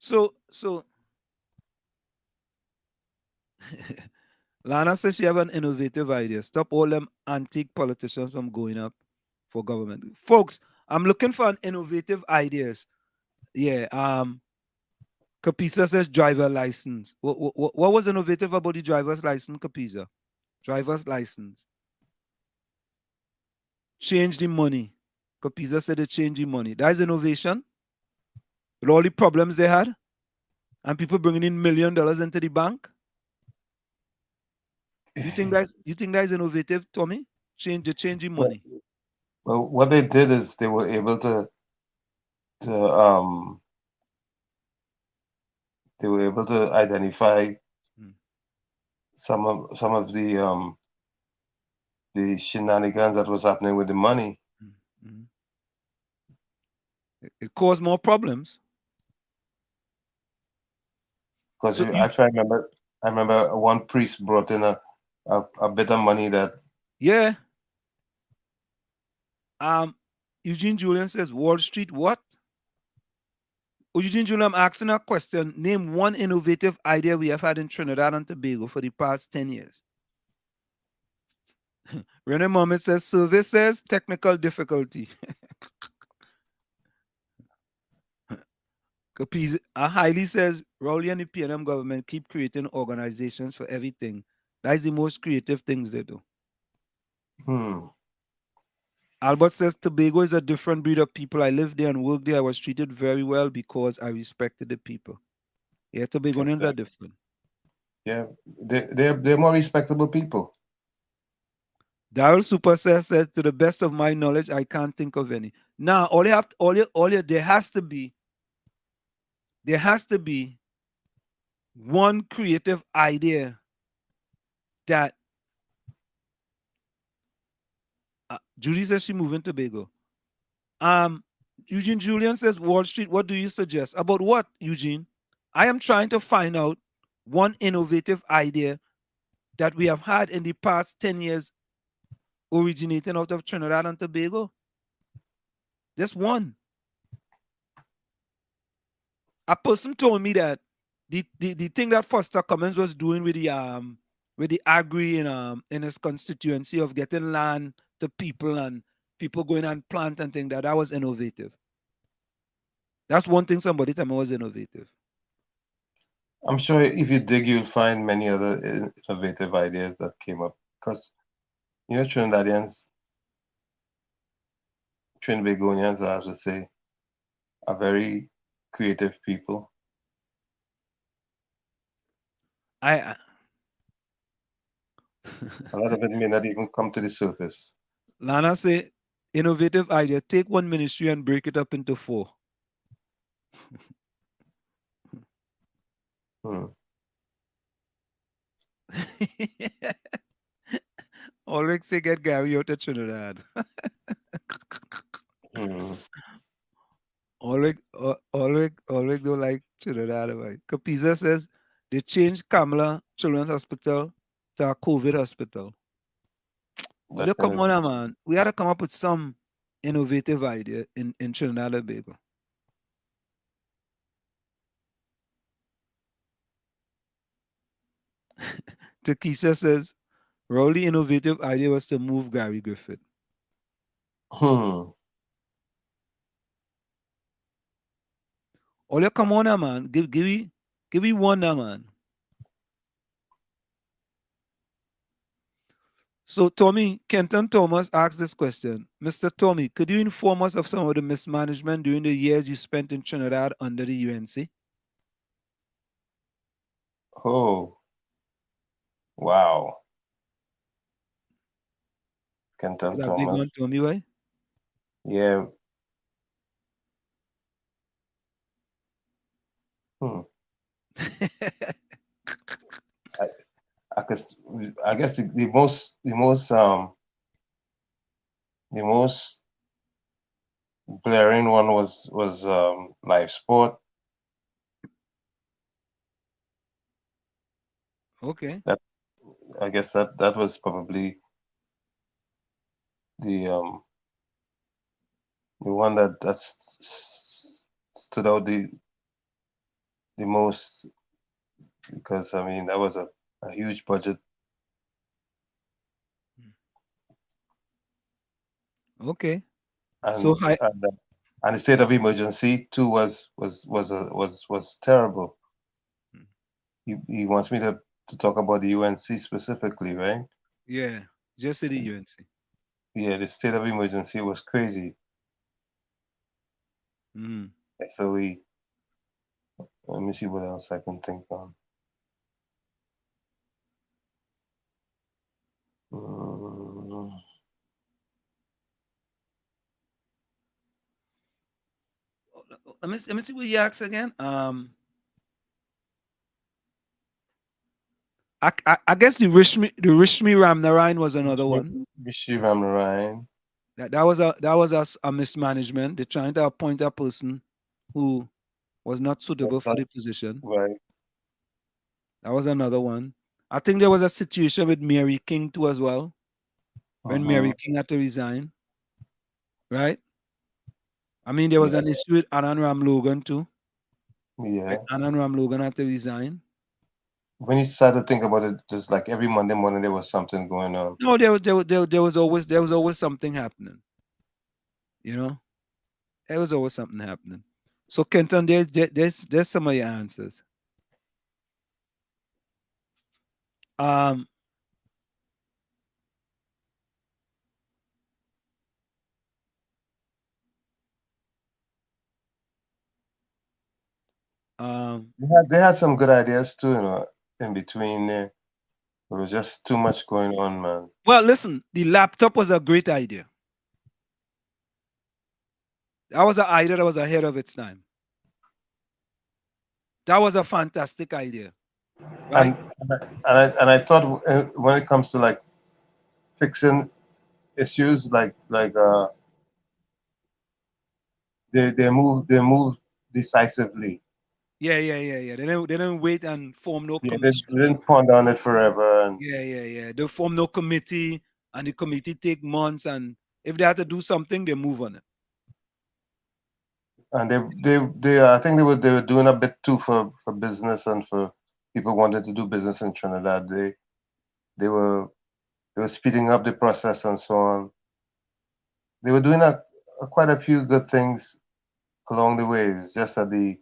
So Lana says she have an innovative idea. Stop all them antique politicians from going up for government. Folks, I'm looking for an innovative ideas. Yeah. Capisa says driver license. What was innovative about the driver's license, Capisa? Driver's license. Change the money. Capisa said they change the money. That is innovation. With all the problems they had, and people bringing in $1 million into the bank. You think that's innovative, Tommy? Changing money. Well, what they did is they were able to identify some of the shenanigans that was happening with the money. It caused more problems. Because I remember one priest brought in a bit of money that. Yeah. Eugene Julian says Wall Street what? Eugene Julian, I'm asking a question. Name one innovative idea we have had in Trinidad and Tobago for the past 10 years. Rene Mohammed says services, technical difficulty. Hailey says, Rowley and the PNM government keep creating organizations for everything. That is the most creative things they do. Albert says Tobago is a different breed of people. I lived there and worked there. I was treated very well because I respected the people. Yeah, Tobagonians are different. Yeah, they're more respectable people. Daryl Super says, to the best of my knowledge, I can't think of any. Now, there has to be one creative idea that Judy says she moving to Tobago. Eugene Julian says, Wall Street, what do you suggest? About what, Eugene? I am trying to find out one innovative idea that we have had in the past 10 years originating out of Trinidad and Tobago. Just one. A person told me that the thing that Foster Cummins was doing with the agri in his constituency of getting land to people and people going and plant and things, that was innovative. That's one thing somebody told me was innovative. I'm sure if you dig, you'll find many other innovative ideas that came up. Because, Trinidadians, Trinbagonians, I have to say, are very creative people. A lot of it may not even come to the surface. Lana say, innovative idea. Take one ministry and break it up into 4. Ulrich say get Gary out of Trinidad. Ulrich don't like Trinidad. Right? Capiza says they changed Kamala Children's Hospital to a COVID hospital. Well, come on, man. We had to come up with some innovative idea in Trinidad and Tobago. Takesha says, Rowley innovative idea was to move Gary Griffith. Oh, come on now, man. Give me one now, man. So, Tommy, Kenton Thomas asked this question. Mr. Tommy, could you inform us of some of the mismanagement during the years you spent in Trinidad under the UNC? Oh, wow. Kenton Is that Thomas. big one, Tommy, right? Yeah. I guess the most blaring one was live sport. Okay. I guess that was probably the one that stood out the most, because I mean that was a huge budget. Okay. And, so and the state of emergency too was terrible. He wants me to talk about the UNC specifically, right? Yeah, just the UNC. Yeah, the state of emergency was crazy. So let me see what else I can think of. Let me see what you asked again. I guess the Rishmi Ramnarayan was another one. Rishmi Ramnarayan. That was a mismanagement. They're trying to appoint a person who was not suitable for the position. Right. That was another one. I think there was a situation with Mary King too as well. When Mary King had to resign. Right? I mean, there was an issue with Anand Ram Logan too. Yeah. Anand Ram Logan had to resign. When you start to think about it, just like every Monday morning there was something going on. No, there was always something happening. There was always something happening. So Kenton, there's some of your answers. They had some good ideas too, you know, in between there. There was just too much going on, man. Well, listen, the laptop was a great idea. That was an idea that was ahead of its time. That was a fantastic idea, right? And I thought when it comes to like fixing issues, they move decisively. Yeah. They didn't wait and form no Yeah, commission. they didn't ponder on it forever. And Yeah. They form no committee, and the committee take months, and if they had to do something, they move on it. and I think they were doing a bit too for business and for people wanted to do business in Trinidad. They were speeding up the process and so on. They were doing quite a few good things along the way. It's just that the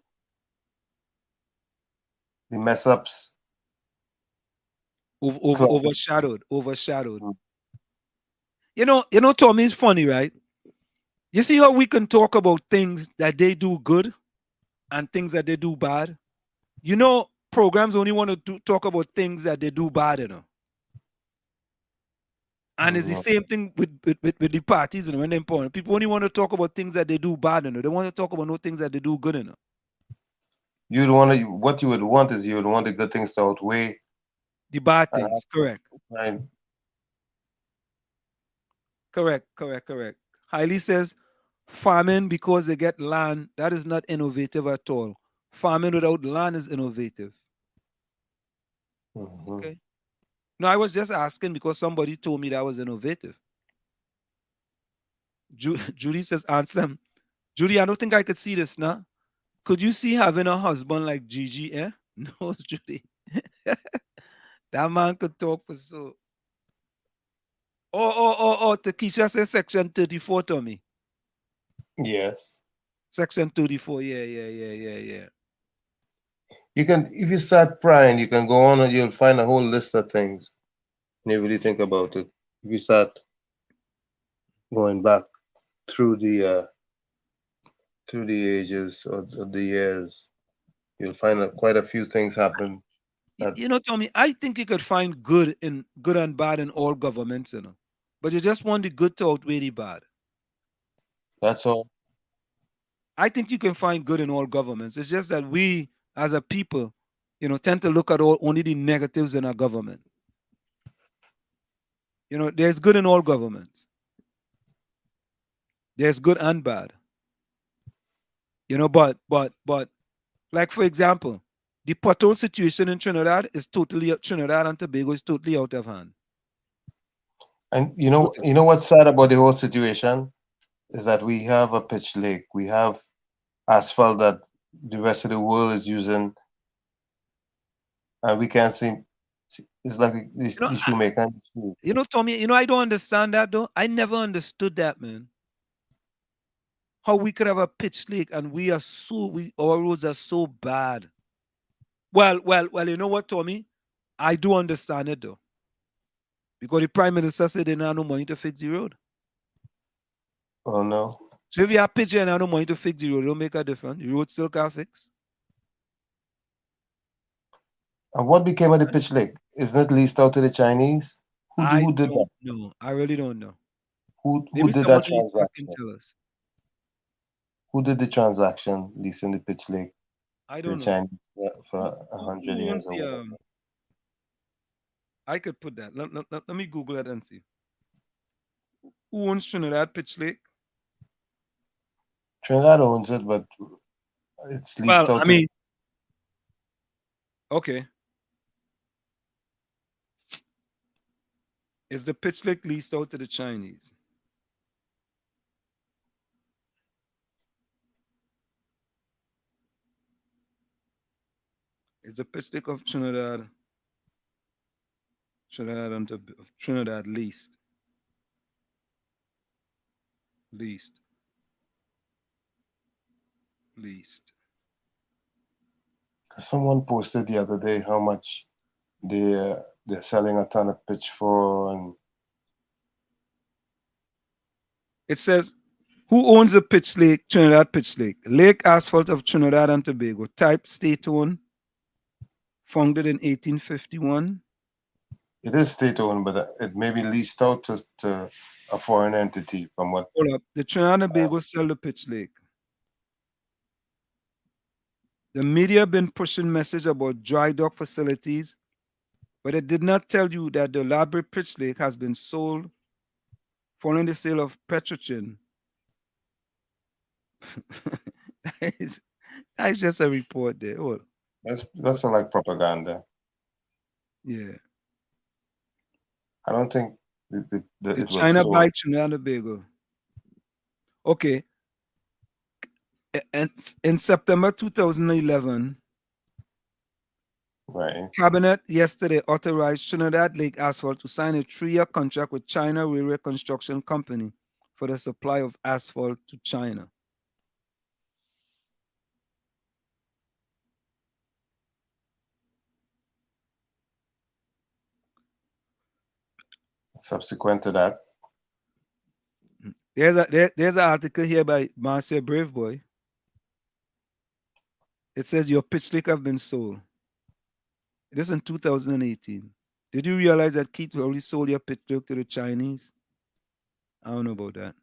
mess ups Overshadowed. You know, Tommy, is funny, right? You see how we can talk about things that they do good and things that they do bad? You know, programs only want to talk about things that they do bad, you know. And it's the same thing with the parties, you know, when they're important. People only want to talk about things that they do bad, you know. They want to talk about no things that they do good, you know. What you would want is you would want the good things to outweigh the bad things. Correct. Right. Correct. Hailey says, farming because they get land, that is not innovative at all. Farming without land is innovative. Okay. No, I was just asking because somebody told me that was innovative. Judy says, answer. Judy, I don't think I could see this now. Could you see having a husband like Gigi, eh? No, Judy. That man could talk for so. Oh, Takesha says section 34 to me. Yes. Section 34, yeah. You can, if you start prying, you can go on and you'll find a whole list of things. And you really think about it. If you start going back through the ages or the years, you'll find quite a few things happen. You know, Tommy, I think you could find good and bad in all governments, you know. But you just want the good to outweigh the bad. That's all. I think you can find good in all governments. It's just that we, as a people, you know, tend to look at only the negatives in our government. You know, there's good in all governments. There's good and bad. You know, but like for example, the pothole situation in Trinidad and Tobago is totally out of hand. And you know what's sad about the whole situation is that we have a pitch lake. We have asphalt that the rest of the world is using, and we can't see. It's like this shoemaker. You know, Tommy, you know, I don't understand that though. I never understood that, man. How we could have a pitch lake and our roads are so bad. Well, you know what, Tommy? I do understand it though. Because the Prime Minister said they don't have no money to fix the road. Oh no. So if you have pitch and have no money to fix the road, it don't make a difference. The road still can't fix. And what became of the pitch lake? Isn't it leased out to the Chinese? Who did that? No, I really don't know. Who did that transaction? Tell us. Who did the transaction leasing the pitch lake? I don't know. Chinese for 100 years or whatever. I could put that. Let me Google it and see. Who owns Trinidad Pitch Lake? Trinidad owns it, but it's leased out. Okay. Is the Pitch Lake leased out to the Chinese? Is the Pitch Lake of Trinidad leased? Someone posted the other day how much they're selling a ton of pitch for, and it says Who owns the Pitch Lake, Trinidad Pitch Lake? Lake Asphalt of Trinidad and Tobago. Type state-owned. Founded in 1851. It is state-owned, but it may be leased out to a foreign entity from what... Hold up. The Trinidad and Tobago sell the Pitch Lake. The media have been pushing message about dry dock facilities, but it did not tell you that the Library Pitch Lake has been sold following the sale of Petrochin. That's just a report there. Oh. That's like propaganda. Yeah. I don't think it China was buy Trinidad and Tobago. Okay. And in September 2011, right. Cabinet yesterday authorized Trinidad Lake Asphalt to sign a 3-year contract with China Railway Construction Company for the supply of asphalt to China. Subsequent to that, there's an article here by Marcia Braveboy. It says your pitch lake have been sold. It is in 2018. Did you realize that Keith already sold your pitch lake to the Chinese? I don't know about that.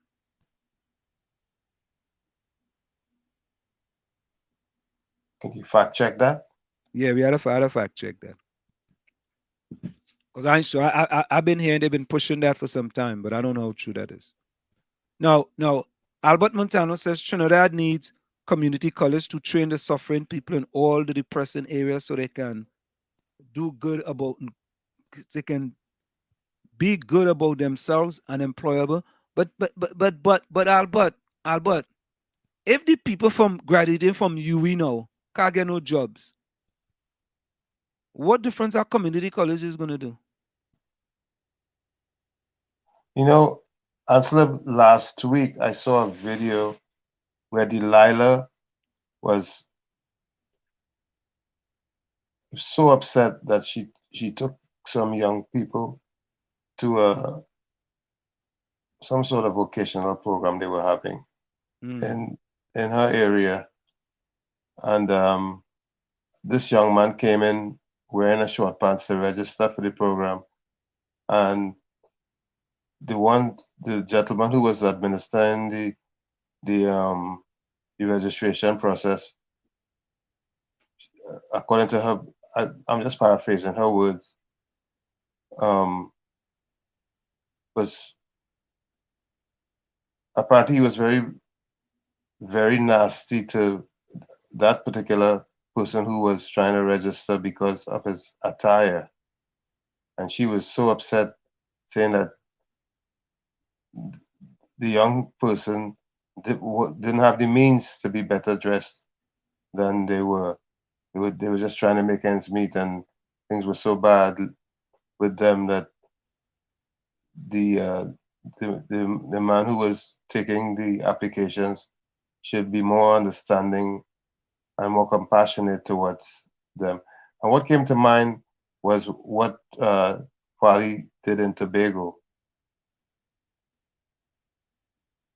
Can you fact check that? Yeah, we had to fact check that. Because I'm sure I've been hearing they've been pushing that for some time, but I don't know how true that is. Now, Albert Montano says Trinidad needs community college to train the suffering people in all the depressing areas so they can do good about, they can be good about themselves and employable. But Albert, if the people from graduating from UE now can't get no jobs, what difference are community colleges going to do? You know, Anselm, last week I saw a video where Delilah was so upset that she took some young people to some sort of vocational program they were having in her area, and this young man came in wearing a short pants to register for the program, and the gentleman who was administering the registration process, according to her, I'm just paraphrasing her words, was apparently he was very, very nasty to that particular person who was trying to register because of his attire. And she was so upset, saying that the young person didn't have the means to be better dressed than they were. They were just trying to make ends meet, and things were so bad with them that the man who was taking the applications should be more understanding and more compassionate towards them. And what came to mind was what Fali did in Tobago.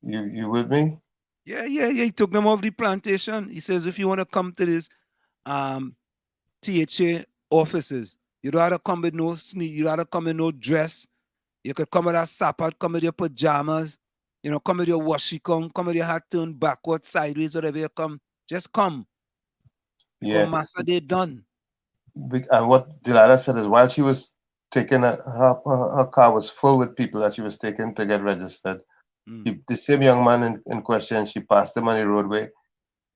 You with me? Yeah. He took them off the plantation. He says, if you want to come to this THA offices, you don't have to come with no sneak, you don't have to come with no dress. You could come with a sapat, come with your pajamas, come with your washikong, come with your hat turned backwards, sideways, whatever you come. Just come. Yeah. Master, they done. And what Delilah said is while she was taking her car was full with people that she was taking to get registered. The same young man in question, she passed him on the roadway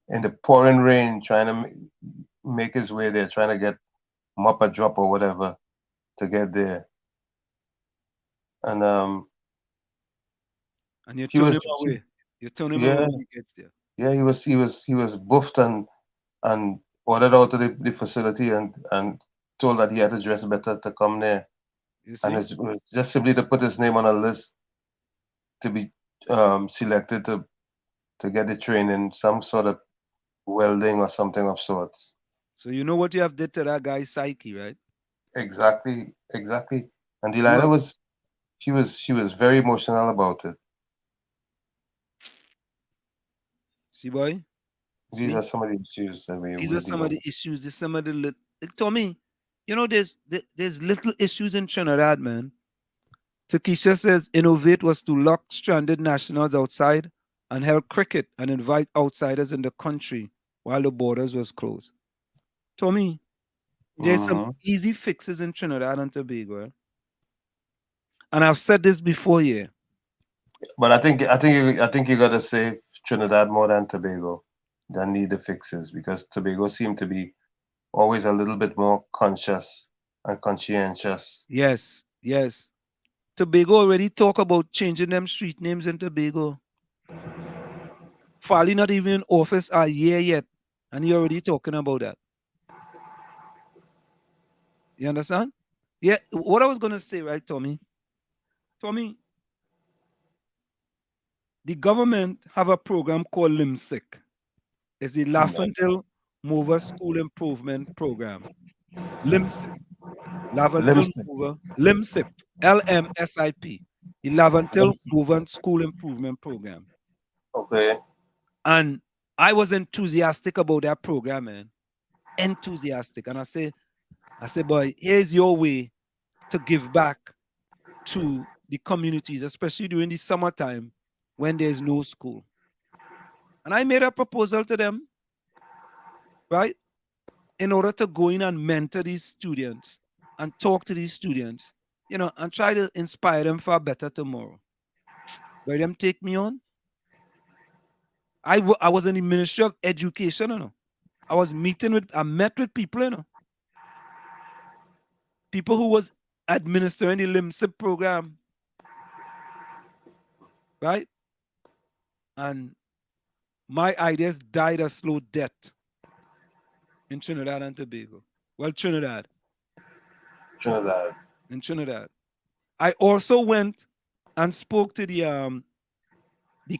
in the pouring rain, trying to make his way there, trying to get mop a drop or whatever to get there. And you turn him away. You turn him away when he gets there. Yeah, he was buffed and ordered out of the facility and told that he had to dress better to come there. And it's just simply to put his name on a list to be selected to get the training, some sort of welding or something of sorts. So you know what you have did to that guy's psyche, right? Exactly. And Delilah was very emotional about it. See, boy? These are some of the issues that These we're are some of dealing the with. issues. There's some of the Tommy, you know, there's little issues in Trinidad, man. Takesha says innovate was to lock stranded nationals outside and help cricket and invite outsiders in the country while the borders was closed. Tommy, there's some easy fixes in Trinidad and Tobago. And I've said this before here. But I think you gotta say Trinidad more than Tobago that need the fixes, because Tobago seem to be always a little bit more conscious and conscientious. Yes, yes. Tobago already talk about changing them street names in Tobago. Farley not even in office a year yet, and he already talking about that. You understand? Yeah, what I was gonna say, right, Tommy? Tommy, the government have a program called LIMSIC. It's the Laventille Mover School Improvement Program. LIMSIP. Laventille Mover. LIMSIP. LMSIP. The Laventille Mover School Improvement Program. Okay. And I was enthusiastic about that program, man. Enthusiastic. And I say, boy, here's your way to give back to the communities, especially during the summertime when there's no school. And I made a proposal to them, right, in order to go in and mentor these students and talk to these students, you know, and try to inspire them for a better tomorrow. But them take me on. I was in the Ministry of Education, you know. I met with people, you know. People who was administering the LIMSIP program, right? And my ideas died a slow death in Trinidad and Tobago. Well, Trinidad. In Trinidad. I also went and spoke to the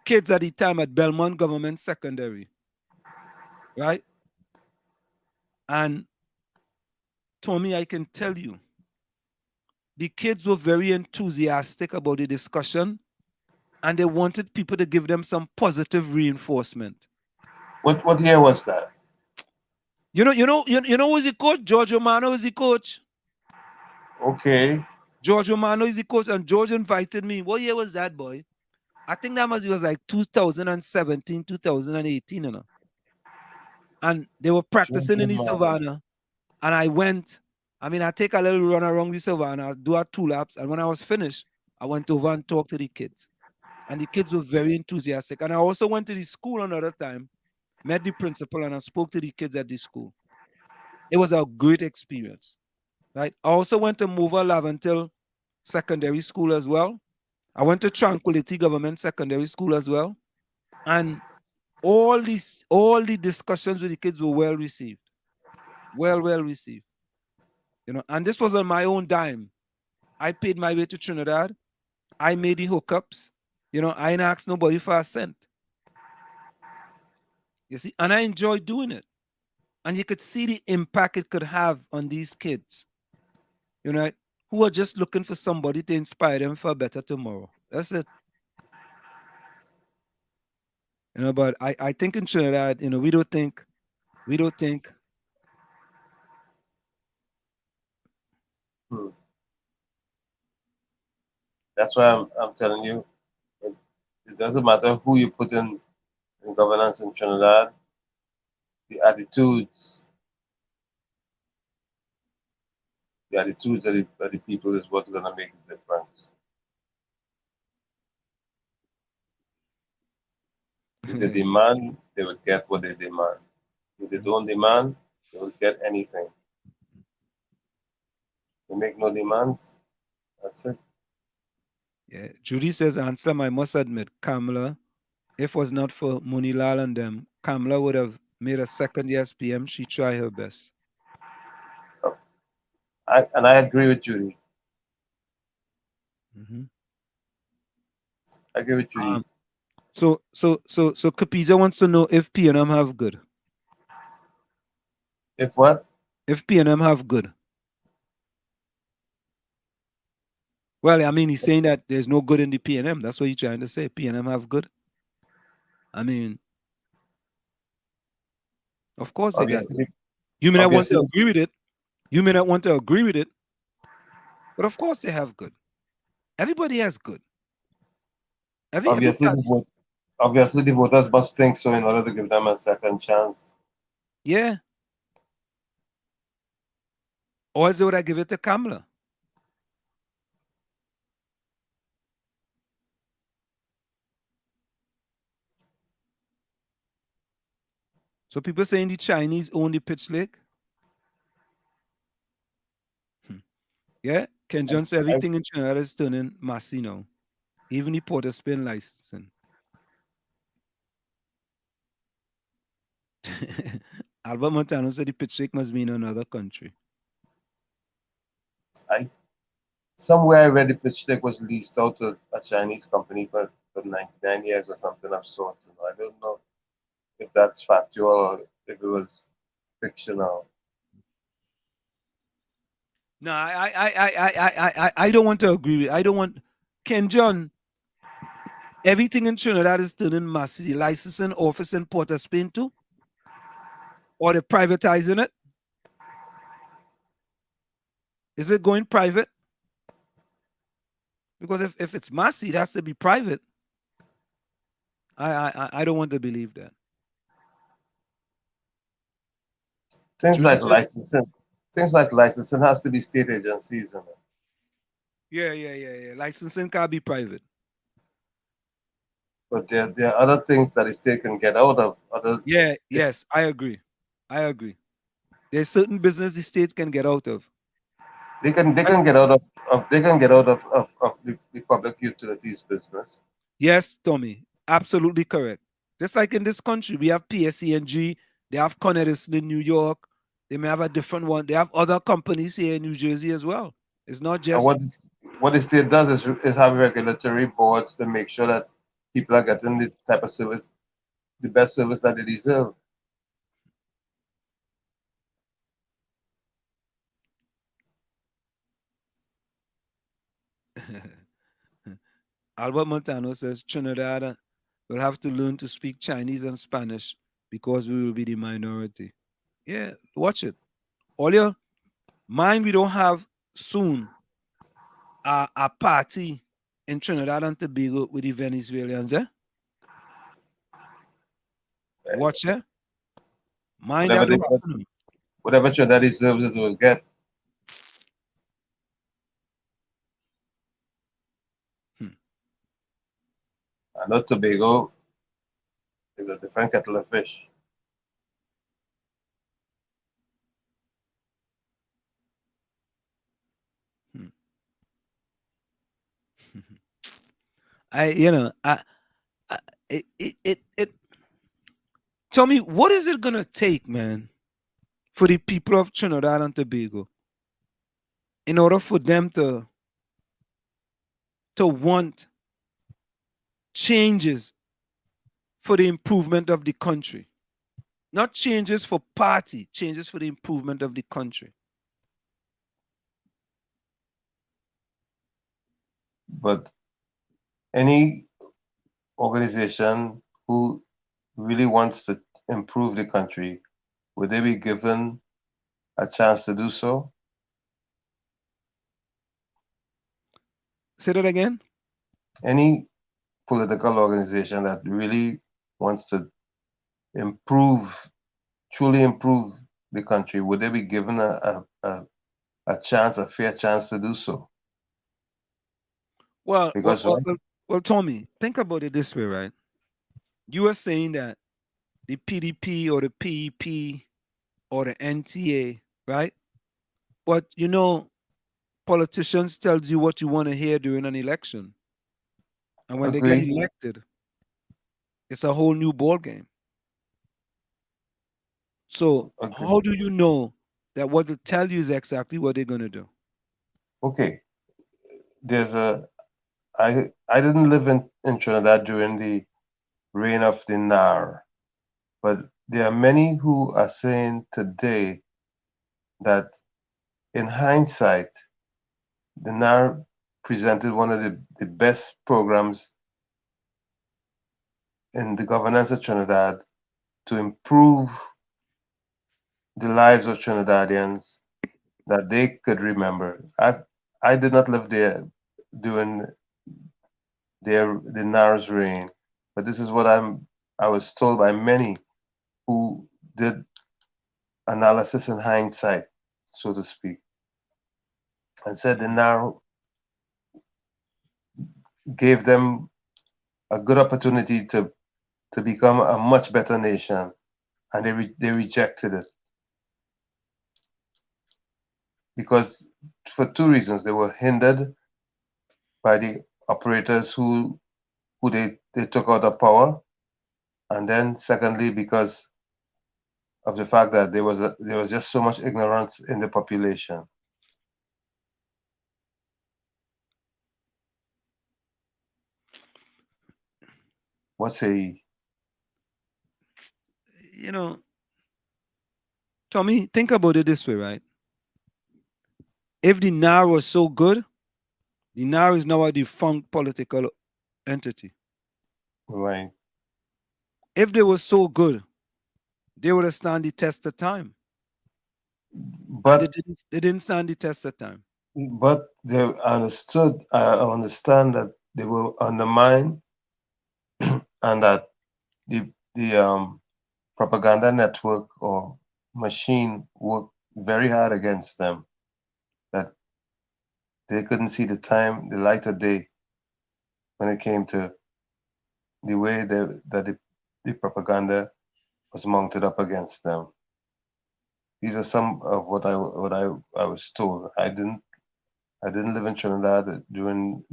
kids at the time at Belmont Government Secondary, right? And Tommy, I can tell you, the kids were very enthusiastic about the discussion, and they wanted people to give them some positive reinforcement. What year was that? You know who's the coach? George Romano is the coach. Okay. George Romano is the coach, and George invited me. What year was that, boy? I think that was like 2017, 2018, you know. And they were practicing in the savannah. And I went. I mean, I take a little run around the savannah, do a 2 laps, and when I was finished, I went over and talked to the kids. And the kids were very enthusiastic. And I also went to the school another time, met the principal, and I spoke to the kids at the school. It was a great experience, right? I also went to Mover Laventille Secondary School as well. I went to Tranquility Government Secondary School as well. And all the discussions with the kids were well received. Well received. You know, and this was on my own dime. I paid my way to Trinidad. I made the hookups. You know, I didn't ask nobody for a cent. You see, and I enjoyed doing it. And you could see the impact it could have on these kids, you know, who are just looking for somebody to inspire them for a better tomorrow. That's it. You know, but I think in Trinidad, you know, we don't think. That's why I'm telling you, it doesn't matter who you put in governance in Trinidad. The attitudes of the people is what's going to make the difference. If they demand, they will get what they demand. If they don't demand, they will get anything. They make no demands, that's it. Yeah, Judy says, Ansem, I must admit, Kamala, if it was not for Munilal and them, Kamala would have made a second-year SPM. She tried her best. I agree with Judy. Mm-hmm. I agree with Judy. So Kapisa wants to know if PNM have good. If what? If PNM have good. Well, I mean, he's saying that there's no good in the PNM. That's what he's trying to say. PNM have good. I mean, Of course they got Obviously, good. You may not want to obviously, agree with it. You may not want to agree with it. But of course they have good. Everybody has good. obviously, Everybody. obviously the voters must think so in order to give them a second chance. Yeah. Or else they would have give it to Kamala. So people saying the Chinese own the pitch lake. Yeah. Ken John said everything in Trinidad is turning massy now. Even the Port of Spain licensing. Albert Montano said the pitch lake must be in another country. Somewhere I read the pitch deck was leased out to a Chinese company for 99 years or something of sorts. I don't know if that's factual or if it was fictional. No, I don't want to agree with. I don't want Ken John. Everything in Trinidad is turning massive. Licensing office in Port of Spain too, or they're privatizing it. Is it going private? Because if it's massive, it has to be private. I don't want to believe that. Things like licensing has to be state agencies. You know? Yeah. Licensing can't be private. But there are other things that the state can get out of. Yes, I agree. There's certain business the state can get out of. They can get out of the public utilities business. Yes, Tommy, absolutely correct. Just like in this country, we have PSE&G, they have Con Edison in New York, they may have a different one. They have other companies here in New Jersey as well. It's not just. And what the state does is have regulatory boards to make sure that people are getting the type of service, the best service that they deserve. Albert Montano says Trinidad will have to learn to speak Chinese and Spanish because we will be the minority. Yeah, watch it. All your mind, we don't have soon a party in Trinidad and Tobago with the Venezuelans, eh? Watch it. Mind that will happen. Whatever Trinidad deserves, it will get. I know Tobago is a different kettle of fish. Tell me, what is it gonna take, man, for the people of Trinidad and Tobago in order for them to want changes for the improvement of the country? Not changes for party, changes for the improvement of the country. But any organization who really wants to improve the country, would they be given a chance to do so? Say that again? Any political organization that really wants to truly improve the country, would they be given a chance, a fair chance to do so? Well, Tommy, think about it this way, right? You are saying that the PDP or the PEP or the NTA, right? But politicians tells you what you want to hear during an election. And when they get elected, it's a whole new ball game. So how do you know that what they tell you is exactly what they're going to do? Okay. I didn't live in Trinidad during the reign of the NAR, but there are many who are saying today that in hindsight, the NAR presented one of the best programs in the governance of Trinidad to improve the lives of Trinidadians that they could remember. I did not live there during the Nara's reign, but this is what I was told by many who did analysis in hindsight, so to speak, and said the Nara gave them a good opportunity to become a much better nation, and they rejected it because for two reasons. They were hindered by the operators who they took out of power, and then secondly because of the fact that there was just so much ignorance in the population. What say you? You know, Tommy, think about it this way, right? If the NAR was so good, the NAR is now a defunct political entity. Right. If they were so good, they would have stand the test of time. But they didn't stand the test of time. But they understood. I understand that they were undermined, and that the propaganda network or machine worked very hard against them. That they couldn't see the light of day when it came to the way that the propaganda was mounted up against them. These are some of what I was told. I didn't live in Trinidad during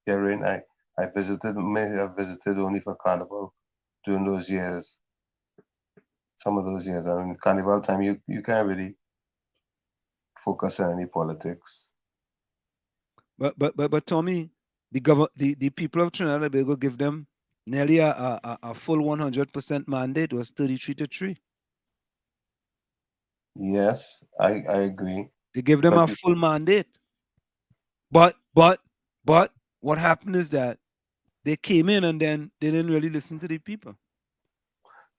their reign. I may have visited only for Carnival during those years. Some of those years. I mean, Carnival time, you can't really focus on any politics. But Tommy, the people of Trinidad and Tobago give them nearly a full 100% mandate. It was 33-3. Yes, I agree. They give them a full mandate. But what happened is that they came in and then they didn't really listen to the people.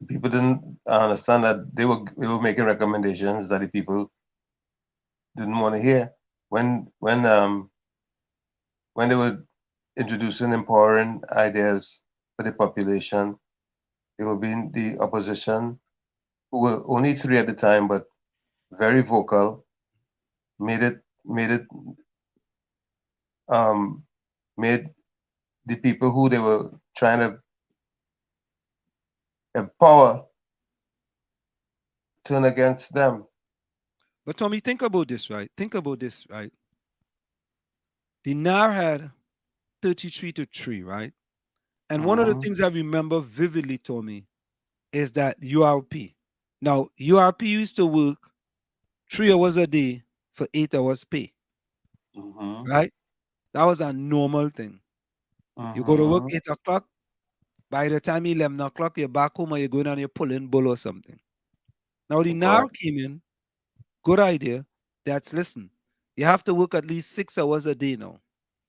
People didn't understand that they were making recommendations that the people didn't want to hear. When they were introducing empowering ideas for the population, they were being the opposition, who were only 3 at the time, but very vocal, made the people who they were trying to empower turn against them. But Tommy, think about this, right? The NAR had 33-3, right? And one of the things I remember vividly, Tommy, is that URP. Now, URP used to work 3 hours a day for 8 hours pay. Right? That was a normal thing. You go to work 8 o'clock. By the time 11 o'clock, you're back home or you're going and you're pulling bull or something. Now, the NAR came in. Good idea. Listen, you have to work at least 6 hours a day now.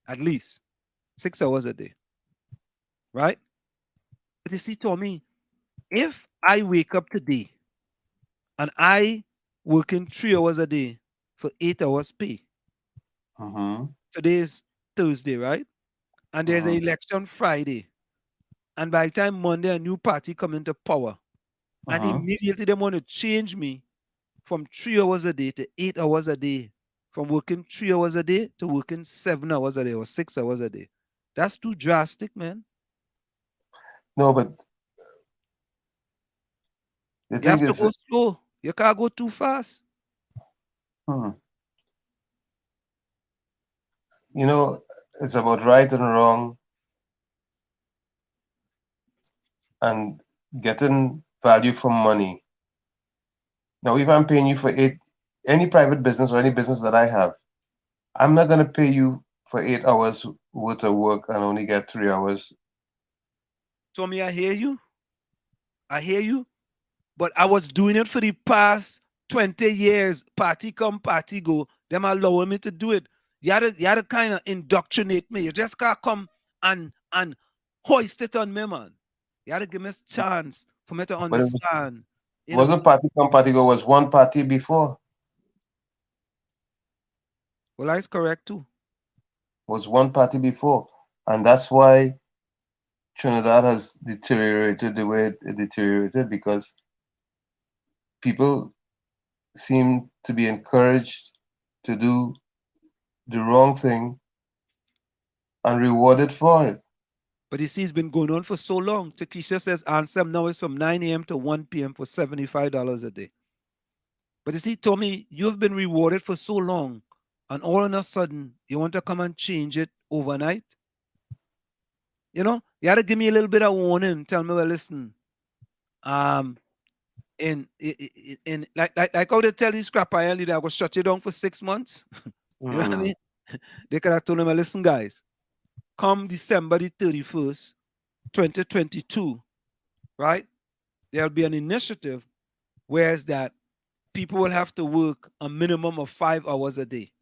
At least 6 hours a day. Right? But you see, Tommy, if I wake up today and I working 3 hours a day for 8 hours pay. Today is Thursday, right? And there's an election Friday. And by the time Monday, a new party come into power. And immediately they want to change me from 3 hours a day to 8 hours a day. From working 3 hours a day to working 7 hours a day or 6 hours a day. That's too drastic, man. No, but the you have to go slow. You can't go too fast. You know, it's about right and wrong and getting value for money. Now, if I'm paying you for any private business or any business that I have, I'm not going to pay you for 8 hours worth of work and only get 3 hours. Tommy, I hear you. But I was doing it for the past 20 years. Party come, party go. Them allowing me to do it. You had to kind of indoctrinate me. You just can't come and hoist it on me, man. You had to give me a chance for me to understand Wasn't party come, party go, was one party before. Well, that's correct too. Was one party before. And that's why Trinidad has deteriorated the way it deteriorated, because people seem to be encouraged to do the wrong thing and rewarded for it. But you see, it's been going on for so long. Takesha says Ansem now is from 9 a.m. to 1 p.m. for $75 a day. But you see, Tommy, you've been rewarded for so long, and all of a sudden, you want to come and change it overnight? You know, you had to give me a little bit of warning. Tell me, well, listen, in like how they tell these scrap iron leader, I will shut you down for 6 months. You know what I mean? They could have told them, listen, guys, come December the 31st, 2022, right? There'll be an initiative whereas that people will have to work a minimum of 5 hours a day.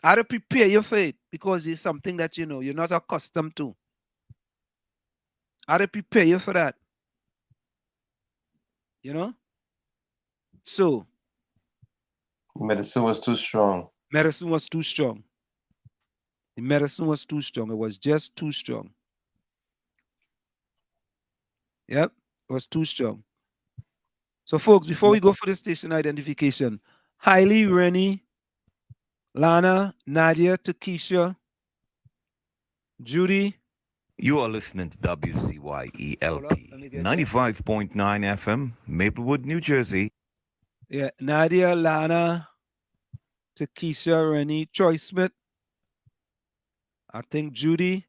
I had to prepare you for it because it's something that, you know, you're not accustomed to. I had to prepare you for that. You know? So. Medicine was too strong. Medicine was too strong. The medicine was too strong. It was just too strong. Yep, it was too strong. So, folks, before we go for the station identification, Hailey, Rennie, Lana, Nadia, Takesha, Judy. You are listening to WZYE LP 95.9 FM, Maplewood, New Jersey. Yeah, Nadia, Lana, Takesha, Rennie, Troy Smith. I think Judy.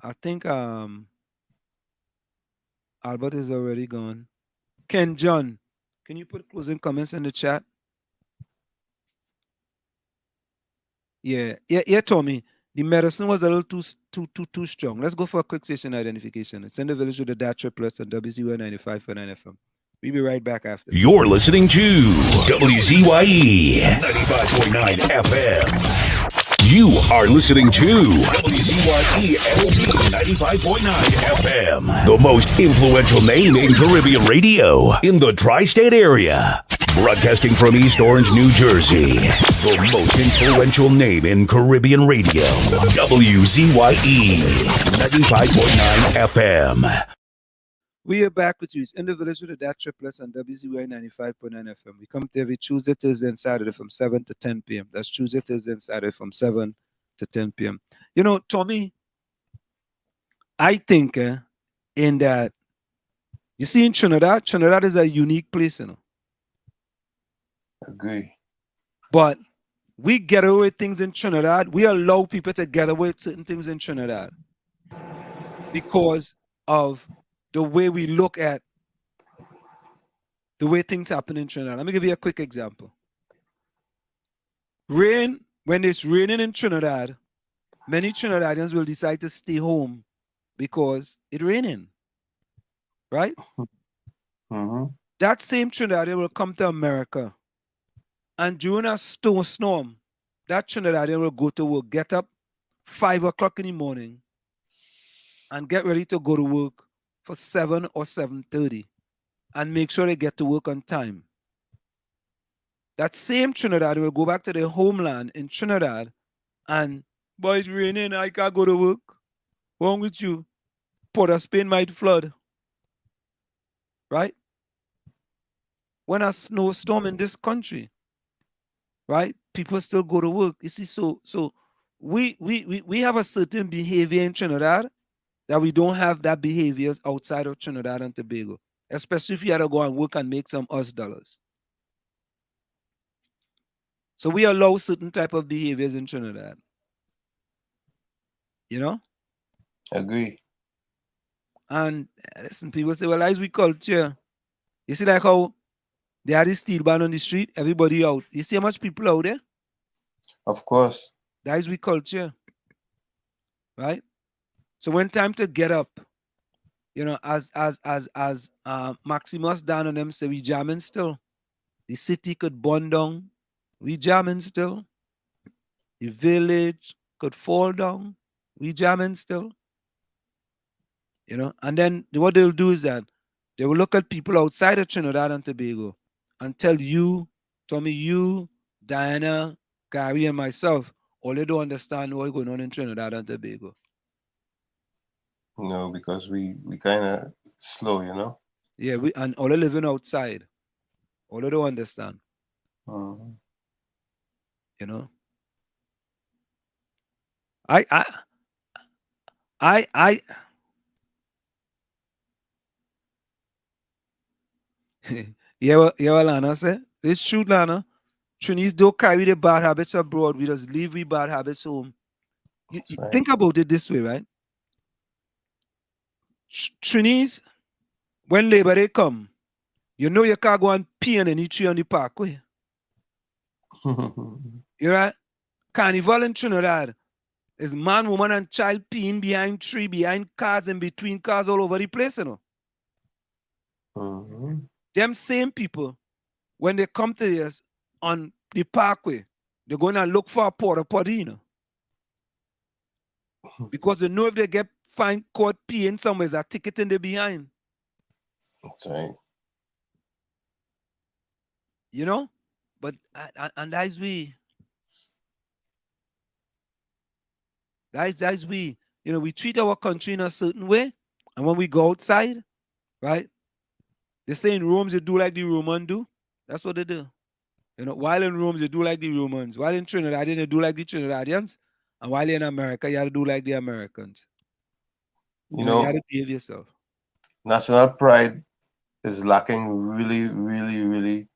I think Albert is already gone. Ken John, can you put closing comments in the chat? Yeah, Tommy. The medicine was a little too strong. Let's go for a quick station identification. It's in the village with the DAT triplets and WZYE 95.9 FM. We'll be right back after. You're listening to WZYE 95.9 FM. You are listening to WZYE 95.9 FM, the most influential name in Caribbean radio in the tri-state area. Broadcasting from East Orange, New Jersey, the most influential name in Caribbean radio, WZYE 95.9 FM. We are back with you. It's in the village with the DAT triplets on WZYE 95.9 FM. We come to every Tuesday, Thursday, and Saturday from 7 to 10 p.m. That's Tuesday, Thursday, and Saturday from 7 to 10 p.m. You know, Tommy, I think in that, you see in Trinidad is a unique place, you know. Agree. But we get away with things in Trinidad. We allow people to get away with certain things in Trinidad because of the way we look at the way things happen in Trinidad. Let me give you a quick example. Rain, when it's raining in Trinidad, many Trinidadians will decide to stay home because it's raining, right? Mm-hmm. That same Trinidadian will come to America, and during a storm, that Trinidadian will go to work, get up 5 o'clock in the morning, and get ready to go to work for 7 or 7:30 and make sure they get to work on time. That same Trinidad will go back to their homeland in Trinidad and, boy, it's raining, I can't go to work. What's wrong with you? Port of Spain might flood. Right? When a snowstorm in this country, right, people still go to work. You see, so we have a certain behavior in Trinidad that we don't have that behaviors outside of Trinidad and Tobago, especially if you had to go and work and make some US dollars. So we allow certain type of behaviors in Trinidad. You know? Agree. And listen, people say, well, as we culture. You see like how they had this steel band on the street, everybody out. You see how much people out there? Of course. That is we culture. Right? So when time to get up, you know, as Maximus down on them say, we jamming still. The city could burn down. We jamming still. The village could fall down. We jamming still. You know, and then what they'll do is that They will look at people outside of Trinidad and Tobago and tell you, Tommy, you, Diana, Gary, and myself, all they don't understand what's going on in Trinidad and Tobago. No, because we kind of slow, you know. Yeah, and all they living outside. All they don't understand. Mm-hmm. You know. Yeah, Lana said. It's true, Lana. Trinis don't carry the bad habits abroad. We just leave we bad habits home. Right. Think about it this way, right? Trinis, when Labor Day come, you know you can't go and pee on any tree on the parkway. You right? Carnival in Trinidad is man, woman, and child peeing behind tree, behind cars, and between cars all over the place, you know. Mm-hmm. Them same people, when they come to this on the parkway, they're going to look for a porta potty, you know. Because they know if they get fined caught peeing somewhere, there's a ticket in the behind. That's right. You know? But, and that's we. That's we. You know, we treat our country in a certain way. And when we go outside, right? They say in Rome, they do like the Romans do. That's what they do. You know, while in Rome, they do like the Romans. While in Trinidad, they do like the Trinidadians. And while in America, you have to do like the Americans. You You have know, to behave yourself. national pride is lacking really, really, really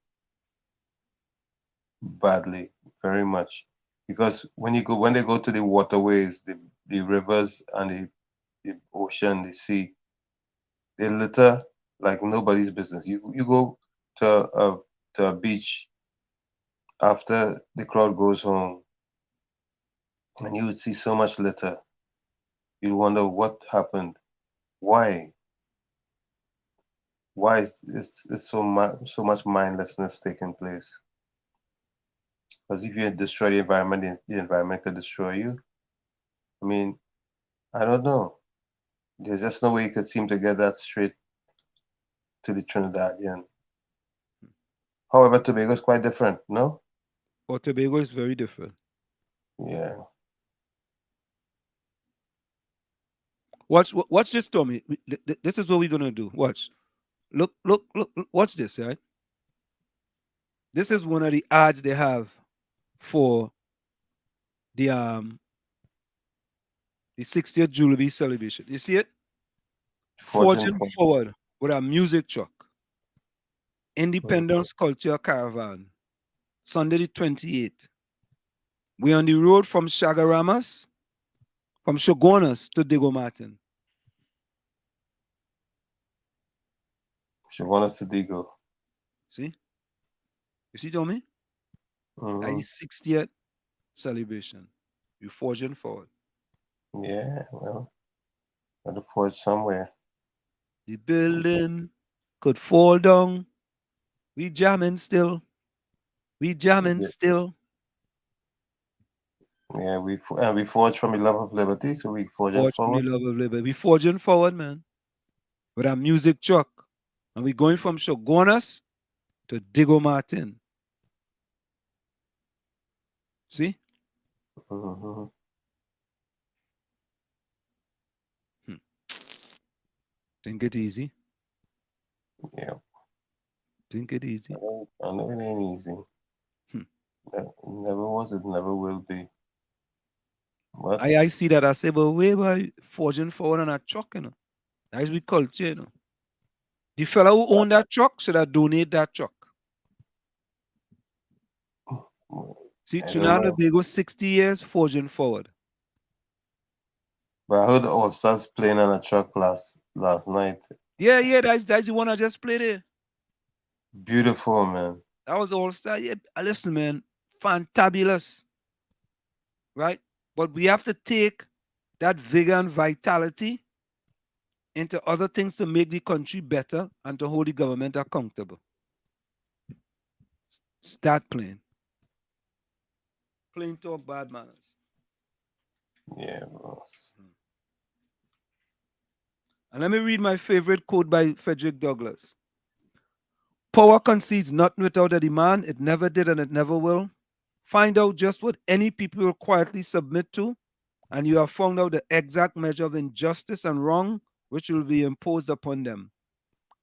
badly, very much. Because when they go to the waterways, the rivers and the ocean, the sea, they litter like nobody's business. You go to a beach after the crowd goes home, and you would see so much litter. You wonder what happened. Why? Why is it's so much mindlessness taking place? Because if you destroy the environment, the environment could destroy you. I mean, I don't know. There's just no way you could seem to get that straight to the Trinidadian. However, Tobago is quite different, no? Or Tobago is very different. Yeah. Watch this, Tommy. This is what we're gonna do. Watch. Look. Watch this, right? This is one of the ads they have for the 60th Jubilee celebration. You see it? Forging forward with a music truck. Independence Culture Caravan. Sunday the 28th. We're on the road from Shagaramas, from Shogunas to Diego Martin. Shogunas to Diego. See? You see, Tommy? Mm-hmm. That is 60th celebration. We're forging forward. Yeah, well, gotta forge somewhere. The building could fall down. We jamming still. We jamming still. Yeah, we forge from the love of liberty, so we forging Forge forward. from the love of liberty. We forging forward, man. With our music truck. And we going from Shogunas to Diego Martin. See? Mm-hmm. Think it easy. Yeah. Think it easy. I know it ain't easy. It never was, it never will be. But I see that. I say, but wait, by forging forward on a truck, you know. That's we culture, you know. The fella who owned that truck should have donated that truck. See, Trinidad and Tobago 60 years forging forward. But I heard All Stars playing on a truck last night. Yeah, that's the one I just played there. Beautiful, man. That was All Star. Yeah, listen, man, fantabulous. Right? But we have to take that vigor and vitality into other things to make the country better and to hold the government accountable. Start playing. Plain talk, bad manners. Yeah, boss. And let me read my favorite quote by Frederick Douglass. Power concedes nothing without a demand. It never did and it never will. Find out just what any people will quietly submit to, and you have found out the exact measure of injustice and wrong which will be imposed upon them.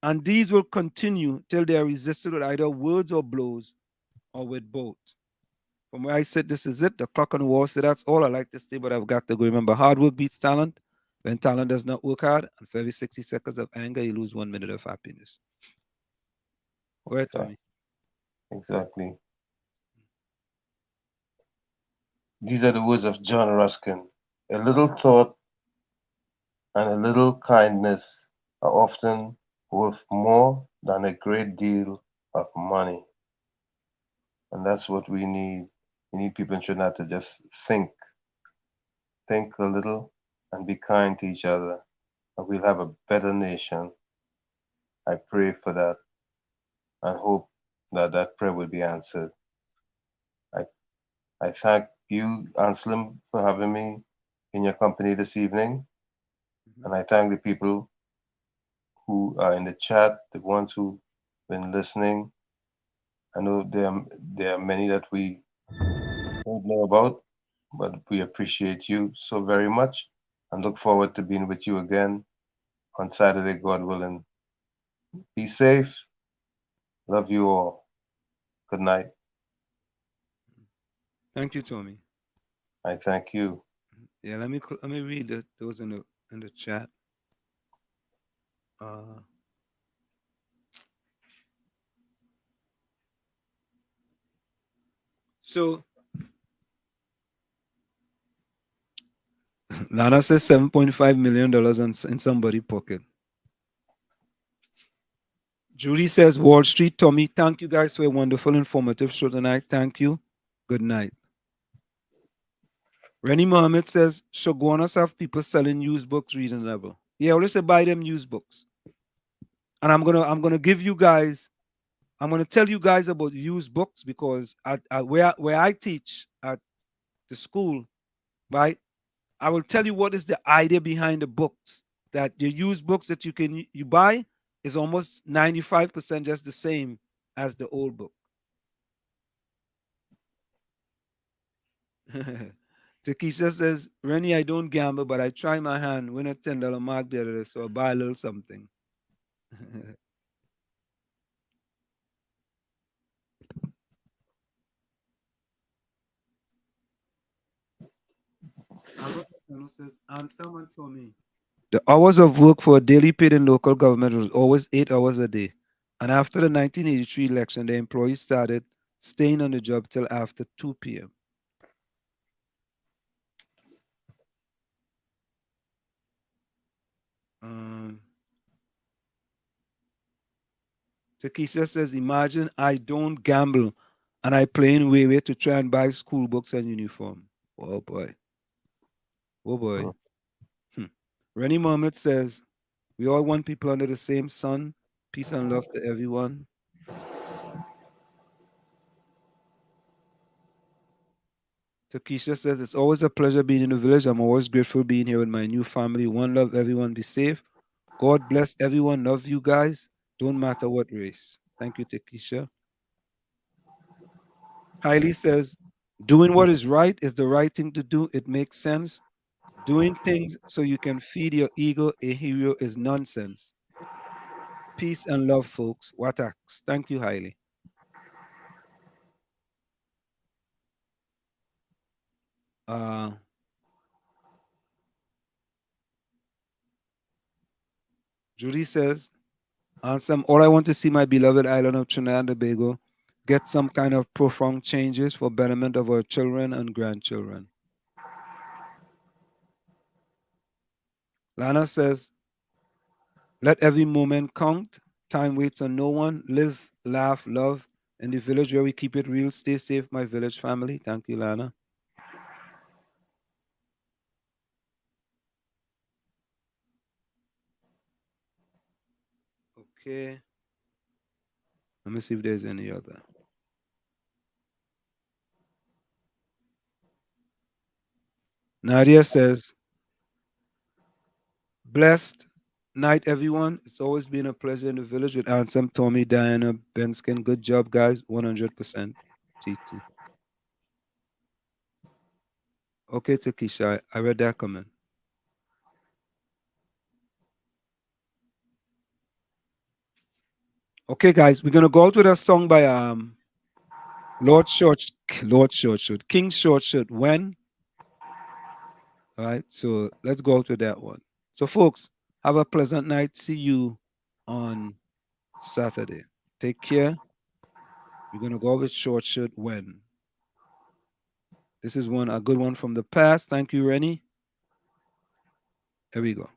And these will continue till they are resisted with either words or blows or with both. From where I sit, this is it. The clock on the wall. So that's all I like to say, but I've got to go. Remember, hard work beats talent. When talent does not work hard, and for every 60 seconds of anger, you lose 1 minute of happiness. Go ahead, Tommy. Exactly. These are the words of John Ruskin. A little thought and a little kindness are often worth more than a great deal of money. And that's what we need. We need people in Trinidad to just think a little and be kind to each other. And we'll have a better nation. I pray for that and hope that that prayer will be answered. I thank you, Anselm, for having me in your company this evening. And I thank the people who are in the chat, the ones who've been listening. I know there are many that we don't know about, but we appreciate you so very much and look forward to being with you again on Saturday, God willing. Be safe. Love you all. Good night. Thank you, Tommy. I thank you. Yeah, let me read those in the chat. So Lana says $7.5 million in somebody's pocket. Judy says Wall Street. Tommy, thank you guys for a wonderful, informative show tonight. Thank you. Good night. Rennie Mohammed says Shoguanas have people selling used books reasonable. Yeah, let's say buy them used books. And I'm gonna give you guys, I'm gonna tell you guys about used books because at where I teach at the school, right? I will tell you what is the idea behind the books. That the used books that you buy is almost 95% just the same as the old book. Takesha says, Rennie, I don't gamble, but I try my hand. Win a $10 mark the other day, so I buy a little something. Someone told me the hours of work for a daily paid in local government was always 8 hours a day. And after the 1983 election, the employees started staying on the job till after 2 p.m. Takesha says, imagine I don't gamble and I play in way to try and buy school books and uniform. Oh boy. Oh boy. Rennie Mohammed says, we all want people under the same sun. Peace and love to everyone. Takesha says, it's always a pleasure being in the village. I'm always grateful being here with my new family. One love, everyone. Be safe. God bless everyone. Love you guys. Don't matter what race. Thank you, Takesha. Hailey says, doing what is right is the right thing to do. It makes sense. Doing things so you can feed your ego a hero is nonsense. Peace and love, folks. Watax. Thank you, Hailey. Judy says, Ansem, all I want to see my beloved island of Trinidad and Tobago get some kind of profound changes for betterment of our children and grandchildren. Lana says, let every moment count. Time waits on no one. Live, laugh, love. In the village where we keep it real. Stay safe, my village family. Thank you, Lana. Okay. Let me see if there's any other. Nadia says, blessed night, everyone. It's always been a pleasure in the village with Ansem, Tommy, Diana, Benskin. Good job, guys. 100%. TT. Okay, Takesha, I read that comment. Okay, guys, we're gonna go out with a song by King Shortshirt. When? All right, so let's go out with that one. So, folks, have a pleasant night. See you on Saturday. Take care. We're gonna go with Shortshirt. When? This is a good one from the past. Thank you, Rennie. Here we go.